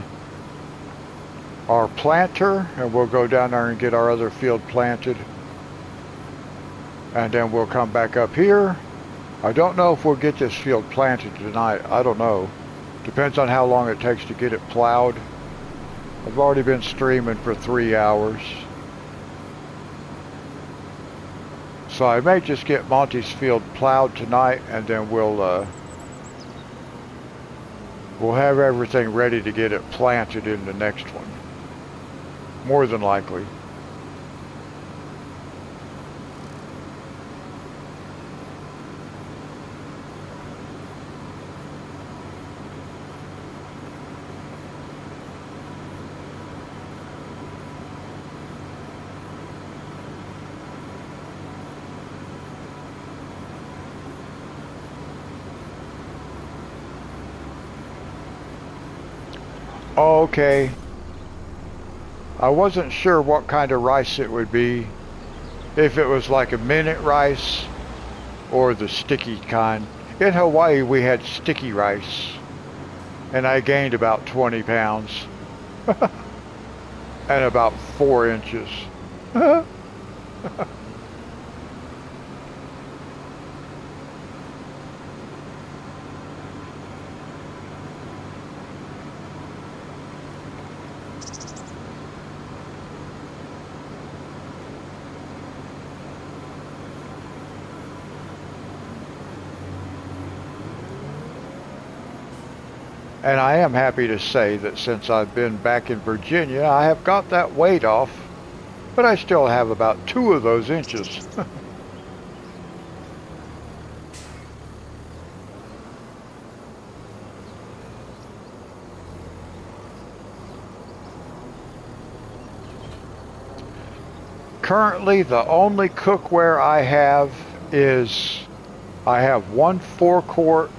planter, and we'll go down there and get our other field planted, and then we'll come back up here. I don't know if we'll get this field planted tonight. I don't know. Depends on how long it takes to get it plowed. I've already been streaming for 3 hours, so I may just get Monty's field plowed tonight, and then we'll have everything ready to get it planted in the next one. More than likely. Okay. I wasn't sure what kind of rice it would be. If it was like a minute rice or the sticky kind. In Hawaii we had sticky rice, and I gained about 20 pounds and about 4 inches. And I am happy to say that since I've been back in Virginia, I have got that weight off, but I still have about 2 of those inches. Currently, the only cookware I have is I have one 4-quart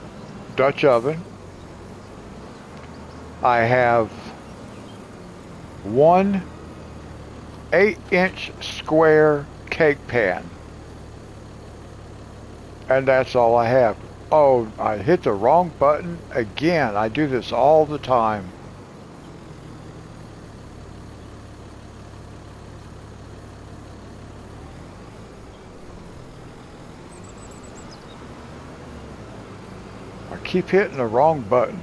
Dutch oven. I have one 8-inch square cake pan. And that's all I have. Oh, I hit the wrong button again. I do this all the time. I keep hitting the wrong button.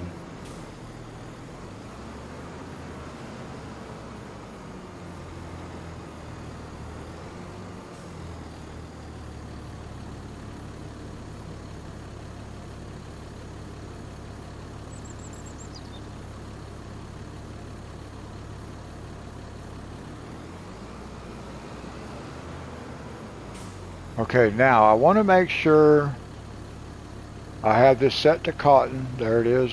Okay, now I want to make sure I have this set to cotton. There it is.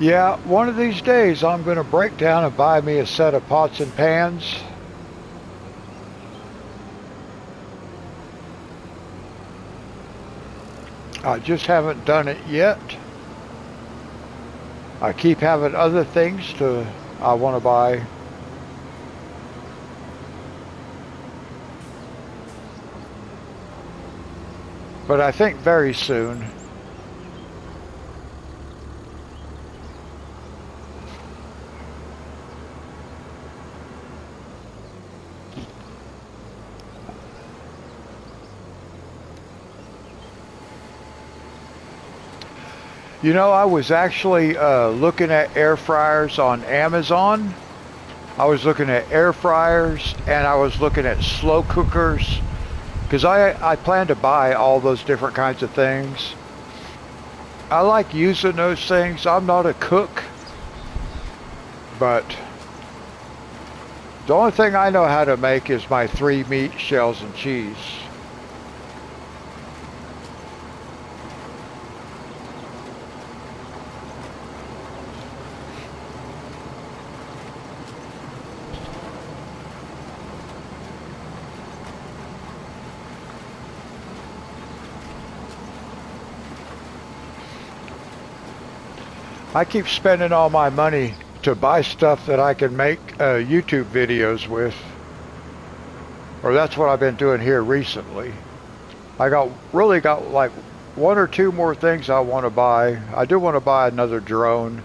Yeah, one of these days I'm going to break down and buy me a set of pots and pans. I just haven't done it yet. I keep having other things I want to buy. But I think very soon. You know, I was actually looking at air fryers on Amazon. I was looking at air fryers and I was looking at slow cookers because I plan to buy all those different kinds of things. I like using those things. I'm not a cook, but the only thing I know how to make is my 3 meat shells and cheese. I keep spending all my money to buy stuff that I can make YouTube videos with. Or that's what I've been doing here recently. Really got like one or two more things I want to buy. I do want to buy another drone.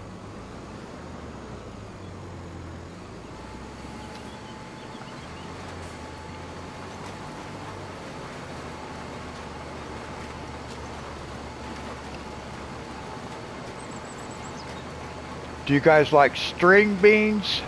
Do you guys like string beans?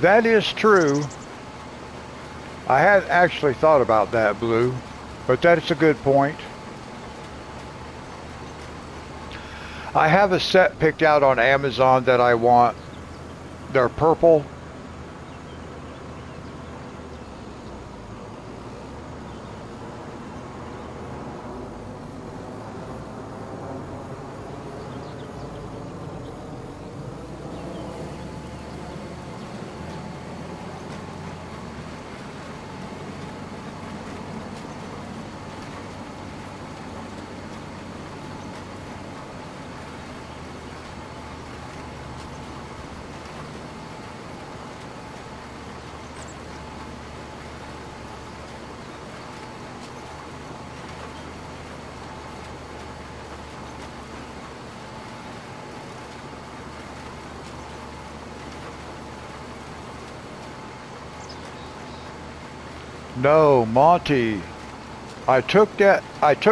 That is true. I hadn't actually thought about that, Blue, but that is a good point. I have a set picked out on Amazon that I want. They're purple. No, Monty. I took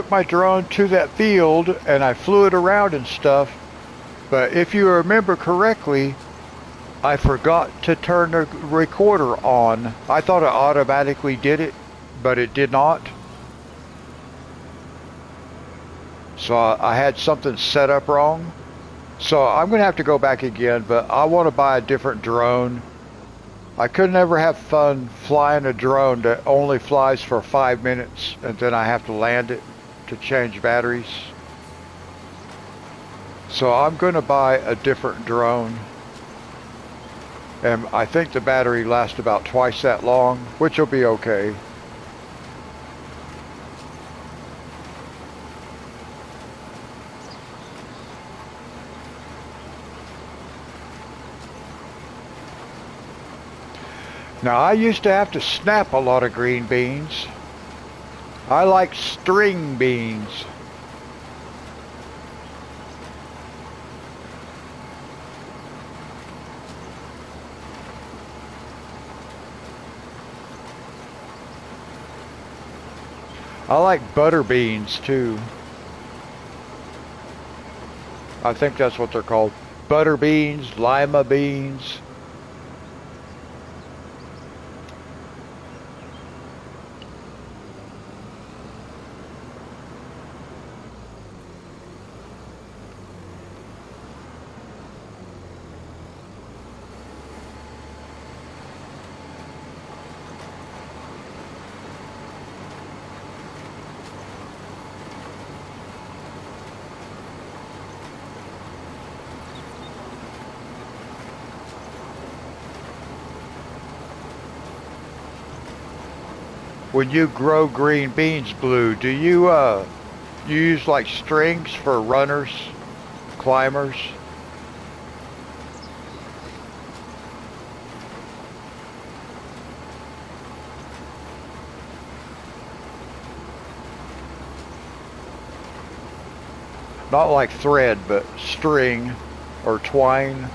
my drone to that field and I flew it around and stuff. But if you remember correctly, I forgot to turn the recorder on. I thought it automatically did it, but it did not. So I had something set up wrong. So I'm going to have to go back again, but I want to buy a different drone. I could never have fun flying a drone that only flies for 5 minutes and then I have to land it to change batteries. So I'm going to buy a different drone. And I think the battery lasts about twice that long, which will be okay. Now, I used to have to snap a lot of green beans. I like string beans. I like butter beans too. I think that's what they're called. Butter beans, lima beans. When you grow green beans, Blue, do you use like strings for runners, climbers? Not like thread, but string or twine.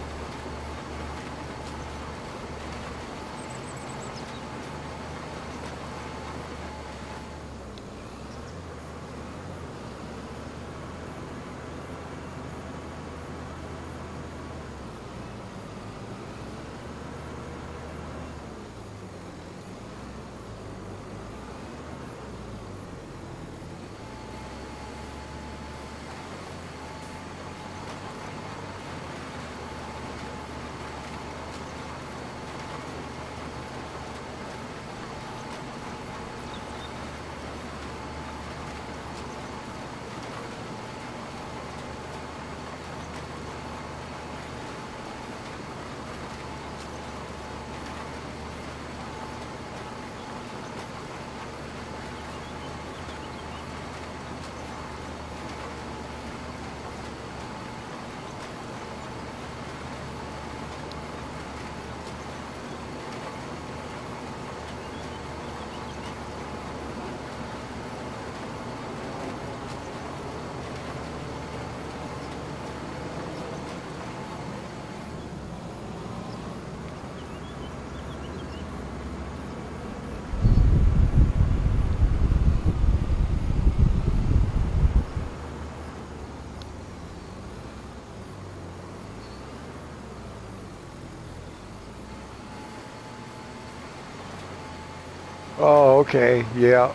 Oh, okay, yeah.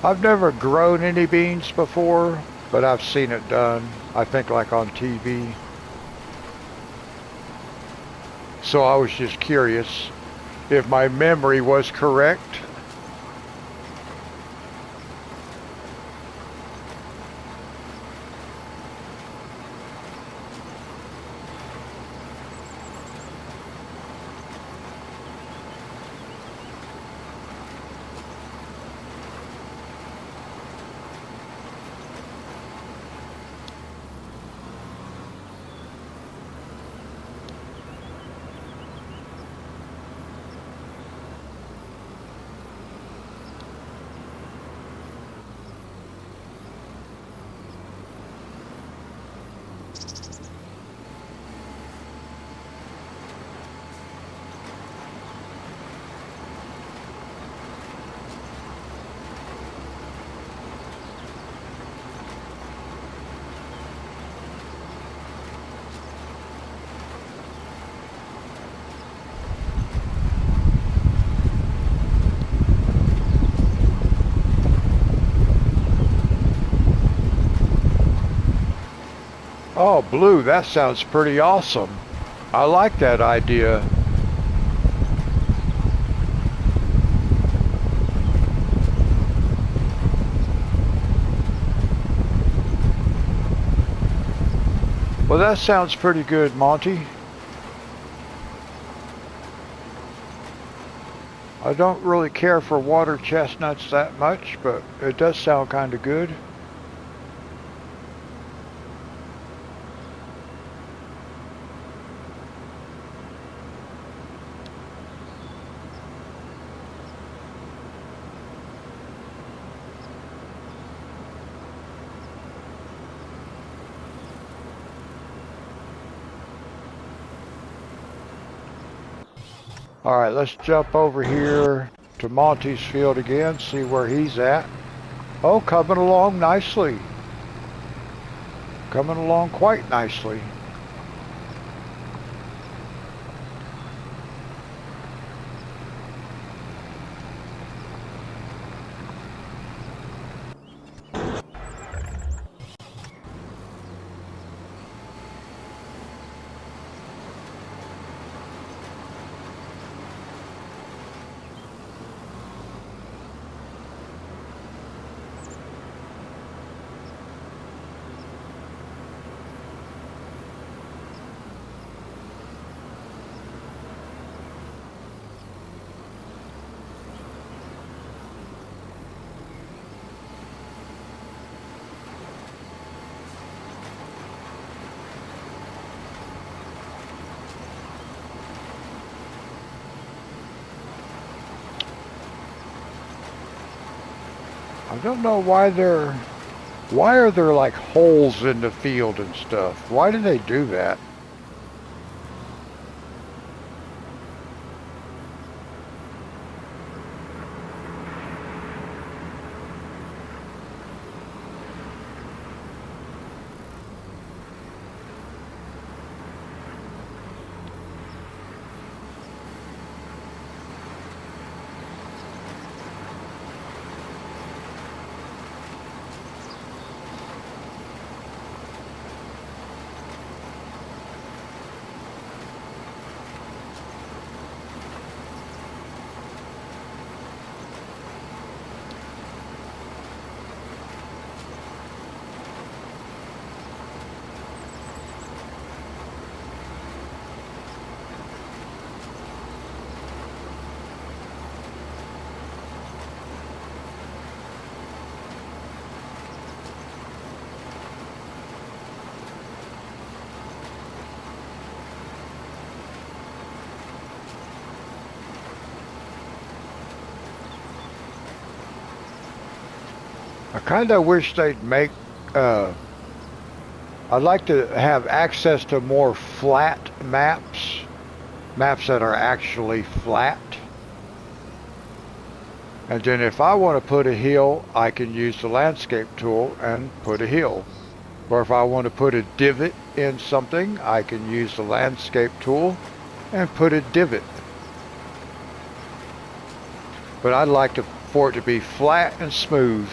I've never grown any beans before, but I've seen it done. I think like on TV. So I was just curious if my memory was correct. Oh, Blue, that sounds pretty awesome. I like that idea. Well, that sounds pretty good, Monty. I don't really care for water chestnuts that much, but it does sound kind of good. All right, let's jump over here to Monty's field again, see where he's at. Oh, coming along nicely. Coming along quite nicely. I don't know why are there like holes in the field and stuff? Why do they do that? I kind of wish they'd make, uh, I'd like to have access to more flat maps, maps that are actually flat. And then if I want to put a hill, I can use the landscape tool and put a hill. Or if I want to put a divot in something, I can use the landscape tool and put a divot. But I'd like for it to be flat and smooth.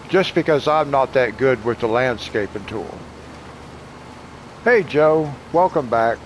Just because I'm not that good with the landscaping tool. Hey Joe, welcome back.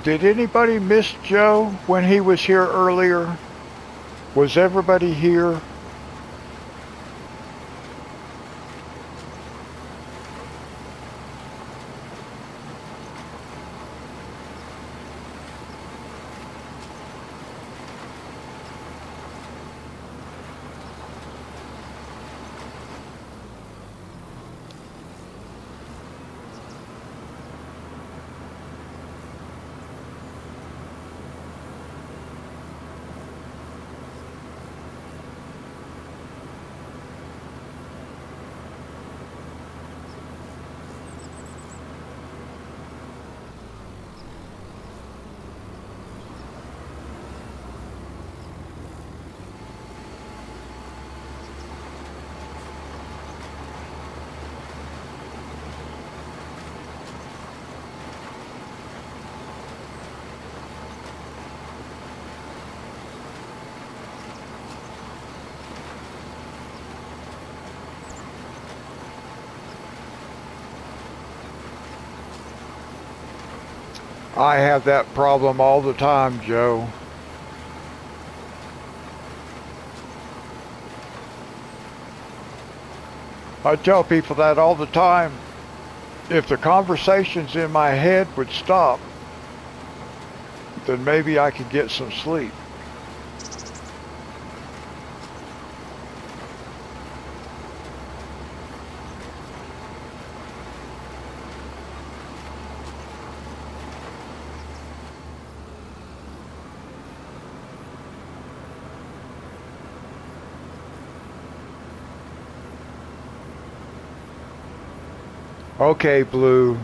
Did anybody miss Joe when he was here earlier? Was everybody here? I have that problem all the time, Joe. I tell people that all the time. If the conversations in my head would stop, then maybe I could get some sleep. Okay, Blue.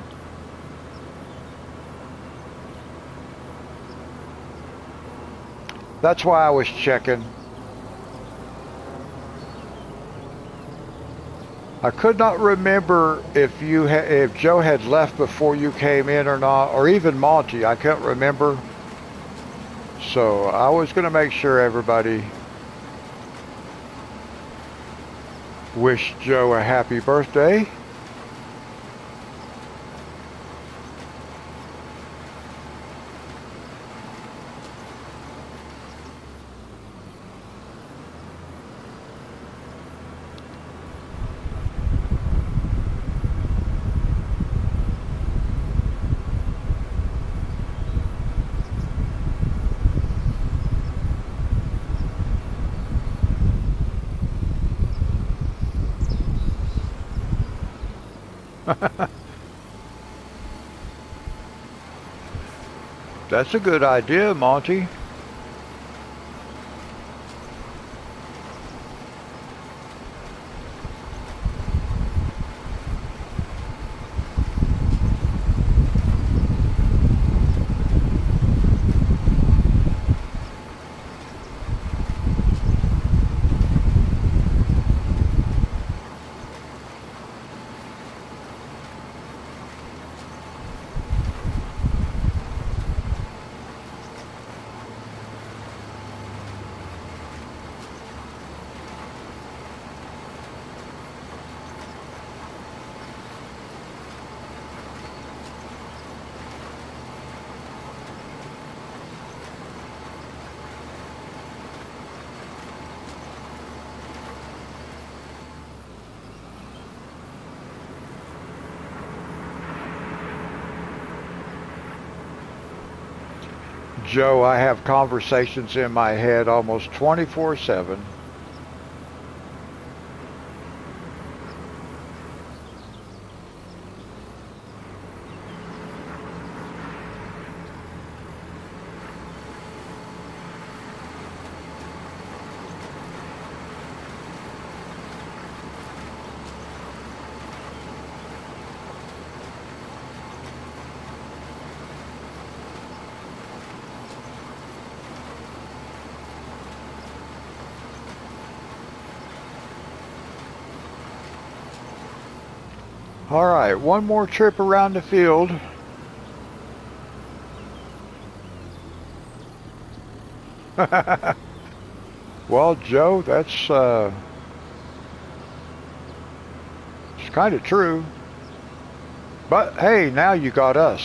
That's why I was checking. I could not remember if Joe had left before you came in or not, or even Monty. I couldn't remember. So I was going to make sure everybody wish Joe a happy birthday. That's a good idea, Monty. Joe, I have conversations in my head almost 24/7. All right, one more trip around the field. Well, Joe, it's kind of true. But hey, now you got us.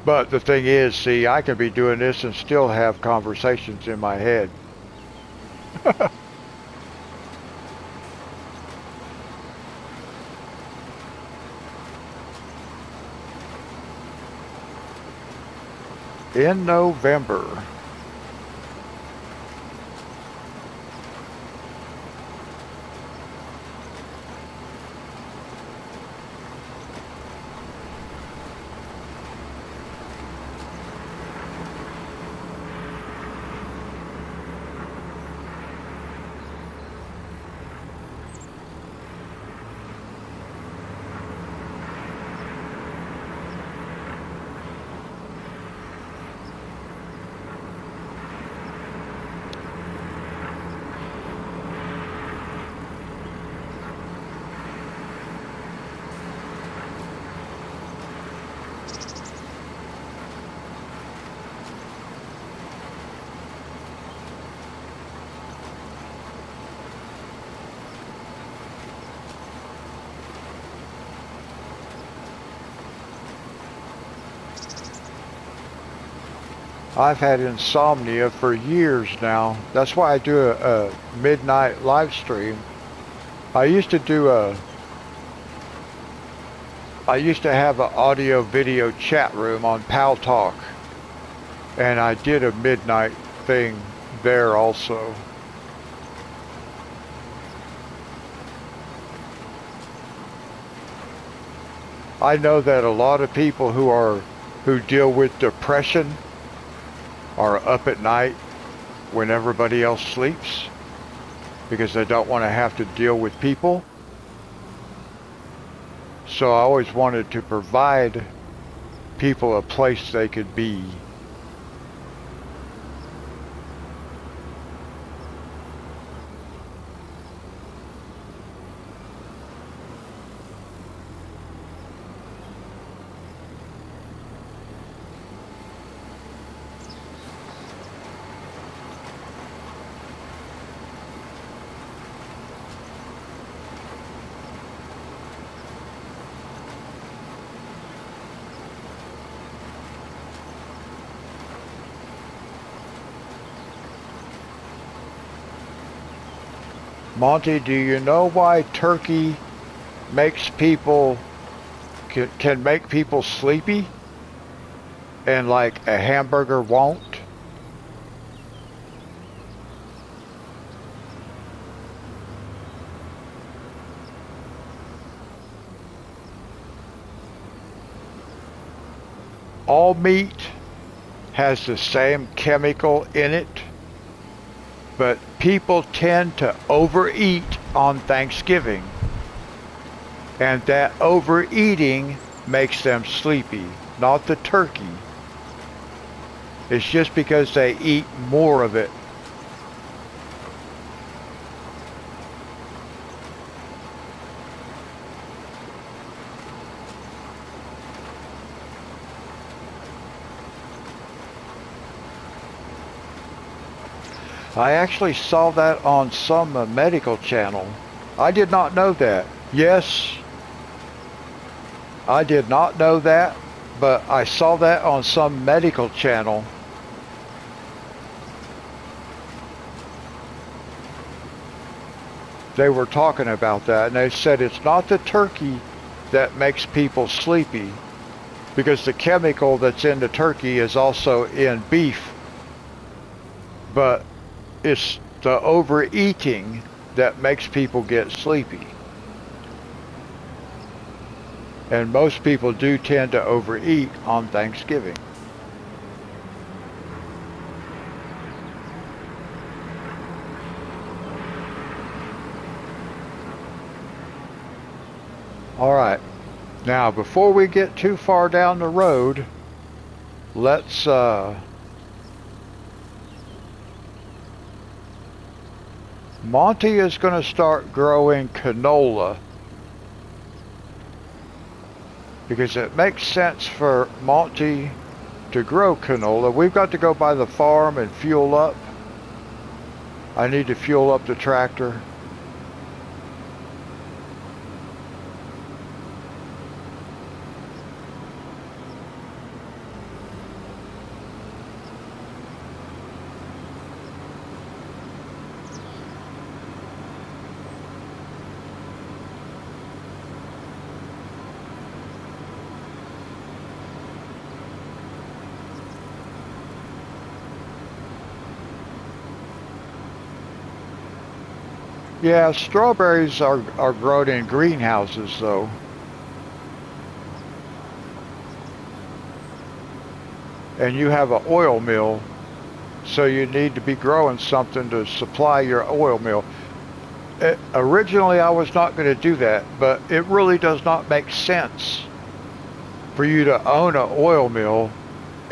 But the thing is, see, I can be doing this and still have conversations in my head. In November. I've had insomnia for years now. That's why I do a midnight live stream. I used to do a I used to have an audio video chat room on Pal Talk, and I did a midnight thing there also. I know that a lot of people who deal with depression are up at night when everybody else sleeps because they don't want to have to deal with people. So I always wanted to provide people a place they could be. Monty, do you know why turkey makes people can make people sleepy and like a hamburger won't? All meat has the same chemical in it, but people tend to overeat on Thanksgiving, and that overeating makes them sleepy, not the turkey. It's just because they eat more of it. I actually saw that on some medical channel. I did not know that. Yes, I did not know that, but I saw that on some medical channel. They were talking about that, and they said it's not the turkey that makes people sleepy, because the chemical that's in the turkey is also in beef, but it's the overeating that makes people get sleepy. And most people do tend to overeat on Thanksgiving. All right. Now, before we get too far down the road, let's Monty is going to start growing canola because it makes sense for Monty to grow canola. We've got to go by the farm and fuel up. I need to fuel up the tractor. Yeah, strawberries are grown in greenhouses though. And you have an oil mill, so you need to be growing something to supply your oil mill. Originally, I was not going to do that, but it really does not make sense for you to own an oil mill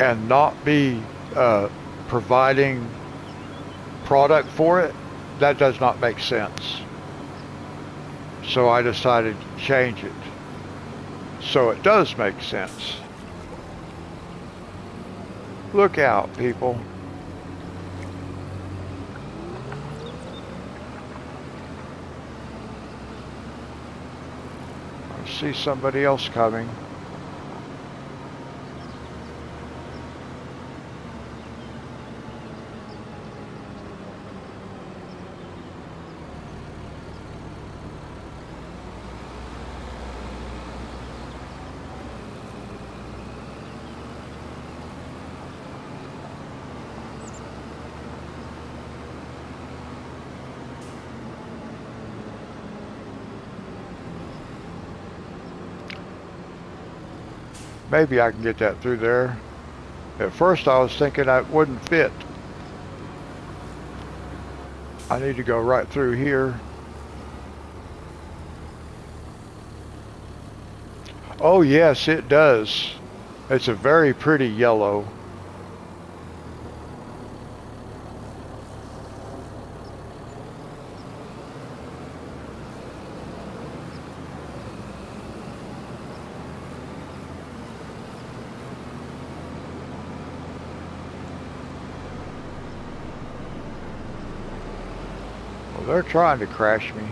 and not be providing product for it. That does not make sense. So I decided to change it. So it does make sense. Look out, people. I see somebody else coming. Maybe I can get that through there. At first I was thinking that wouldn't fit. I need to go right through here. Oh yes, it does. It's a very pretty yellow. They're trying to crash me.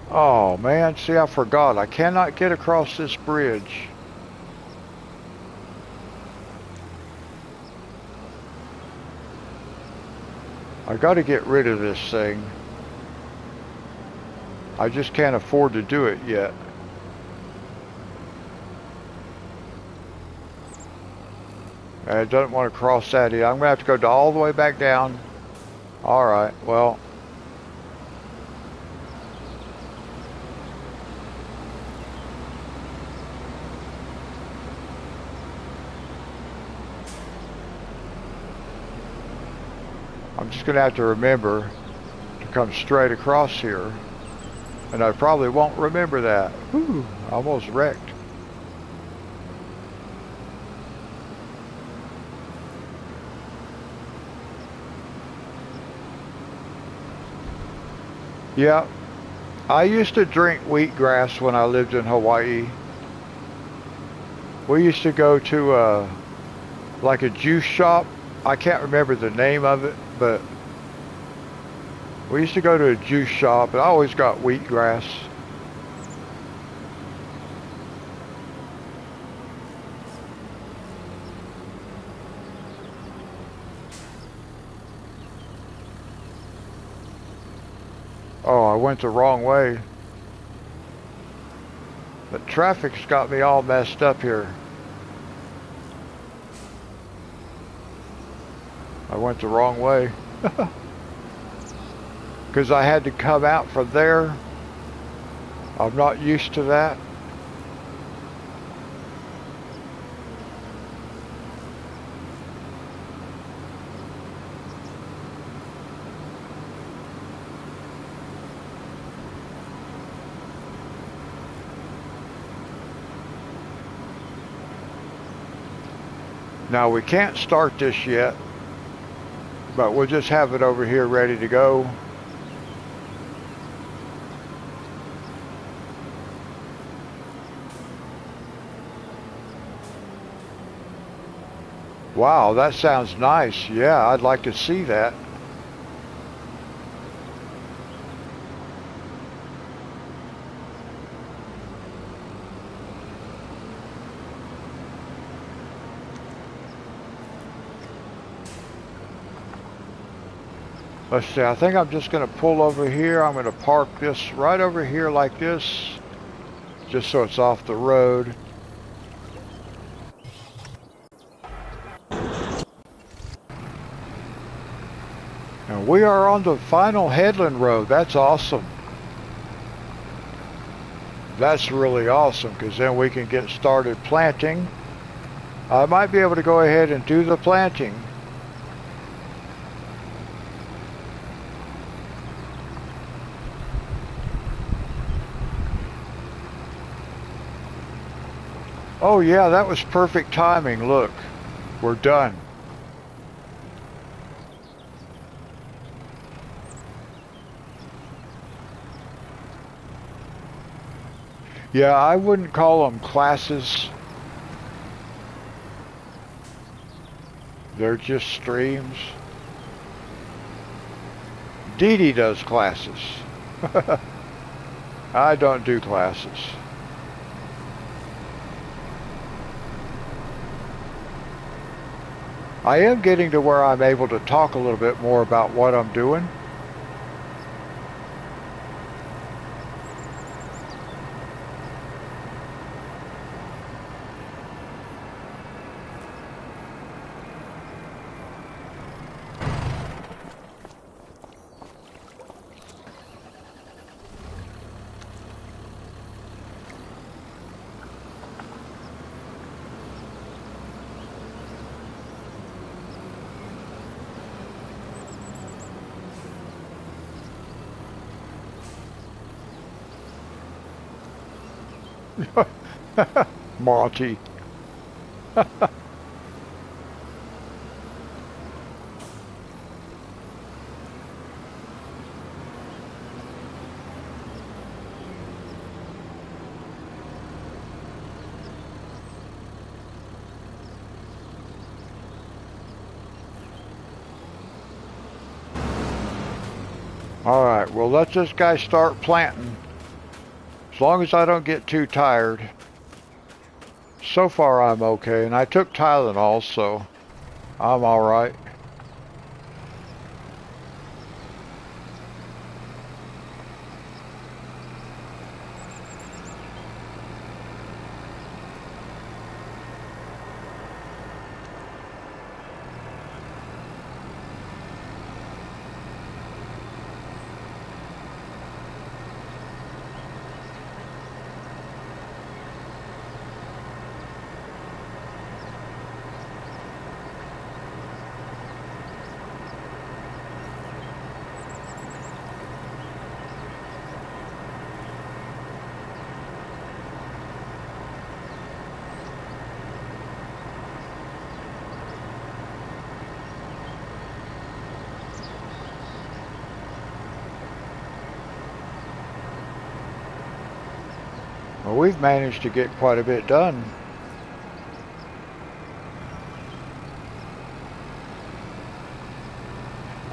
Oh man, see, I forgot. I cannot get across this bridge. I got to get rid of this thing. I just can't afford to do it yet. I don't want to cross that either. I'm going to have to go all the way back down. All right, well. I'm just going to have to remember to come straight across here. And I probably won't remember that. Whew, almost wrecked. Yeah, I used to drink wheatgrass when I lived in Hawaii. We used to go to like a juice shop. I can't remember the name of it, but we used to go to a juice shop and I always got wheatgrass. Oh, I went the wrong way. The traffic's got me all messed up here. I went the wrong way. Because I had to come out from there. I'm not used to that. Now we can't start this yet, but we'll just have it over here ready to go. Wow, that sounds nice. Yeah, I'd like to see that. Let's see, I think I'm just going to pull over here. I'm going to park this right over here like this, just so it's off the road. And we are on the final headland road. That's awesome. That's really awesome, because then we can get started planting. I might be able to go ahead and do the planting. Oh yeah, that was perfect timing. Look, we're done. Yeah, I wouldn't call them classes. They're just streams. Dee Dee does classes. I don't do classes. I am getting to where I'm able to talk a little bit more about what I'm doing. Monty. All right, well, let this guy start planting. As long as I don't get too tired. So far, I'm okay. And I took Tylenol, so I'm all right. Well, we've managed to get quite a bit done.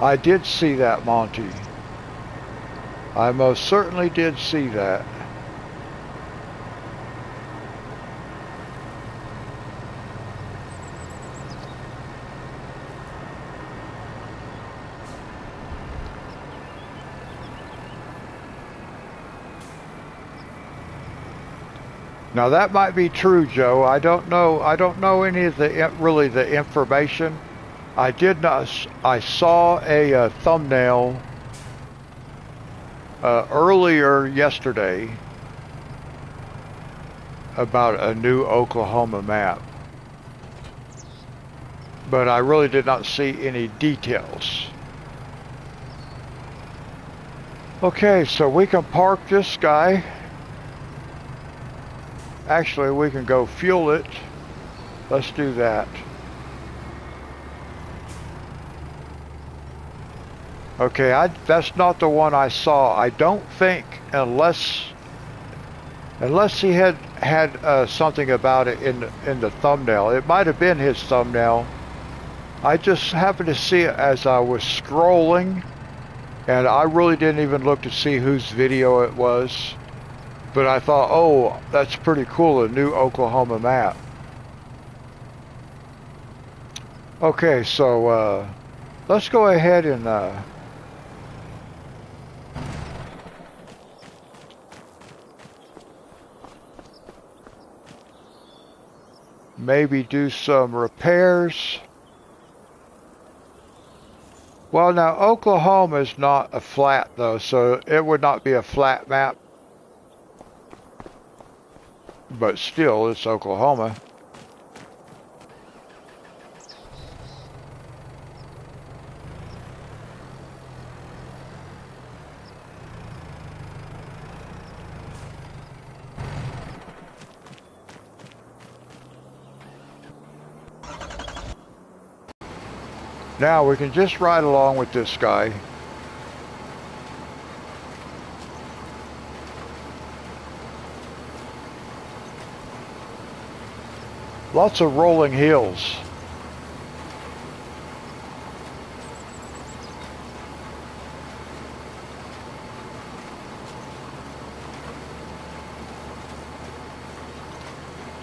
I did see that, Monty. I most certainly did see that. Now that might be true, Joe. I don't know. I don't know any of the really the information. I did not. I saw a thumbnail earlier yesterday about a new Oklahoma map, but I really did not see any details. Okay, so we can park this guy. Actually, we can go fuel it. Let's do that. Okay, that's not the one I saw. I don't think, unless he had something about it in the thumbnail. It might have been his thumbnail. I just happened to see it as I was scrolling, and I really didn't even look to see whose video it was. But I thought, oh, that's pretty cool, a new Oklahoma map. Okay, so let's go ahead and maybe do some repairs. Well, now Oklahoma is not a flat though, so it would not be a flat map. But still, it's Oklahoma. Now we can just ride along with this guy. Lots of rolling hills.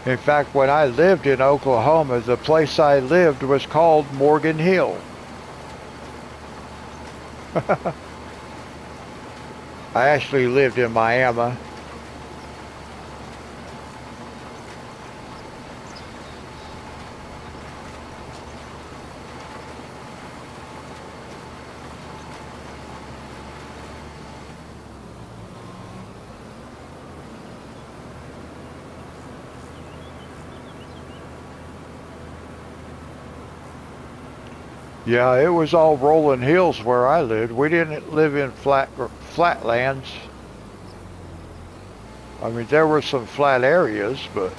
In fact, when I lived in Oklahoma, the place I lived was called Morgan Hill. I actually lived in Miami. Yeah, it was all rolling hills where I lived. We didn't live in flatlands. I mean, there were some flat areas, but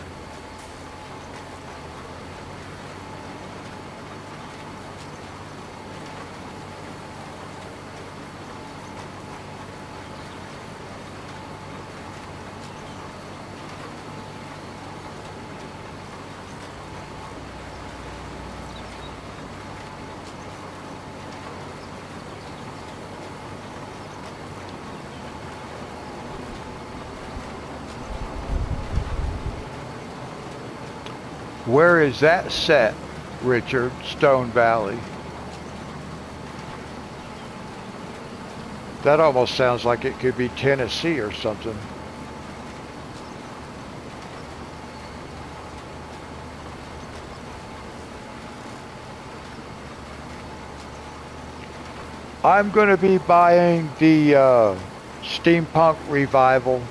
where is that set, Richard? Stone Valley. That almost sounds like it could be Tennessee or something. I'm going to be buying the Steampunk Revival.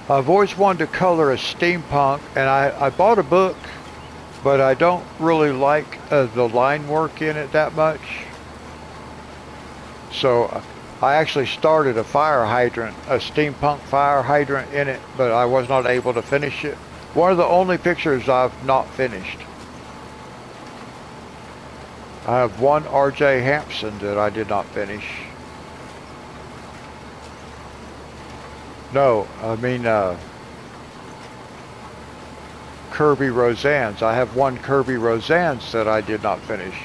I've always wanted to color a steampunk, and I bought a book, but I don't really like the line work in it that much. So I actually started a steampunk fire hydrant in it, but I was not able to finish it. One of the only pictures I've not finished. I have one R.J. Hampson that I did not finish. No, I mean Kirby Roseanne's. I have one Kirby Roseanne's that I did not finish.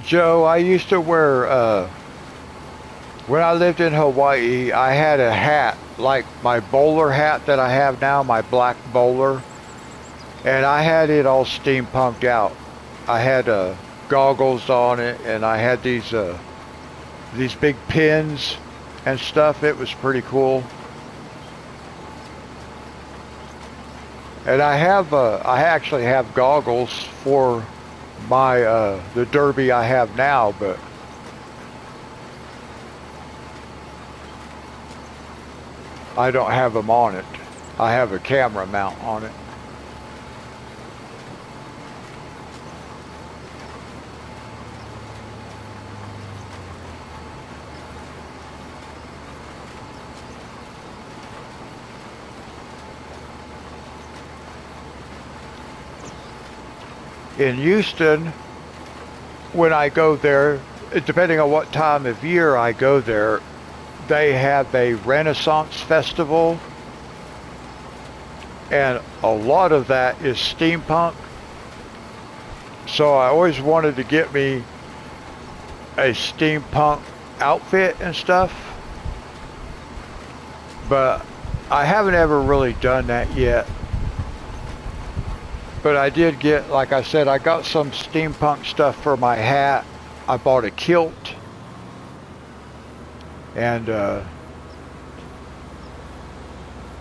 Joe, I used to wear, when I lived in Hawaii, I had a hat, like my bowler hat that I have now, my black bowler, and I had it all steampunked out. I had goggles on it, and I had these big pins and stuff. It was pretty cool. And I actually have goggles for my the derby I have now, but I don't have them on it. I have a camera mount on it. In Houston, when I go there, depending on what time of year I go there, they have a Renaissance festival, and a lot of that is steampunk. So I always wanted to get me a steampunk outfit and stuff, but I haven't ever really done that yet. But I did get, like I said, I got some steampunk stuff for my hat. I bought a kilt. And,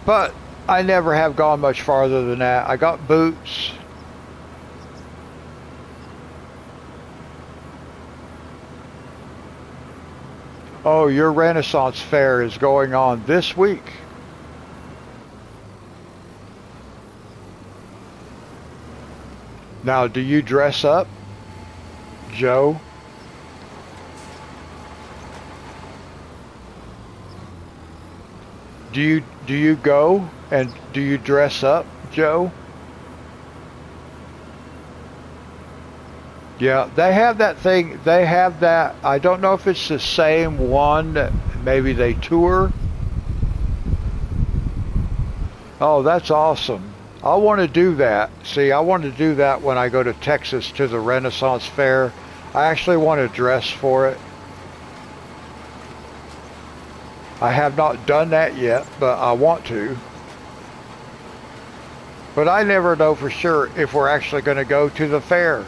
but I never have gone much farther than that. I got boots. Oh, your Renaissance fair is going on this week. Now, do you dress up, Joe? Do you go and do you dress up, Joe? Yeah, they have that thing. They have that. I don't know if it's the same one that maybe they tour. Oh, that's awesome. I want to do that. See, I want to do that when I go to Texas to the Renaissance Fair. I actually want to dress for it. I have not done that yet, but I want to. But I never know for sure if we're actually going to go to the fair.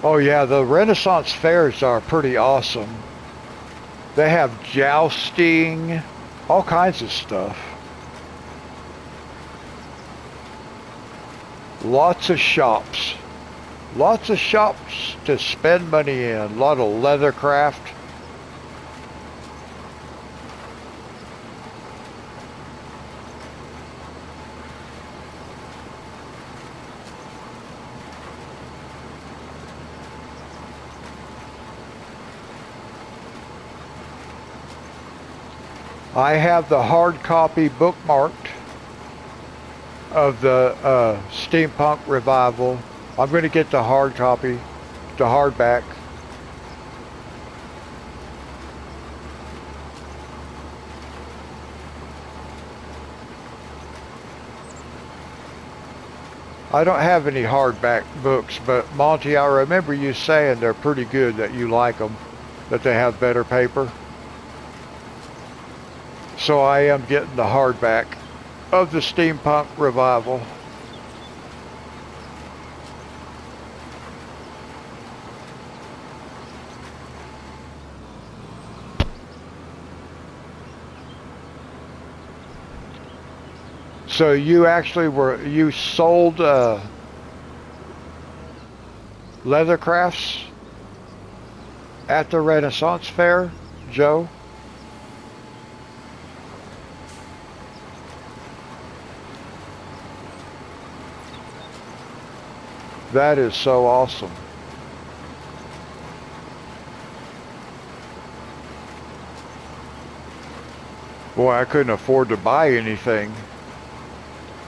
Oh yeah, the Renaissance fairs are pretty awesome. They have jousting, all kinds of stuff. Lots of shops. Lots of shops to spend money in. A lot of leather craft. I have the hard copy bookmarked of the Steampunk Revival. I'm going to get the hard copy, the hardback. I don't have any hardback books, but Monty, I remember you saying they're pretty good, that you like them, that they have better paper. So I am getting the hardback of the Steampunk Revival. So you actually you sold leather crafts at the Renaissance Fair, Joe? That is so awesome. Boy, I couldn't afford to buy anything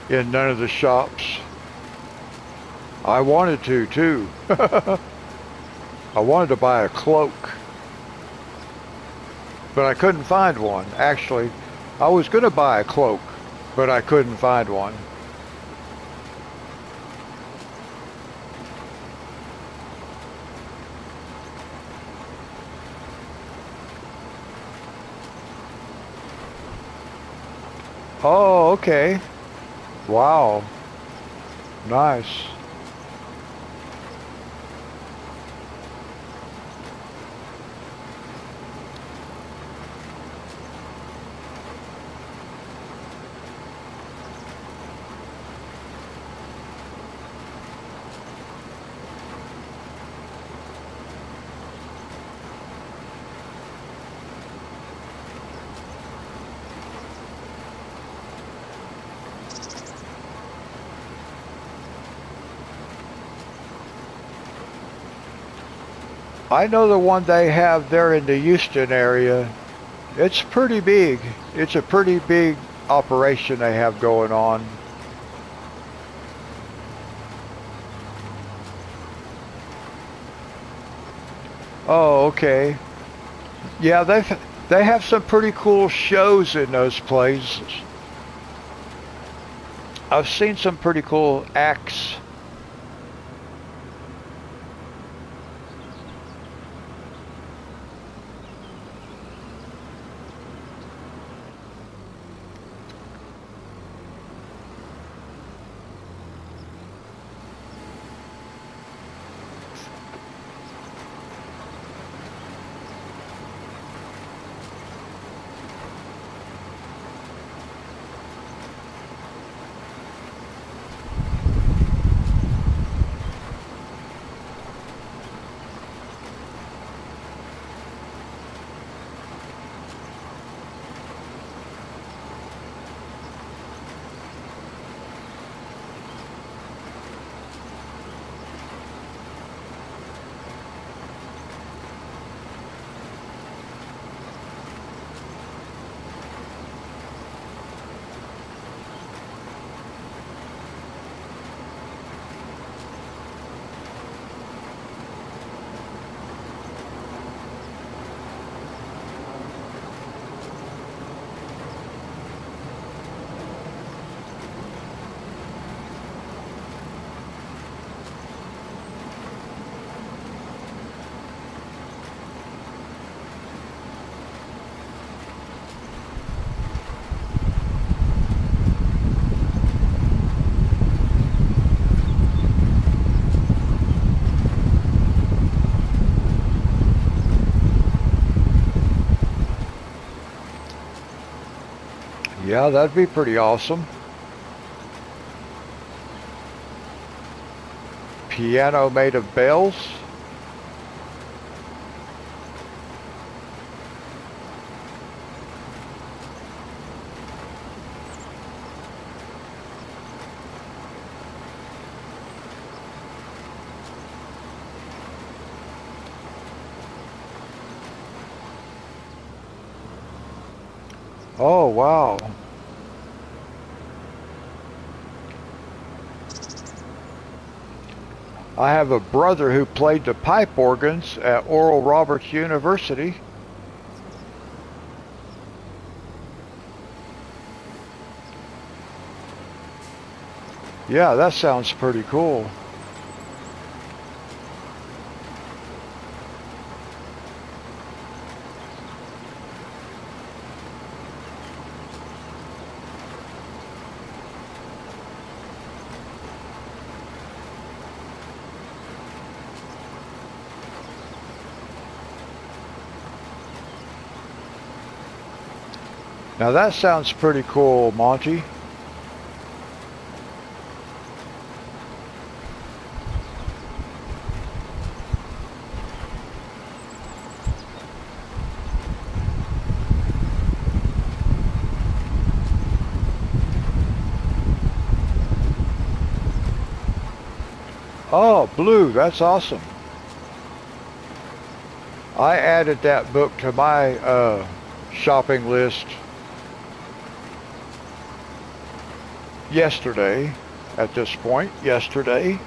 in none of the shops. I wanted to, too. I wanted to buy a cloak, but I couldn't find one. Actually, I was going to buy a cloak, but I couldn't find one. Oh, okay. Wow. Nice. I know the one they have there in the Houston area. It's pretty big. It's a pretty big operation they have going on. Oh, okay. Yeah, they have some pretty cool shows in those places. I've seen some pretty cool acts. Yeah, that'd be pretty awesome. Piano made of bells? Oh, wow. I have a brother who played the pipe organs at Oral Roberts University. Yeah, that sounds pretty cool. Now that sounds pretty cool, Monty. Oh, blue. That's awesome. I added that book to my shopping list yesterday. At this point, yesterday.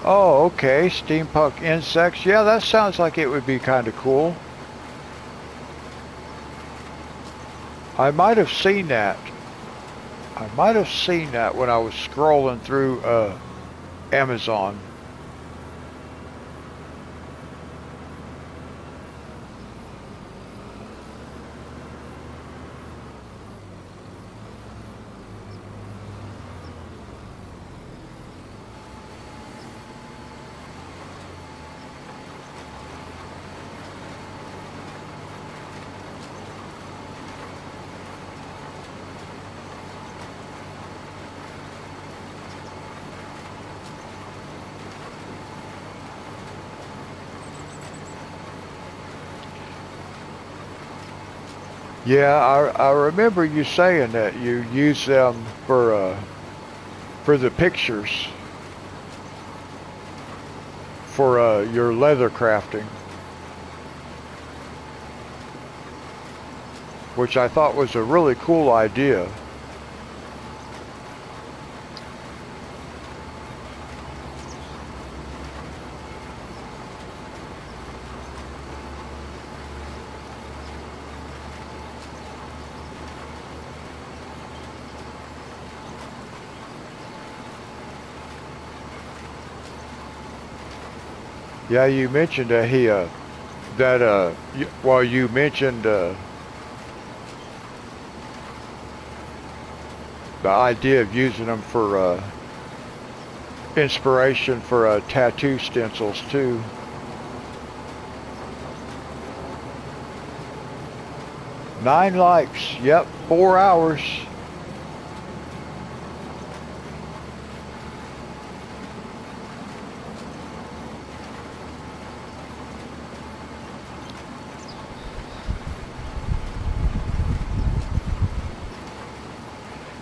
Oh, okay. Steampunk insects. Yeah, that sounds like it would be kind of cool. I might have seen that. I might have seen that when I was scrolling through Amazon. Yeah, I remember you saying that you use them for the pictures for your leather crafting, which I thought was a really cool idea. Yeah, you mentioned that well, you mentioned the idea of using them for inspiration for tattoo stencils too. 9 likes. Yep, 4 hours.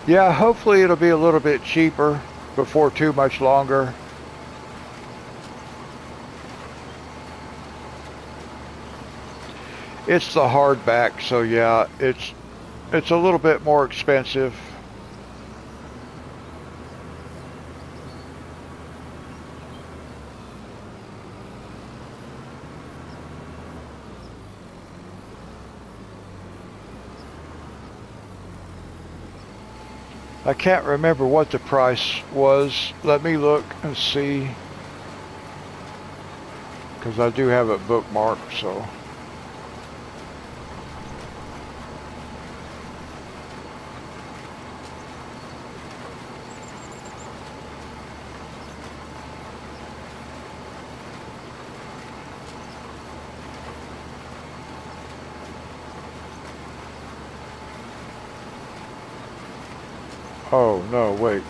Yeah, hopefully it'll be a little bit cheaper before too much longer. It's the hardback, so yeah, it's a little bit more expensive. I can't remember what the price was. Let me look and see, because I do have it bookmarked, so. Oh, no, wait.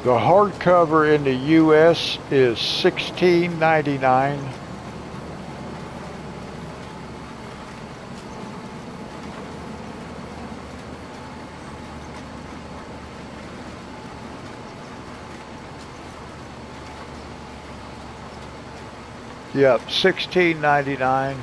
The hardcover in the US is $16.99. Yep, $16.99.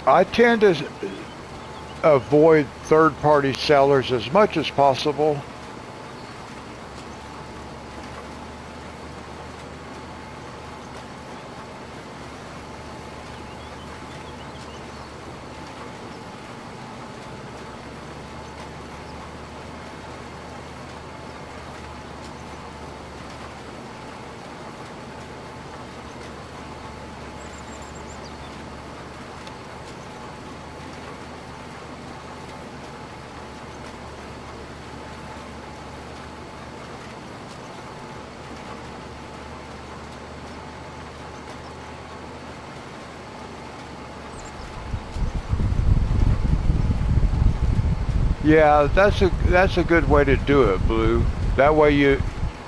I tend to avoid third-party sellers as much as possible. Yeah, that's a good way to do it, Blue. That way you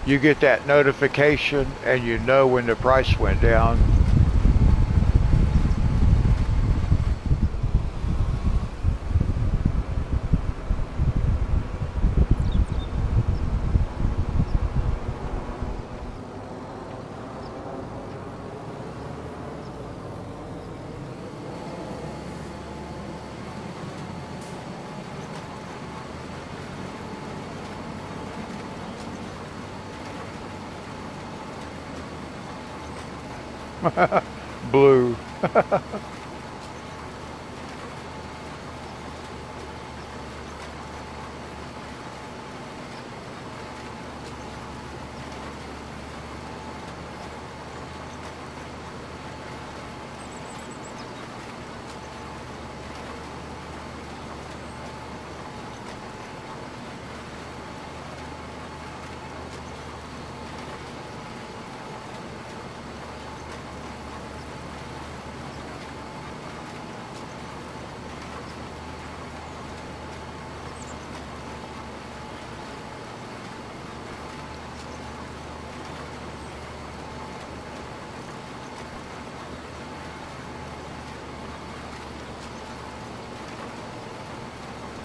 get that notification and you know when the price went down. Blue.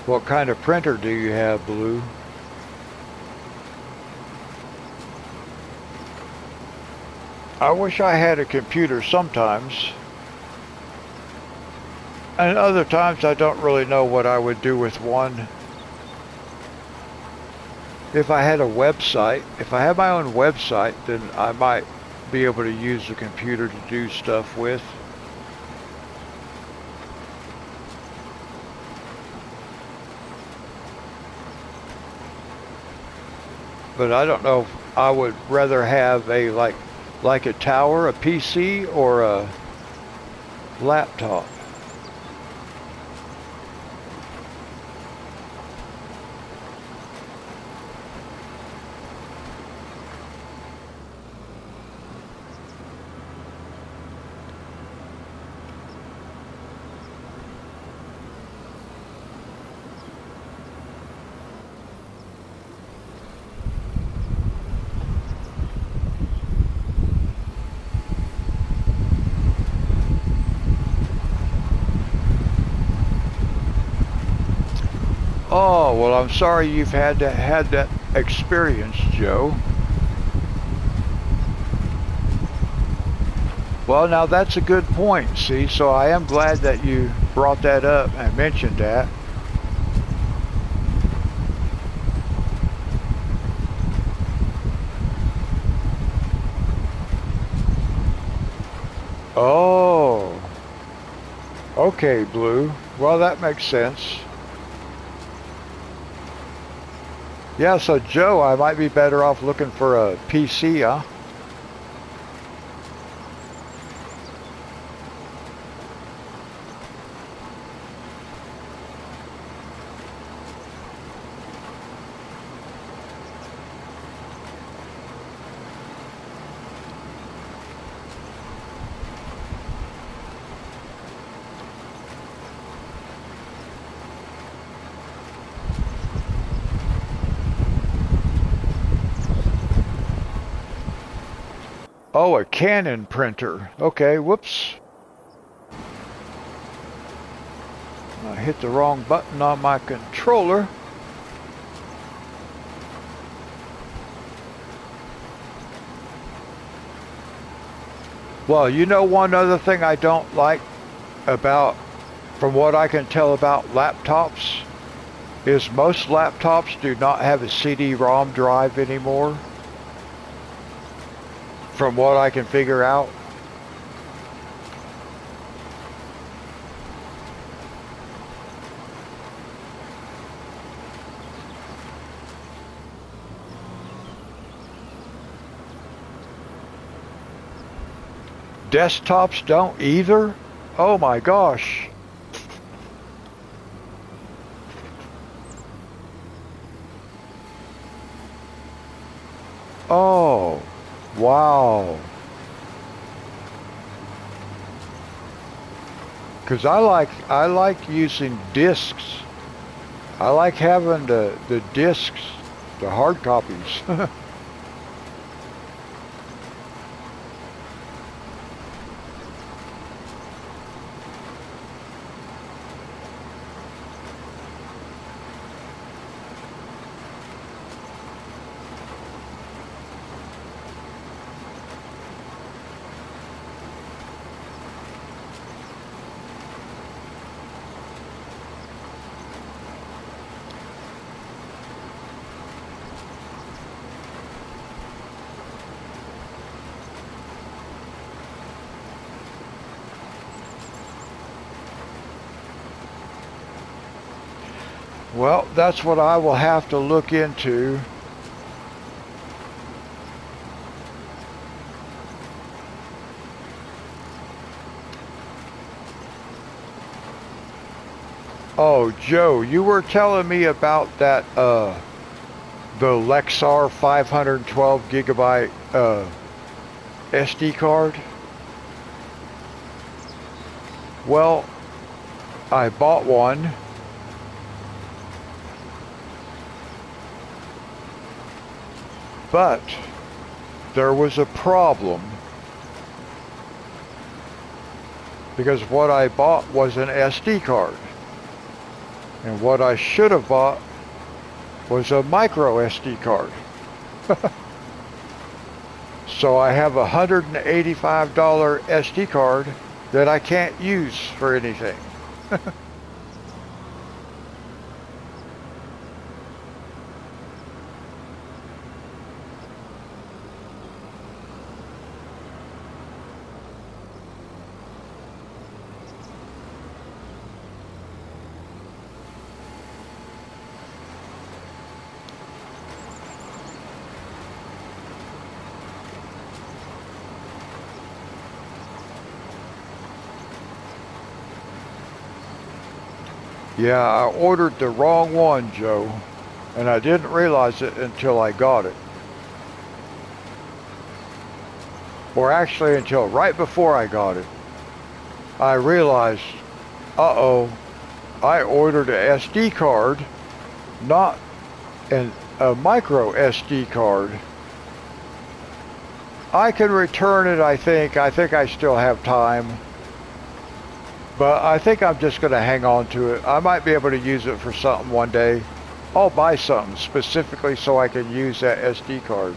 What kind of printer do you have, Blue? I wish I had a computer sometimes, and other times I don't really know what I would do with one. If I had a website, if I had my own website, then I might be able to use the computer to do stuff with. But I don't know if I would rather have a like a tower, a PC, or a laptop. Oh, well, I'm sorry you've had that experience, Joe. Well, now that's a good point, see, so I am glad that you brought that up and mentioned that. Oh, okay, Blue. Well, that makes sense. Yeah, so Joe, I might be better off looking for a PC, huh? Oh, a Canon printer. Okay, whoops. I hit the wrong button on my controller. Well, you know one other thing I don't like about From what I can tell about laptops, is most laptops do not have a CD-ROM drive anymore. From what I can figure out. Desktops don't either? Oh my gosh. Oh, wow. Because I like using discs. I like having the discs, the hard copies. Well, that's what I will have to look into. Oh, Joe, you were telling me about that the Lexar 512 gigabyte SD card. Well, I bought one, but there was a problem because what I bought was an SD card, and what I should have bought was a micro SD card. So I have a $185 SD card that I can't use for anything. Yeah, I ordered the wrong one, Joe, and I didn't realize it until I got it. Or actually until right before I got it. I realized, uh-oh, I ordered a SD card, not a micro SD card. I can return it, I think. I think I still have time. But I think I'm just going to hang on to it. I might be able to use it for something one day. I'll buy something specifically so I can use that SD card.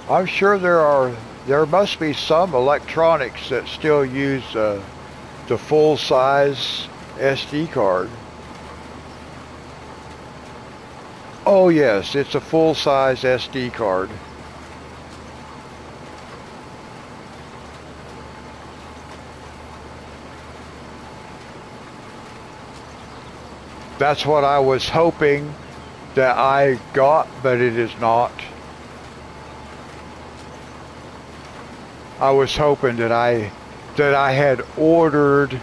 I'm sure there must be some electronics that still use the full size SD card. Oh yes, it's a full size SD card. That's what I was hoping that I got, but it is not. I was hoping that I had ordered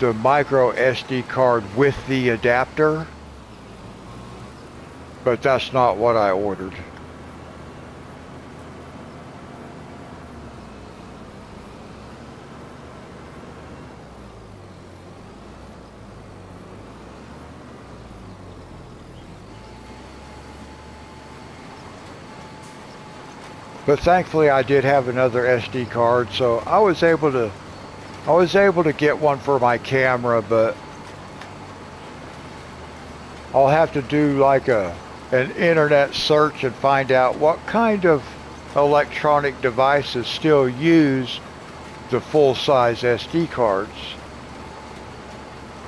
the micro SD card with the adapter, but that's not what I ordered. But thankfully I did have another SD card, so I was able to get one for my camera, but I'll have to do like an internet search and find out what kind of electronic devices still use the full-size SD cards.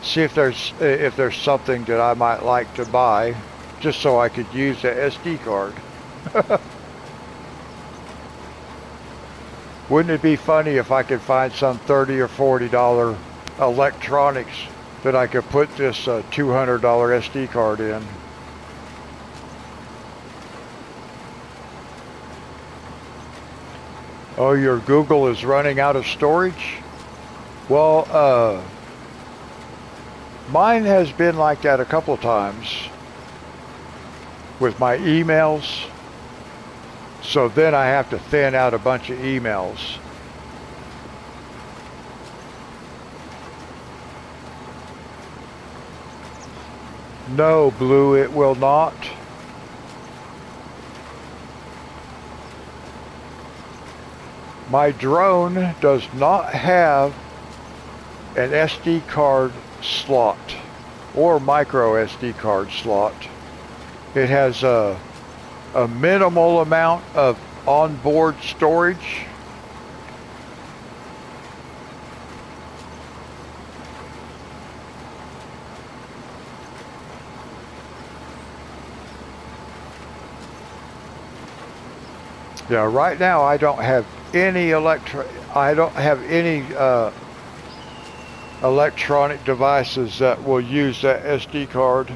See if there's something that I might like to buy just so I could use the SD card. Wouldn't it be funny if I could find some $30 or $40 electronics that I could put this $200 SD card in? Oh, your Google is running out of storage? Well, mine has been like that a couple of times with my emails. So then I have to thin out a bunch of emails. No, Blue, it will not. My drone does not have an SD card slot or micro SD card slot. It has a minimal amount of onboard storage. Yeah, right now I don't have any electronic devices that will use that SD card.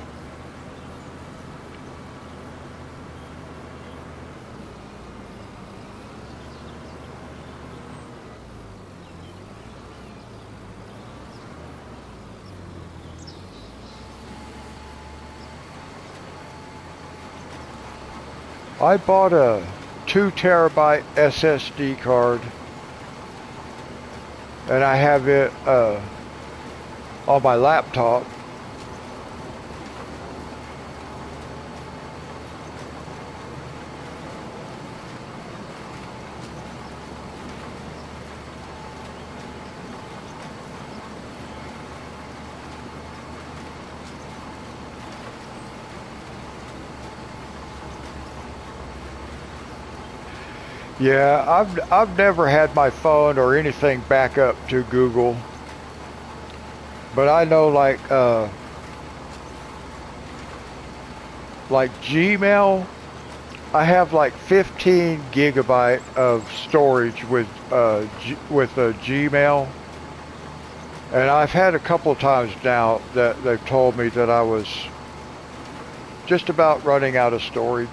I bought a 2 terabyte SSD card and I have it on my laptop. Yeah, I've never had my phone or anything back up to Google, but I know like Gmail, I have like 15 gigabyte of storage with Gmail, and I've had a couple of times now that they've told me that I was just about running out of storage.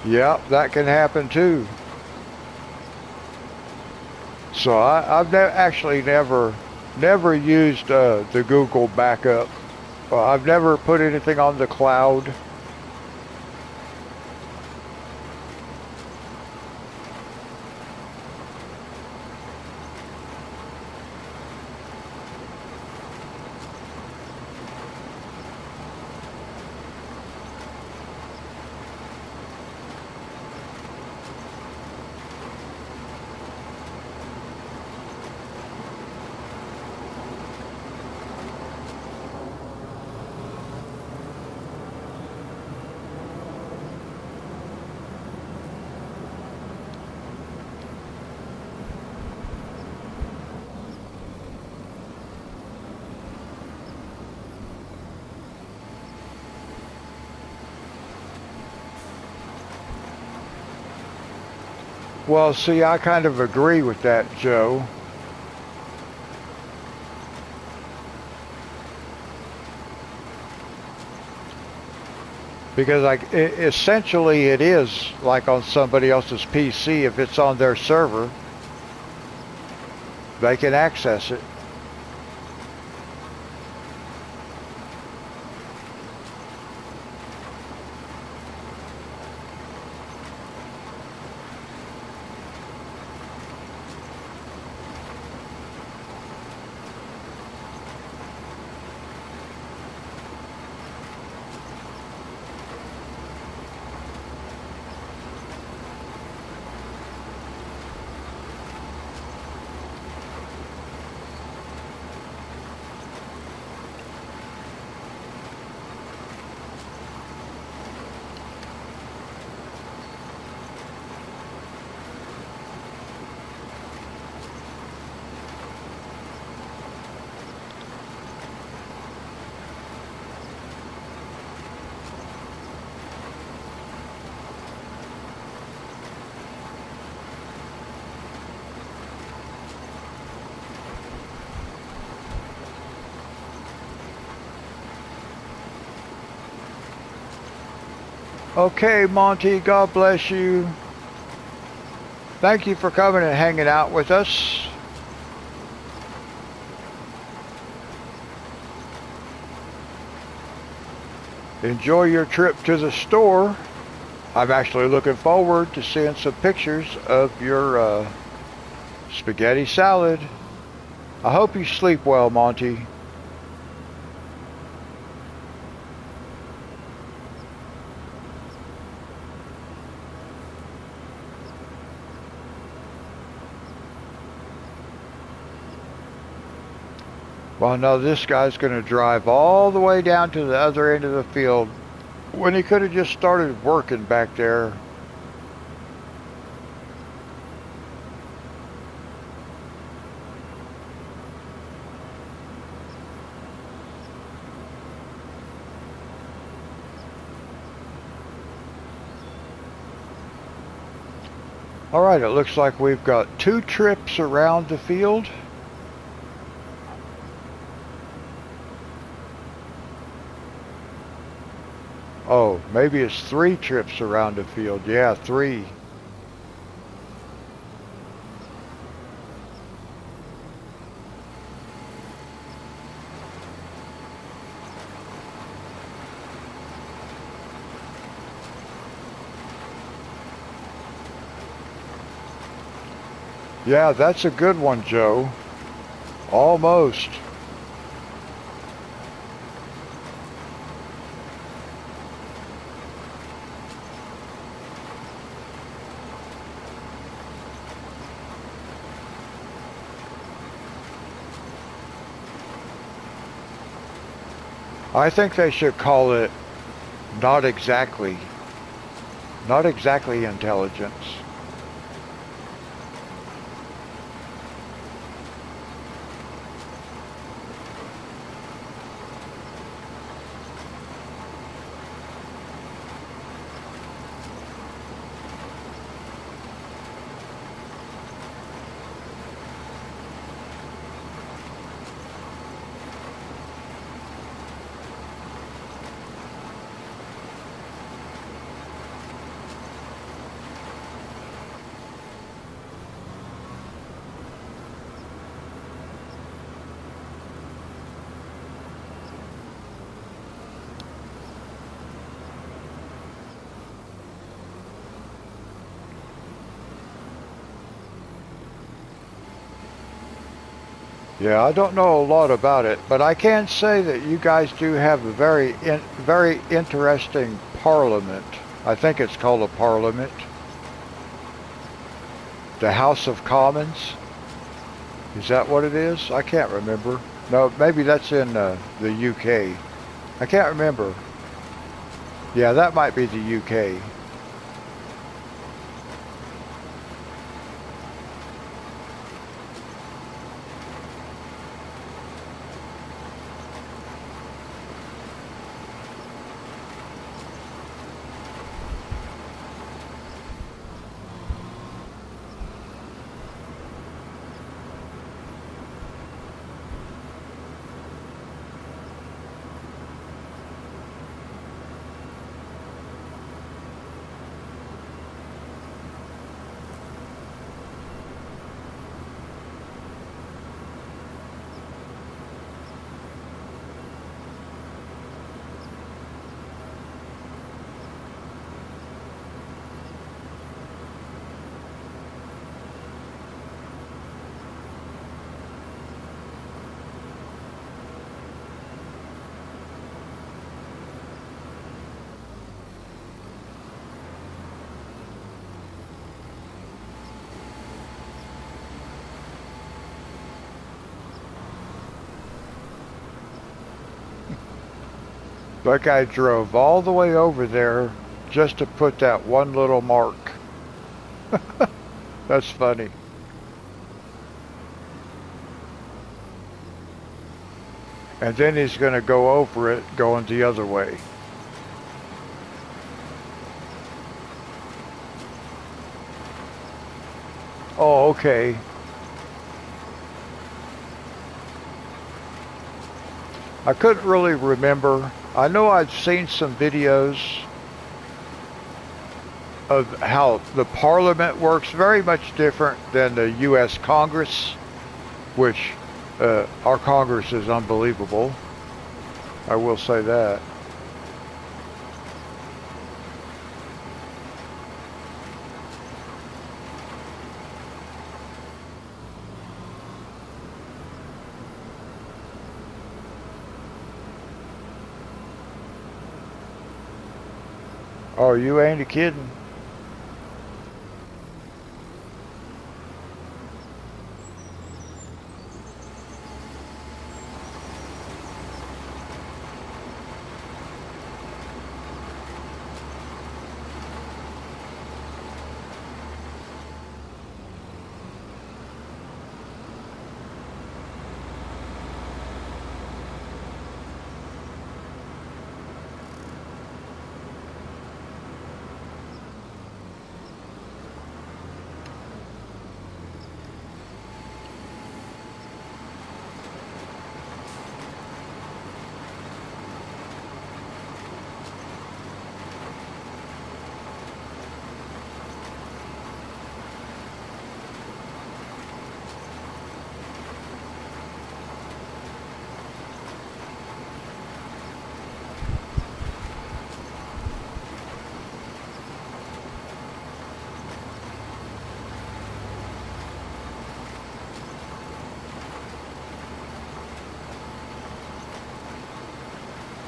Yeah, that can happen too. So I've actually never used the Google backup. I've never put anything on the cloud. Well, see, I kind of agree with that, Joe. Because essentially it is like on somebody else's PC. If it's on their server, they can access it. Okay, Monty, God bless you. Thank you for coming and hanging out with us. Enjoy your trip to the store. I'm actually looking forward to seeing some pictures of your spaghetti salad. I hope you sleep well, Monty. Well, no, this guy's going to drive all the way down to the other end of the field when he could have just started working back there. All right, it looks like we've got 2 trips around the field. Oh, maybe it's 3 trips around the field. Yeah, 3. Yeah, that's a good one, Joe. Almost. I think they should call it not exactly. Not exactly intelligence. Yeah, I don't know a lot about it, but I can say that you guys do have a very interesting parliament. I think it's called a parliament. The House of Commons. Is that what it is? I can't remember. No, maybe that's in the UK. I can't remember. Yeah, that might be the UK. That guy drove all the way over there just to put that one little mark. That's funny. And then he's going to go over it going the other way. Oh, okay. I couldn't really remember. I know I'd seen some videos of how the Parliament works, very much different than the U.S. Congress, which our Congress is unbelievable. I will say that. Oh, you ain't a kidding.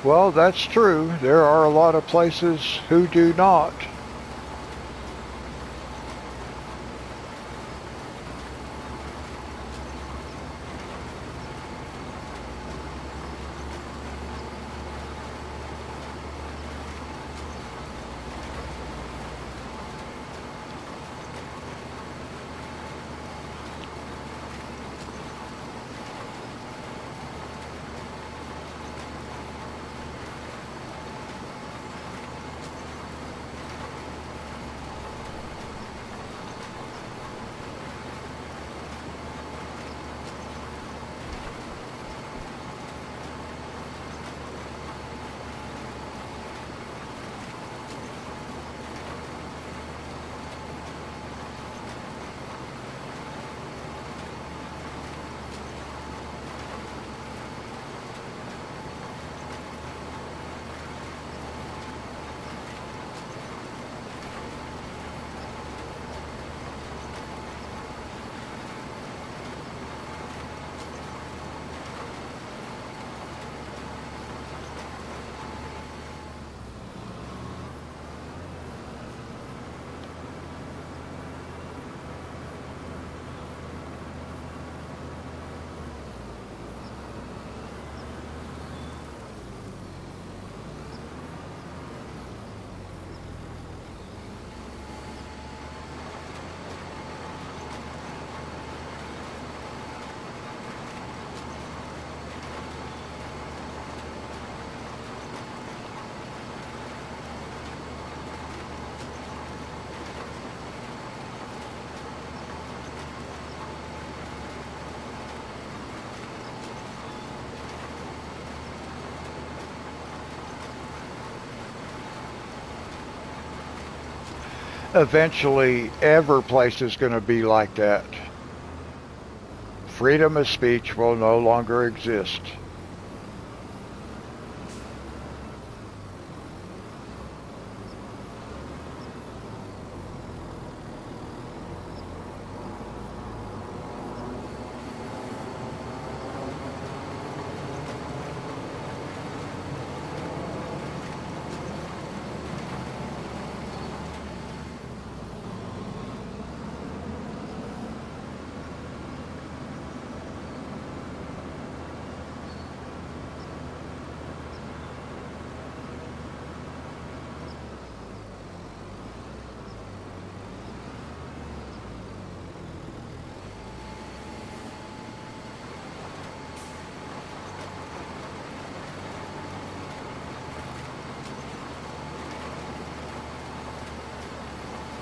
Well, that's true. There are a lot of places who do not. Eventually, every place is going to be like that. Freedom of speech will no longer exist.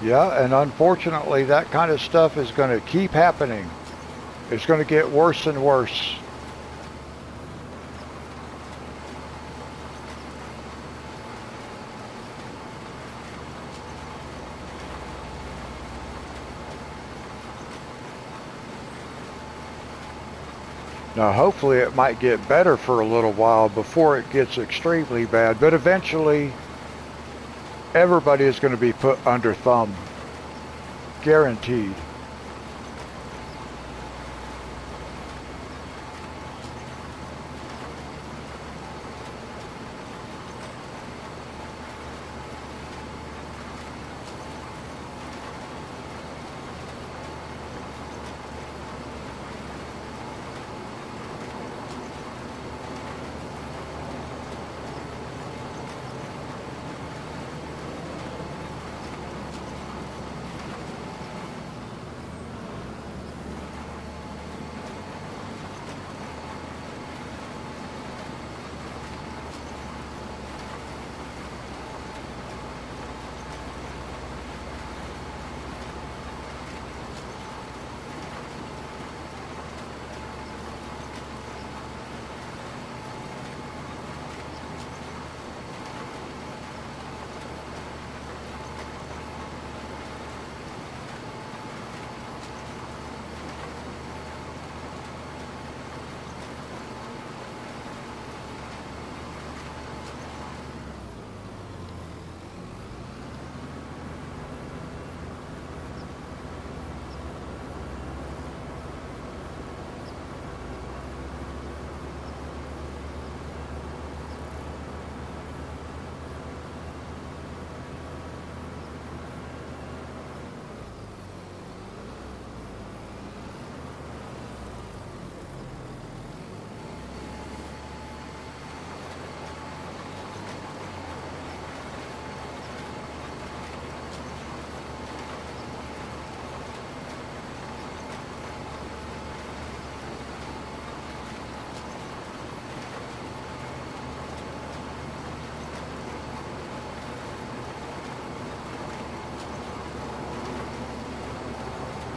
Yeah, and unfortunately, that kind of stuff is going to keep happening. It's going to get worse and worse. Now, hopefully it might get better for a little while before it gets extremely bad, but eventually everybody is going to be put under thumb. Guaranteed.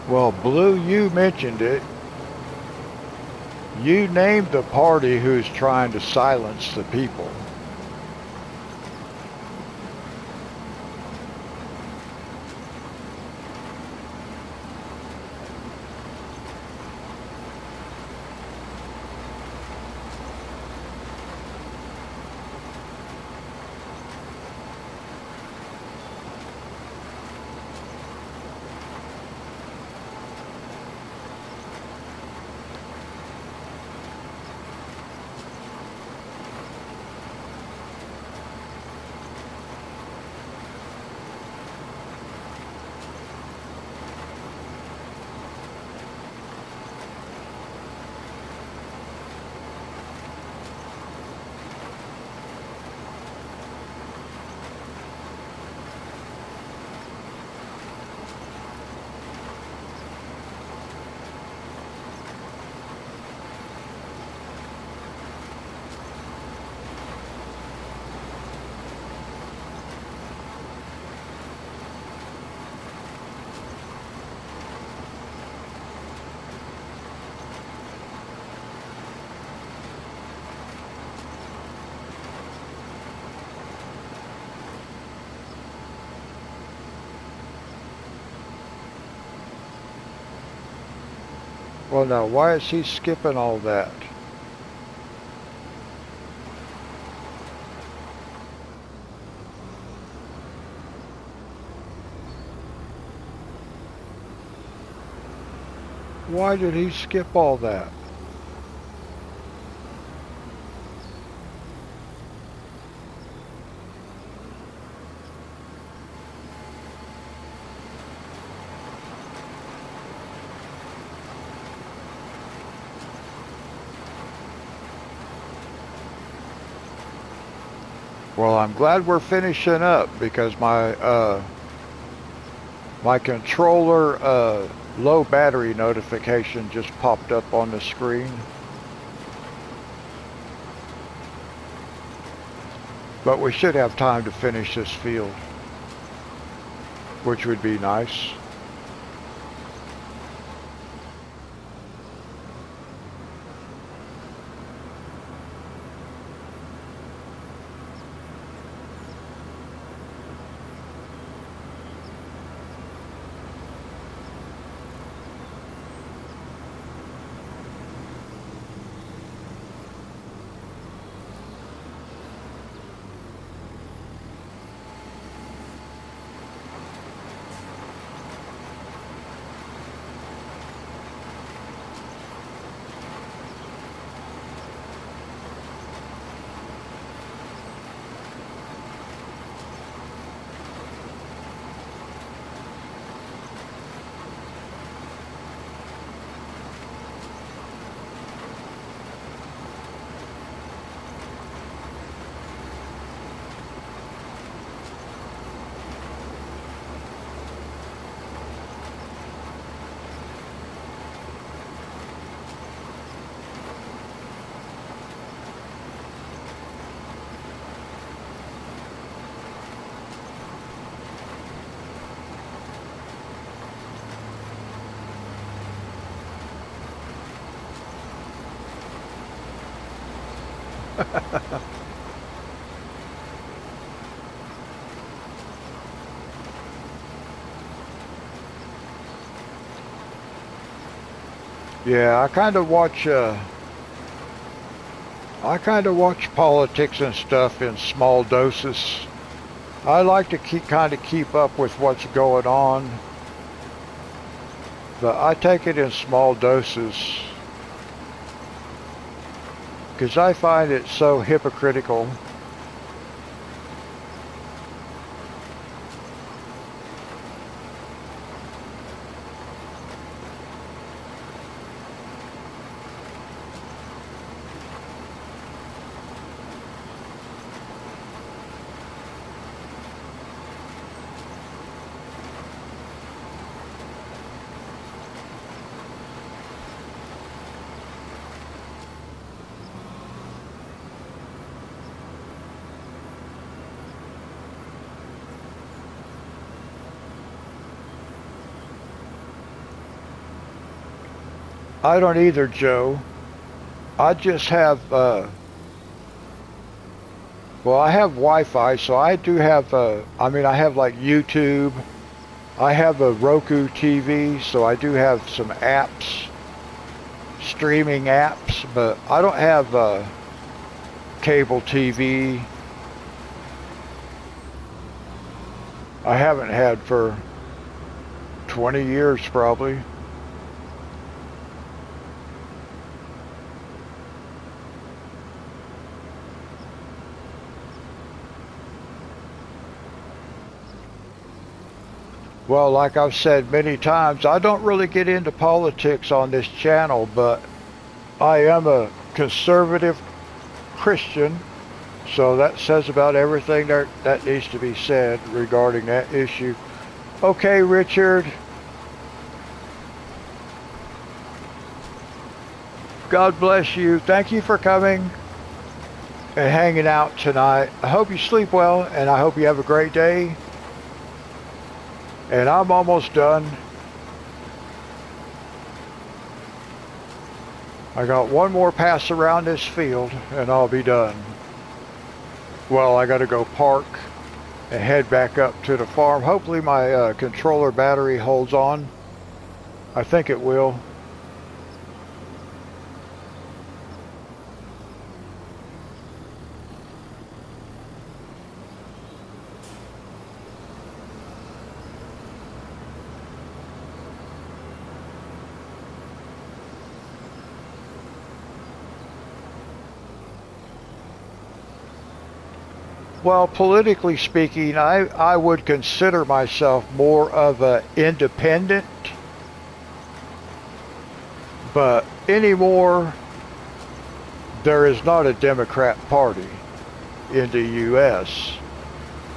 Well, Blue, you mentioned it. You named the party who's trying to silence the people. Well, now, why is he skipping all that? Why did he skip all that? Well, I'm glad we're finishing up because my controller low battery notification just popped up on the screen. But we should have time to finish this field, which would be nice. Yeah, I kind of watch politics and stuff in small doses. I like to keep up with what's going on, but I take it in small doses because I find it so hypocritical. I don't either, Joe. I just have, well, I have Wi-Fi, so I do have, I mean, I have like YouTube. I have a Roku TV, so I do have some apps, streaming apps, but I don't have cable TV. I haven't had for 20 years probably. Well, like I've said many times, I don't really get into politics on this channel, but I am a conservative Christian, so that says about everything that needs to be said regarding that issue. Okay, Richard, God bless you. Thank you for coming and hanging out tonight. I hope you sleep well, and I hope you have a great day. And I'm almost done. I got one more pass around this field and I'll be done. Well, I got to go park and head back up to the farm. Hopefully my controller battery holds on. I think it will. Well, politically speaking, I would consider myself more of an independent, but anymore, there is not a Democrat Party in the U.S.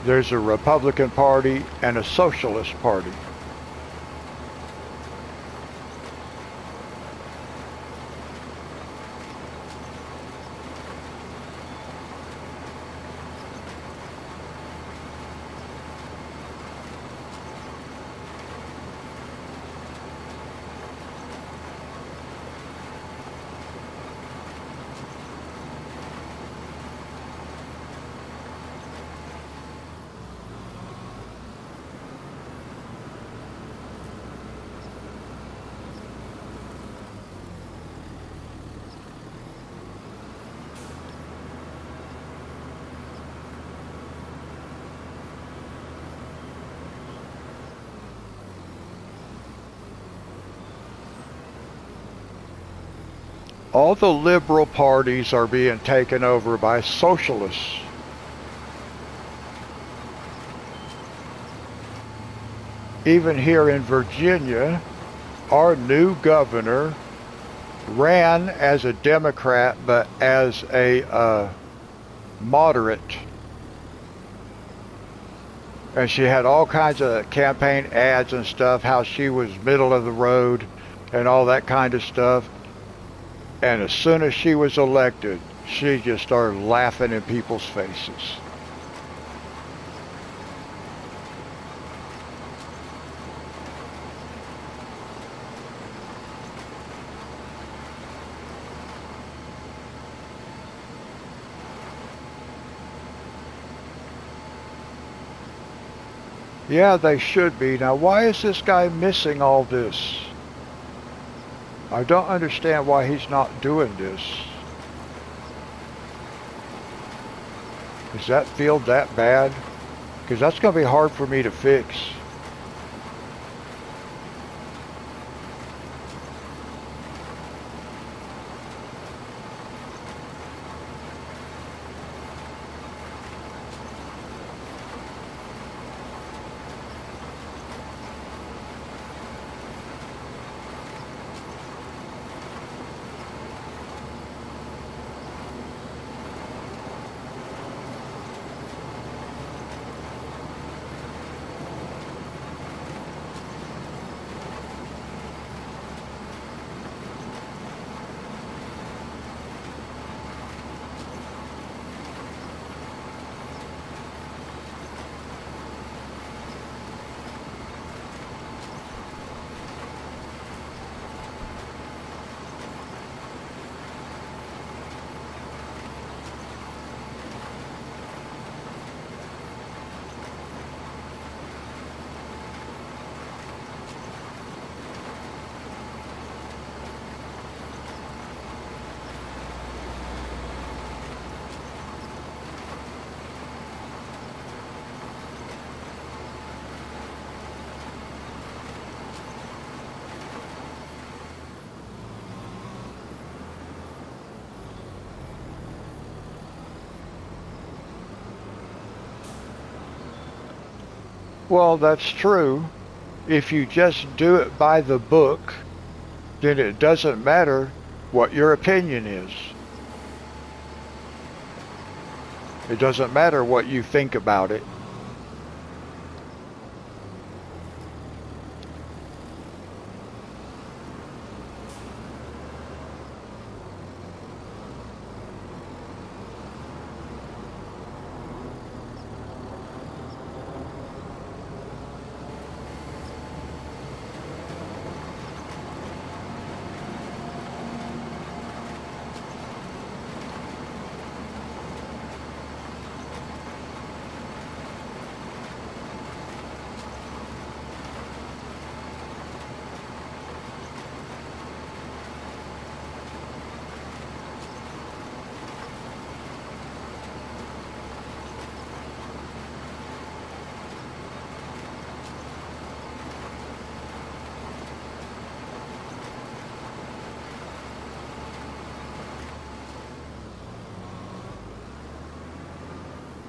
There's a Republican Party and a Socialist Party. All the liberal parties are being taken over by socialists. Even here in Virginia, our new governor ran as a Democrat, but as a moderate. And she had all kinds of campaign ads and stuff, how she was middle of the road and all that kind of stuff. And as soon as she was elected, she just started laughing in people's faces. Yeah, they should be. Now, why is this guy missing all this? I don't understand why he's not doing this. Is that field that bad? Because that's going to be hard for me to fix. Well, that's true. If you just do it by the book, then it doesn't matter what your opinion is. It doesn't matter what you think about it.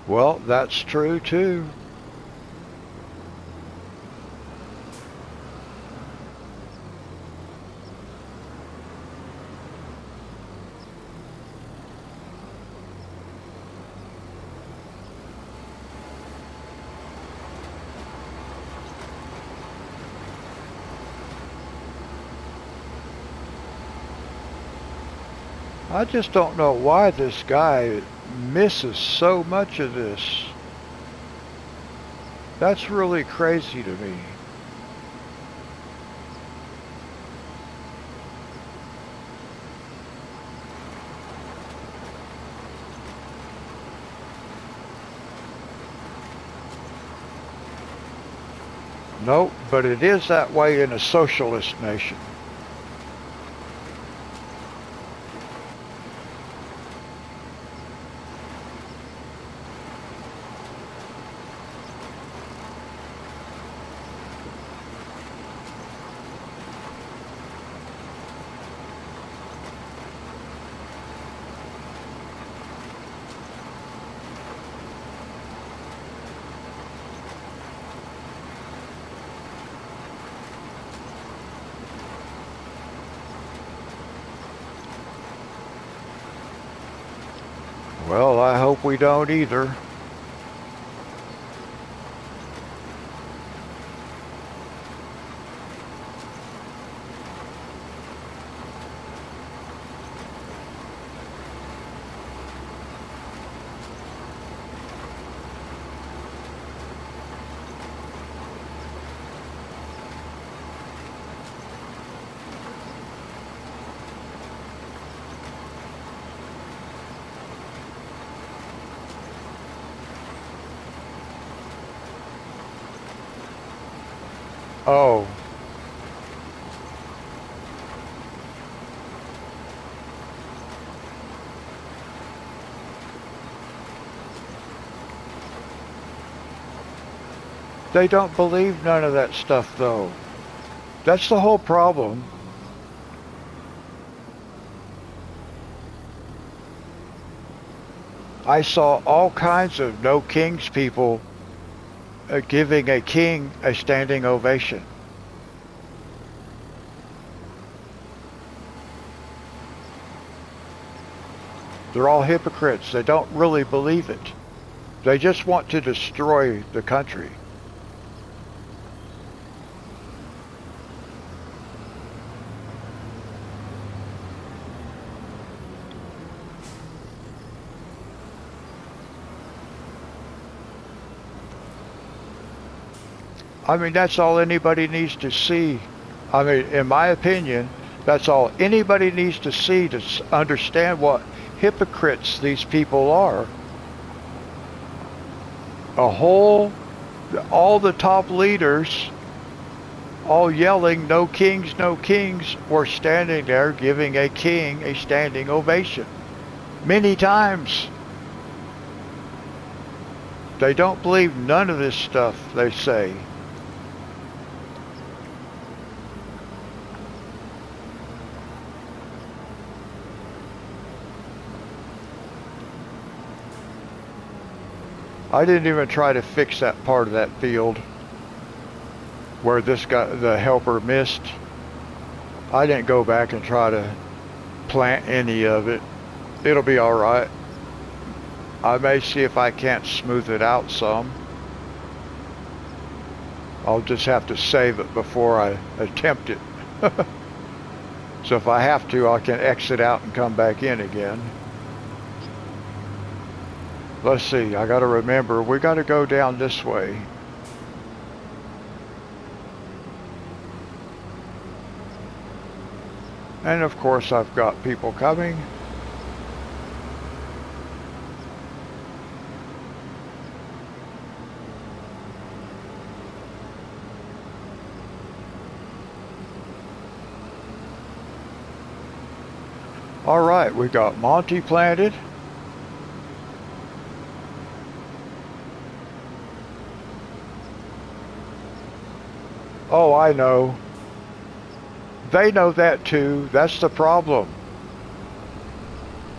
Well, that's true too. I just don't know why this guy misses so much of this. That's really crazy to me. Nope, but it is that way in a socialist nation. Well, I hope we don't either. Oh, they don't believe none of that stuff, though. That's the whole problem. I saw all kinds of no kings people giving a king a standing ovation. They're all hypocrites. They don't really believe it. They just want to destroy the country. I mean, that's all anybody needs to see. I mean, in my opinion, that's all anybody needs to see to understand what hypocrites these people are. A whole, all the top leaders, all yelling, no kings, were standing there giving a king a standing ovation. Many times. They don't believe none of this stuff they say. I didn't even try to fix that part of that field where this guy, the helper, missed. I didn't go back and try to plant any of it. It'll be all right. I may see if I can't smooth it out some. I'll just have to save it before I attempt it. So if I have to, I can exit out and come back in again. Let's see, I gotta remember, we gotta go down this way. And of course I've got people coming. All right, we got Monty planted. Oh, I know. They know that too. That's the problem.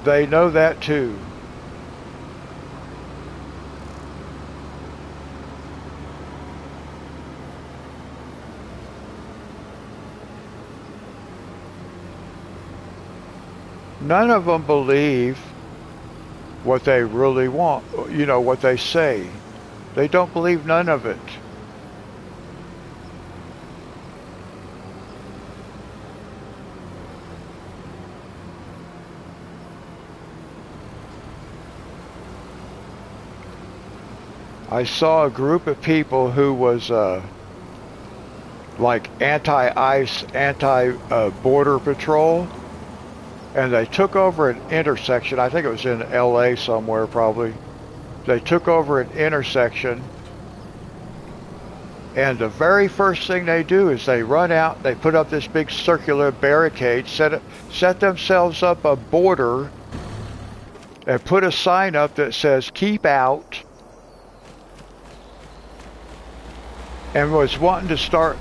They know that too. None of them believe what they really want, you know, what they say. They don't believe none of it. I saw a group of people who was like anti-ICE, anti-border patrol, and they took over an intersection. I think it was in LA somewhere probably. They took over an intersection, and the very first thing they do is they run out, they put up this big circular barricade, set themselves up a border, and put a sign up that says, "Keep out," and was wanting to start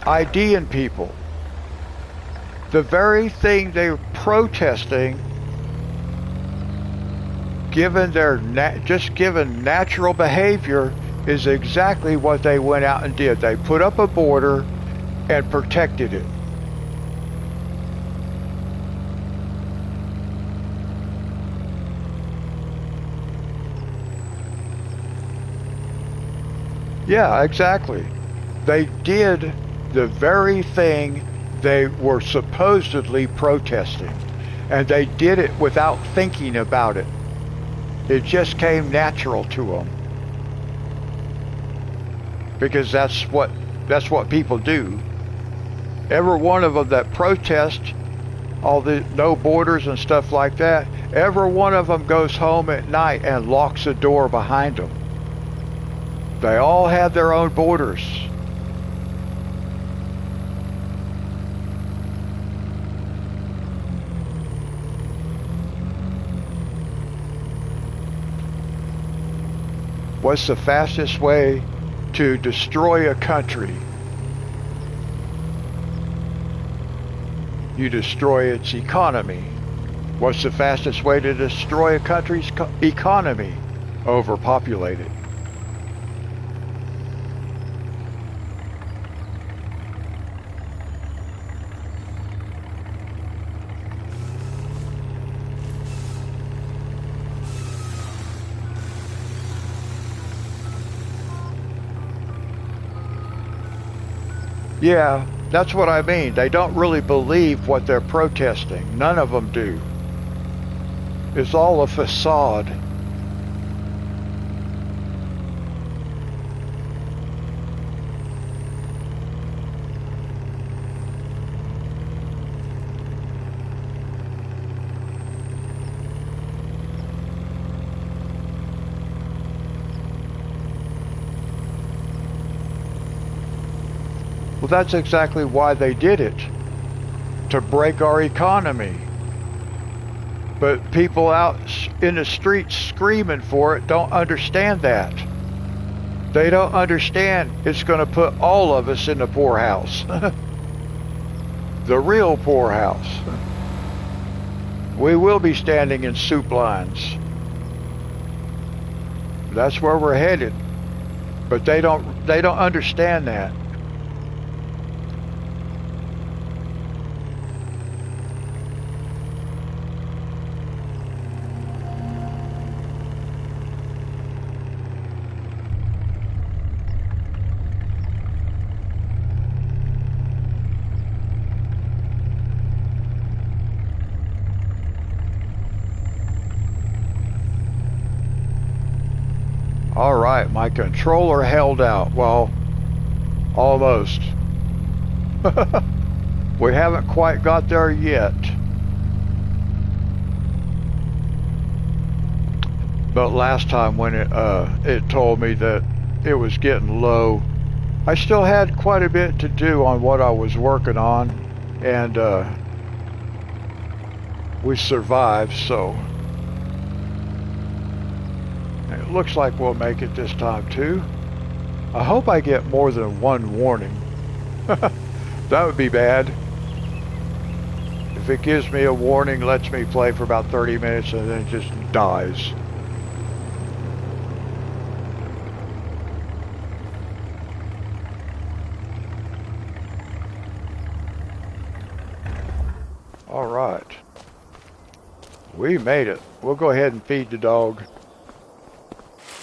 IDing people. The very thing they were protesting, given their given natural behavior, is exactly what they went out and did. They put up a border and protected it. Yeah, exactly. They did the very thing they were supposedly protesting, and they did it without thinking about it. It just came natural to them, because that's what people do. Every one of them that protest all the no borders and stuff like that, every one of them goes home at night and locks the door behind them. They all have their own borders. What's the fastest way to destroy a country? You destroy its economy. What's the fastest way to destroy a country's economy? Overpopulate it. Yeah, that's what I mean. They don't really believe what they're protesting. None of them do. It's all a facade. Well, that's exactly why they did it. To break our economy. But people out in the streets screaming for it don't understand that. They don't understand it's going to put all of us in the poorhouse. The real poorhouse. We will be standing in soup lines. That's where we're headed. But they don't understand that. All right, my controller held out. Well, almost. We haven't quite got there yet. But last time when it told me that it was getting low, I still had quite a bit to do on what I was working on, and we survived, so it looks like we'll make it this time too. I hope I get more than one warning. That would be bad. If it gives me a warning, lets me play for about 30 minutes and then just dies. All right. We made it. We'll go ahead and feed the dog.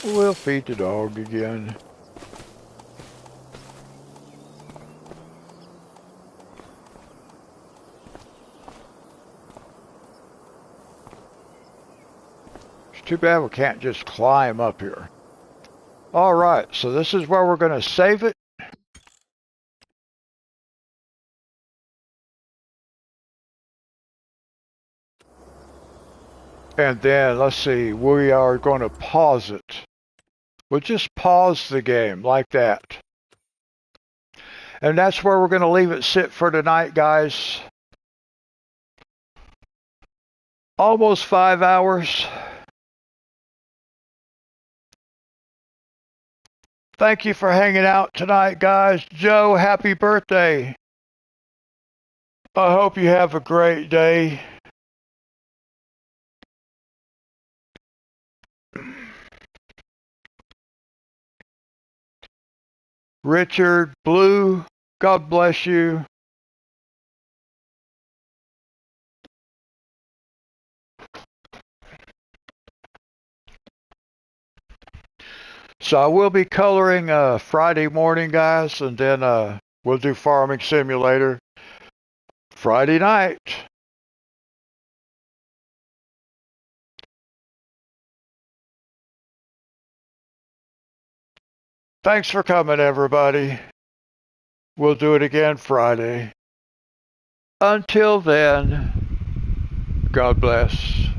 We'll feed the dog again. It's too bad we can't just climb up here. All right, so this is where we're going to save it. And then, let's see, we are going to pause it. We'll just pause the game like that. And that's where we're going to leave it sit for tonight, guys. Almost 5 hours. Thank you for hanging out tonight, guys. Joe, happy birthday. I hope you have a great day. Richard, Blue, God bless you. So I will be coloring Friday morning, guys, and then we'll do Farming Simulator Friday night. Thanks for coming, everybody. We'll do it again Friday. Until then, God bless.